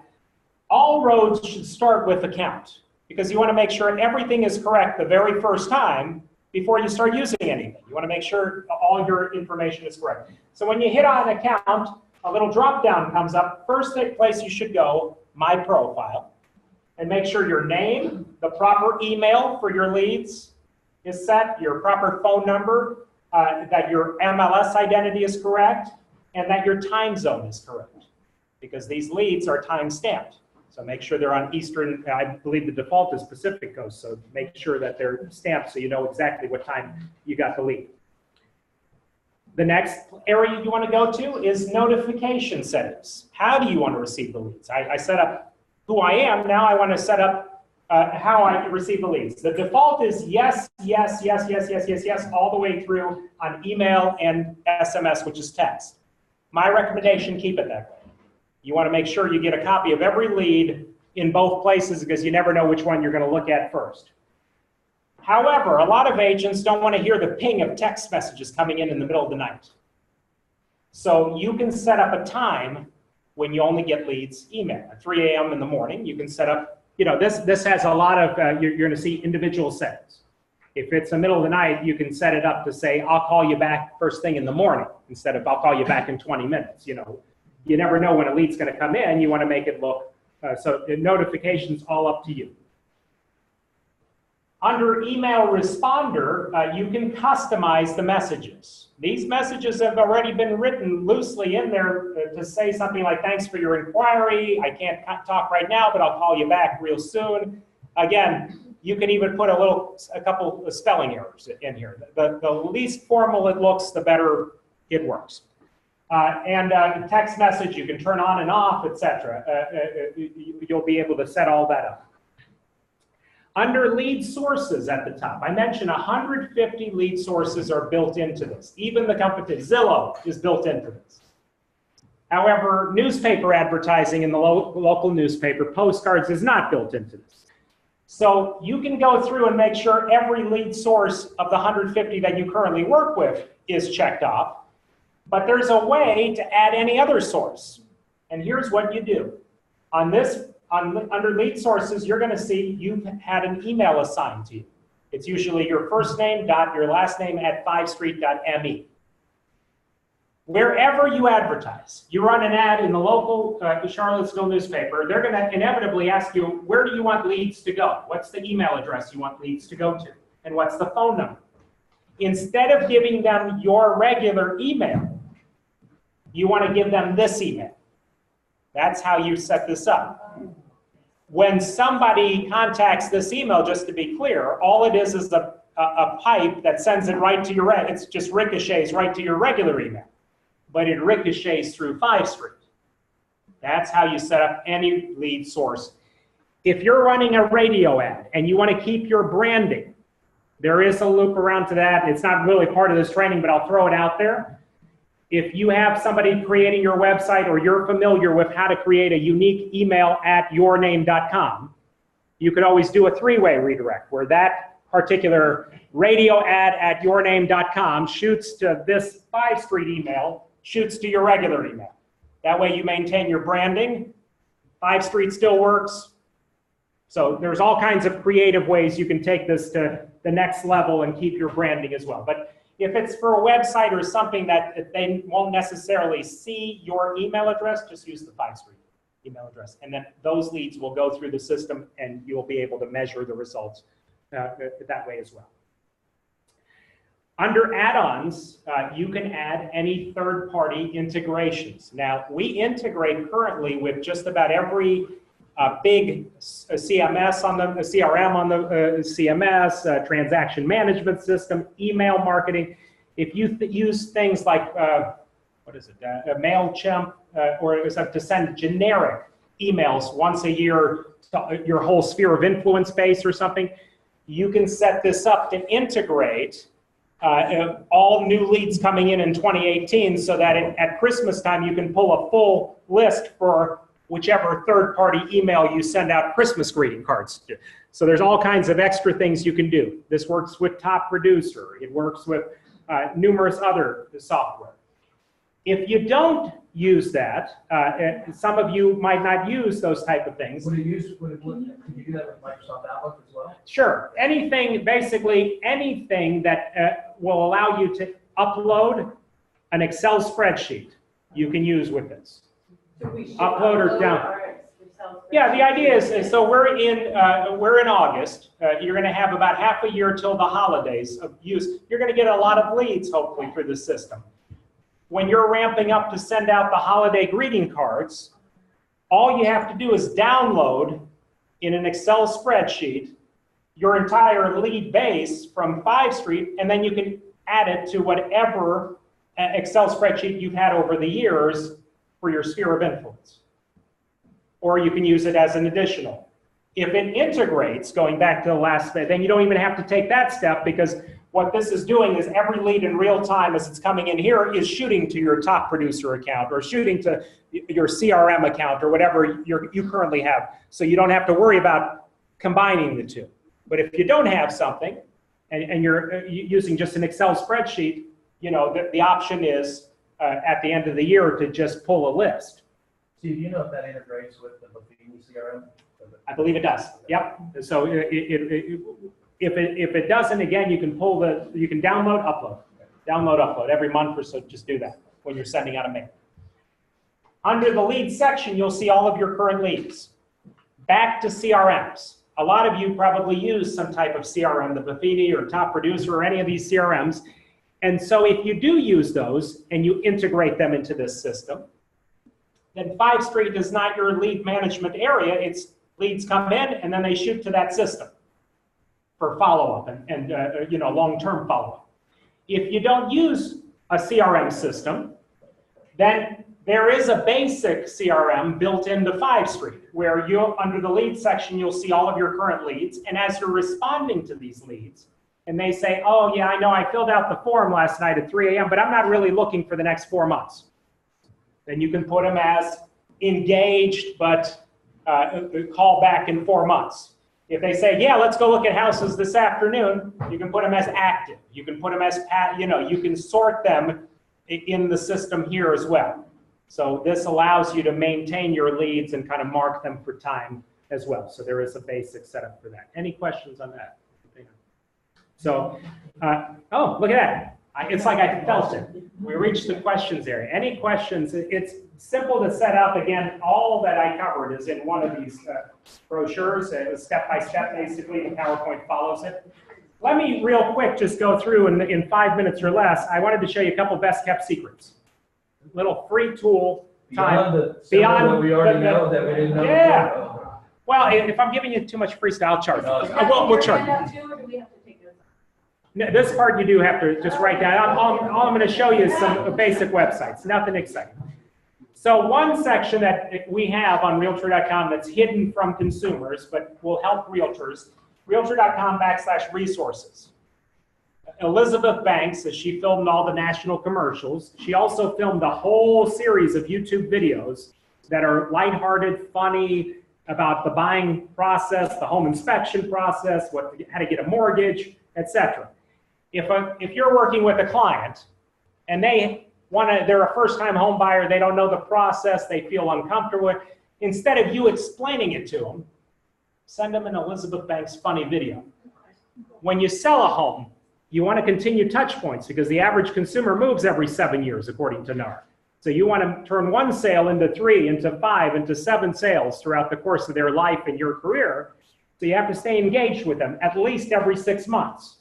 All roads should start with account. because you want to make sure everything is correct the very first time before you start using anything. You want to make sure all your information is correct. So when you hit on an account, a little drop down comes up. First place you should go, My Profile, and make sure your name, the proper email for your leads is set, your proper phone number, that your MLS identity is correct, and that your time zone is correct, because these leads are time stamped. So make sure they're on Eastern, I believe the default is Pacific Coast, so make sure that they're stamped so you know exactly what time you got the lead. The next area you want to go to is notification settings. How do you want to receive the leads? I set up who I am, now I want to set up how I receive the leads. The default is yes, yes, yes, yes, yes, yes, yes, all the way through on email and SMS, which is text. My recommendation, keep it that way. You want to make sure you get a copy of every lead in both places because you never know which one you're going to look at first. However, a lot of agents don't want to hear the ping of text messages coming in the middle of the night. So you can set up a time when you only get leads email. At 3 a.m. in the morning, you can set up, this has a lot of, you're going to see individual settings. If it's the middle of the night, you can set it up to say, I'll call you back first thing in the morning, instead of I'll call you back in 20 minutes, You never know when a lead's going to come in. You want to make it look, so the notifications all up to you. Under email responder, you can customize the messages. These messages have already been written loosely in there to say something like, thanks for your inquiry. I can't talk right now, but I'll call you back real soon. Again, you can even put a couple of spelling errors in here. The least formal it looks, the better it works. And text message, you can turn on and off, etc. You'll be able to set all that up. Under lead sources at the top, I mentioned 150 lead sources are built into this. Even the company, Zillow, is built into this. However, newspaper advertising in the local newspaper, postcards, is not built into this. So you can go through and make sure every lead source of the 150 that you currently work with is checked off. But there's a way to add any other source. And here's what you do. Under lead sources, you're going to see you've had an email assigned to you. It's usually your first name dot your last name at 5street.me. Wherever you advertise, you run an ad in the local Charlottesville newspaper, they're going to inevitably ask you, where do you want leads to go? What's the email address you want leads to go to? And what's the phone number? Instead of giving them your regular email, you want to give them this email. That's how you set this up. When somebody contacts this email, just to be clear, all it is a pipe that sends it right to your, it just ricochets right to your regular email, but it ricochets through 5 Street. That's how you set up any lead source. If you're running a radio ad and you want to keep your branding, there is a loop around to that. It's not really part of this training, but I'll throw it out there. If you have somebody creating your website or you're familiar with how to create a unique email at yourname.com, you could always do a 3-way redirect where that particular radio ad at yourname.com shoots to this 5 Street email, shoots to your regular email. That way you maintain your branding. 5 Street still works. So there's all kinds of creative ways you can take this to the next level and keep your branding as well. But if it's for a website or something that they won't necessarily see your email address, just use the 5 Street email address. And then those leads will go through the system and you'll be able to measure the results that way as well. Under add-ons, you can add any third-party integrations. Now, we integrate currently with just about every big CMS on the CRM on the CMS, transaction management system, email marketing. If you use things like, MailChimp, or to send generic emails once a year to your whole sphere of influence base or something, you can set this up to integrate all new leads coming in 2018 so that at Christmas time you can pull a full list for whichever third-party email you send out Christmas greeting cards to. So there's all kinds of extra things you can do. This works with Top Producer. It works with numerous other software. If you don't use that. Some of you might not use those type of things. Could you do that with Microsoft Outlook as well? Sure. Anything, basically anything that will allow you to upload an Excel spreadsheet, you can use with this. Upload or down. Yeah, the idea is so we're in August. You're going to have about half a year till the holidays of use. You're going to get a lot of leads, hopefully, through the system. When you're ramping up to send out the holiday greeting cards, all you have to do is download in an Excel spreadsheet your entire lead base from 5 Street, and then you can add it to whatever Excel spreadsheet you've had over the years for your sphere of influence. Or you can use it as an additional. If it integrates, going back to the last, then you don't even have to take that step, because what this is doing is every lead in real time as it's coming in here is shooting to your top producer account or shooting to your CRM account or whatever you currently have. So you don't have to worry about combining the two. But if you don't have something and you're using just an Excel spreadsheet, you know, the option is at the end of the year to just pull a list. Steve, do you know if that integrates with the Buffini CRM? I believe it does. Yep. So if it doesn't, again, you can you can download, upload. Download, upload every month or so. Just do that when you're sending out a mail. Under the lead section, you'll see all of your current leads. Back to CRMs. A lot of you probably use some type of CRM, the Buffini or Top Producer or any of these CRMs. And so if you do use those and you integrate them into this system, then 5 Street is not your lead management area. It's leads come in and then they shoot to that system for follow-up and you know, long-term follow-up. If you don't use a CRM system, then there is a basic CRM built into 5 Street where under the lead section, you'll see all of your current leads. And as you're responding to these leads, and they say, oh yeah, I know I filled out the form last night at 3 a.m., but I'm not really looking for the next 4 months. Then you can put them as engaged, but call back in 4 months. If they say, yeah, let's go look at houses this afternoon, you can put them as active. You can put them as, you know, you can sort them in the system here as well. So this allows you to maintain your leads and kind of mark them for time as well. So there is a basic setup for that. Any questions on that? So, oh, look at that. It's like I felt it. We reached the questions area. Any questions? It's simple to set up. Again, all that I covered is in one of these brochures. Step-by-step, basically, the PowerPoint follows it. Let me real quick just go through in 5 minutes or less. I wanted to show you a couple best kept secrets. Little free tool time. Beyond what we already know that we didn't know. Yeah. Before. Well, if I'm giving you too much freestyle, I'll charge. We'll charge. No, this part you do have to just write down. All I'm going to show you is some basic websites, nothing exciting. So one section that we have on Realtor.com that's hidden from consumers, but will help realtors, Realtor.com/resources. Elizabeth Banks, as she filmed all the national commercials, she also filmed a whole series of YouTube videos that are lighthearted, funny, about the buying process, the home inspection process, how to get a mortgage, etc. If you're working with a client and they're a first-time home buyer, they don't know the process, they feel uncomfortable, instead of you explaining it to them, send them an Elizabeth Banks funny video. When you sell a home, you want to continue touch points because the average consumer moves every 7 years, according to NAR. So you want to turn 1 sale into 3, into 5, into 7 sales throughout the course of their life and your career. So you have to stay engaged with them at least every 6 months.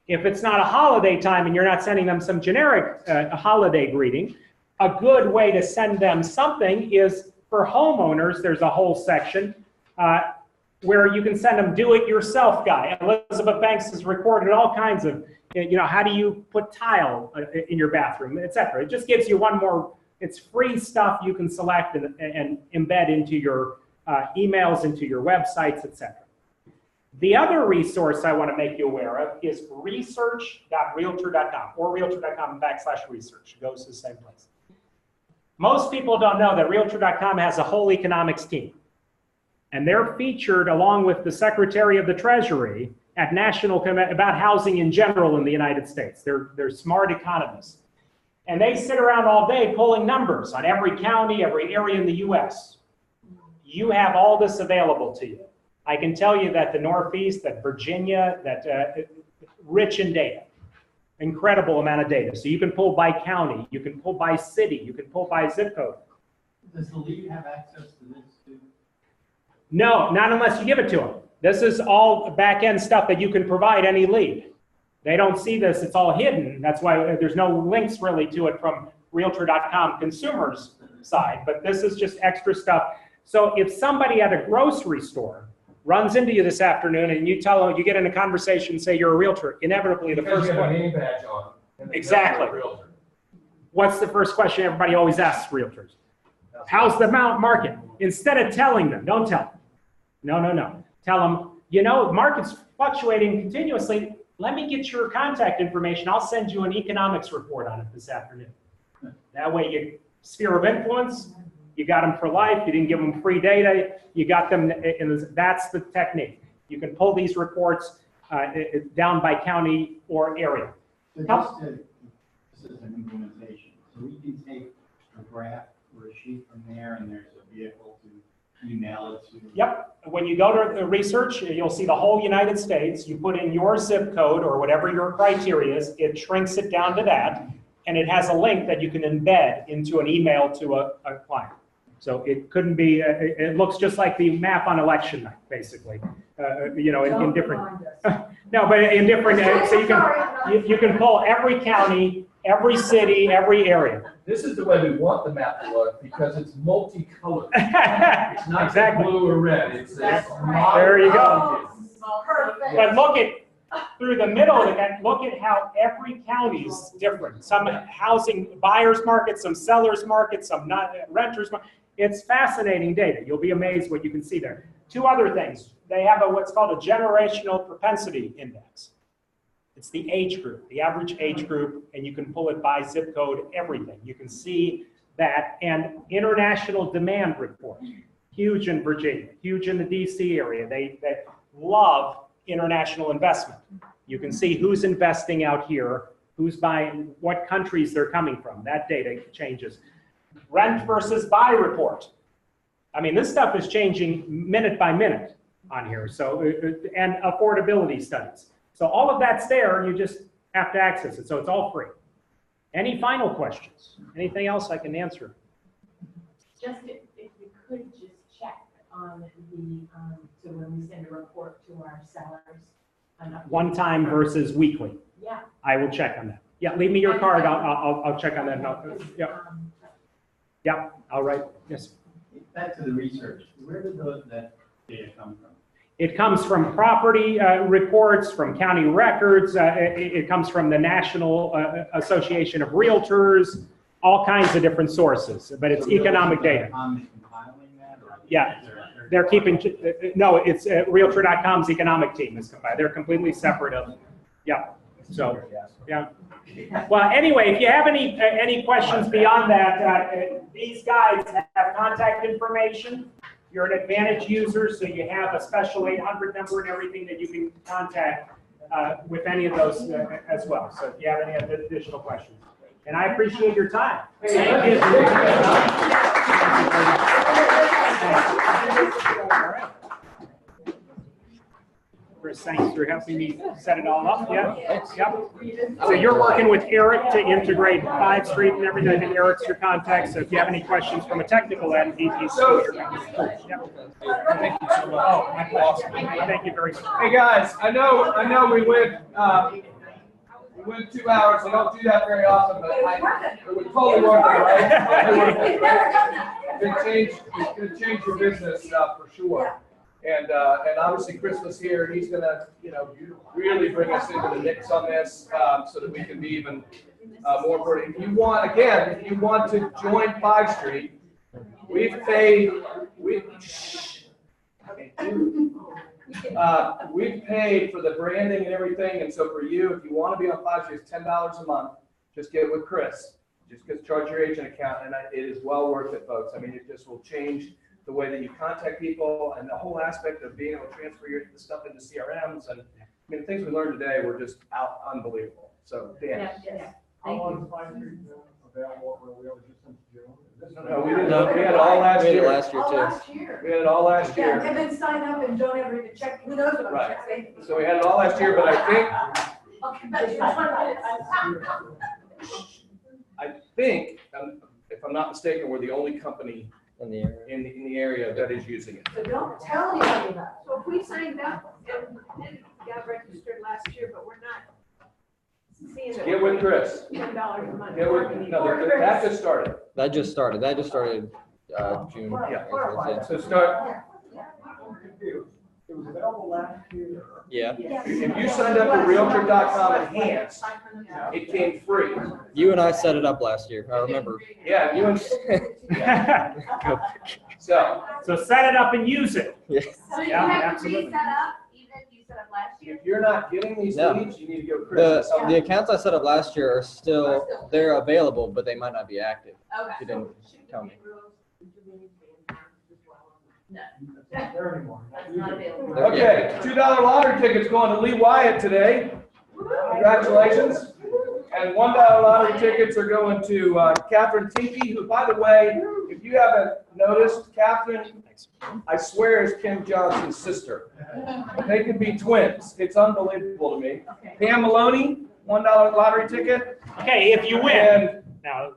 If it's not a holiday time and you're not sending them some generic holiday greeting, a good way to send them something is for homeowners. There's a whole section where you can send them do-it-yourself guy. Elizabeth Banks has recorded all kinds of, you know, how do you put tile in your bathroom, etc. It just gives you one more, it's free stuff you can select and embed into your emails, into your websites, etc. The other resource I want to make you aware of is research.realtor.com or realtor.com/research. It goes to the same place. Most people don't know that realtor.com has a whole economics team. And they're featured along with the Secretary of the Treasury at National about housing in general in the United States. They're smart economists. And they sit around all day pulling numbers on every county, every area in the US. You have all this available to you. I can tell you that the Northeast, that Virginia, that rich in data, incredible amount of data. So you can pull by county, you can pull by city, you can pull by zip code. Does the lead have access to this too? No, not unless you give it to them. This is all back-end stuff that you can provide any lead. They don't see this, it's all hidden. That's why there's no links really to it from Realtor.com consumers side, but this is just extra stuff. So if somebody at a grocery store runs into you this afternoon and you tell them, you get in a conversation, say you're a realtor, inevitably the first you have a one. name badge on. And they Exactly. know you're a realtor. What's the first question everybody always asks realtors? How's the market? Instead of telling them, don't tell them. No. Tell them, you know, the market's fluctuating continuously. Let me get your contact information. I'll send you an economics report on it this afternoon. That way, your sphere of influence, you got them for life. You didn't give them free data. You got them, and that's the technique. You can pull these reports down by county or area. So this is an implementation. So we can take a graph or a sheet from there, and there's a vehicle to email it to. Yep. When you go to the research, you'll see the whole United States. You put in your zip code or whatever your criteria is. It shrinks it down to that, and it has a link that you can embed into an email to a client. So it couldn't be. It looks just like the map on election night, basically. You know, in different. No, but in different. So you can pull every county, every city, every area. This is the way we want the map to look because it's multicolored. It's not Exactly. blue or red. It's There you go. Perfect. But look at through the middle of it. Look at how every county is different. Some housing buyers market, some sellers market, some not renters market. It's fascinating data. You'll be amazed what you can see there. Two other things. They have what's called a generational propensity index. It's the age group, the average age group, and you can pull it by zip code, everything. You can see that. And international demand report, huge in Virginia, huge in the DC area. They love international investment. You can see who's investing out here, who's buying, what countries they're coming from. That data changes. Rent versus buy report. I mean, this stuff is changing minute by minute on here. So, and affordability studies. So all of that's there, you just have to access it. So it's all free. Any final questions? Anything else I can answer? Just if you could just check on the, so when we send a report to our sellers. One time versus weekly. Yeah. I will check on that. Yeah, leave me your card. I'll check on that. Yeah, I'll write. Yes. Back to the research. Where did that data come from? It comes from property reports, from county records. It comes from the National Association of Realtors, all kinds of different sources, but it's economic data. Compiling that, or Yeah, they're keeping, no, it's Realtor.com's economic team is combined. They're completely separate of, yeah, so, yeah. Well, anyway, if you have any questions beyond that, these guys have contact information. You're an Advantage user, so you have a special 800 number and everything that you can contact with any of those as well. So if you have any additional questions. And I appreciate your time. Thank you. All right. Chris, thanks for helping me set it all up. Yeah. Yep. So you're working with Eric to integrate 5 Street and everything, and Eric's your contact. So if you have any questions from a technical end, he's your contact. Yep. Thank you so much. Oh, my pleasure. Thank you very much. Hey guys, I know we went 2 hours. I don't do that very often, but it would totally worth it, right? It's gonna change your business for sure. And obviously Chris was here. He's gonna, really bring us into the mix on this, so that we can be even more important. If you want to join 5 Street, we've paid for the branding and everything. And so for you, if you want to be on 5 Street, it's $10 a month. Just get with Chris. Just charge your agent account, and it is well worth it, folks. I mean, it just will change the way that you contact people, and the whole aspect of being able to transfer your stuff into CRMs. And I mean, the things we learned today were just unbelievable. So, Dan. Yeah. How long is 5 Street? available where we always just sent to June? No, we didn't, we had it all last We had it year. last year All too. last year. We had it all last Yeah, year. and then sign up and don't ever even check, who knows what I'm Right. checking. So we had it all last year, but Okay, but you're 20 minutes. I think, if I'm not mistaken, we're the only company In the area. in the area that is using it. So don't tell anybody about it. So if we signed up and got registered last year, but we're not seeing it. Get with Chris. $10 a month. Get with, no, that just started. That just started. June. Yeah. Yeah. So start, It was available last year. Yeah. if you signed up for Realtor.com Enhanced, it came free. You and I set it up last year. I remember. Yeah, you and, so, So set it up and use it. Yes. So you Yeah, have to absolutely. reset up, even if you set up last year? if you're not getting these No. leads, you need to go Chris. The accounts I set up last year are still, they're available, but they might not be active. Okay. You didn't tell me. No, There anymore. that's not available. Okay, $2 lottery tickets going to Lee Wyatt today. Congratulations. And $1 lottery tickets are going to Catherine Tinky, who, by the way, if you haven't noticed, Catherine, I swear, is Kim Johnson's sister. They could be twins. It's unbelievable to me. Pam Maloney, $1 lottery ticket. Okay, if you win. And Now,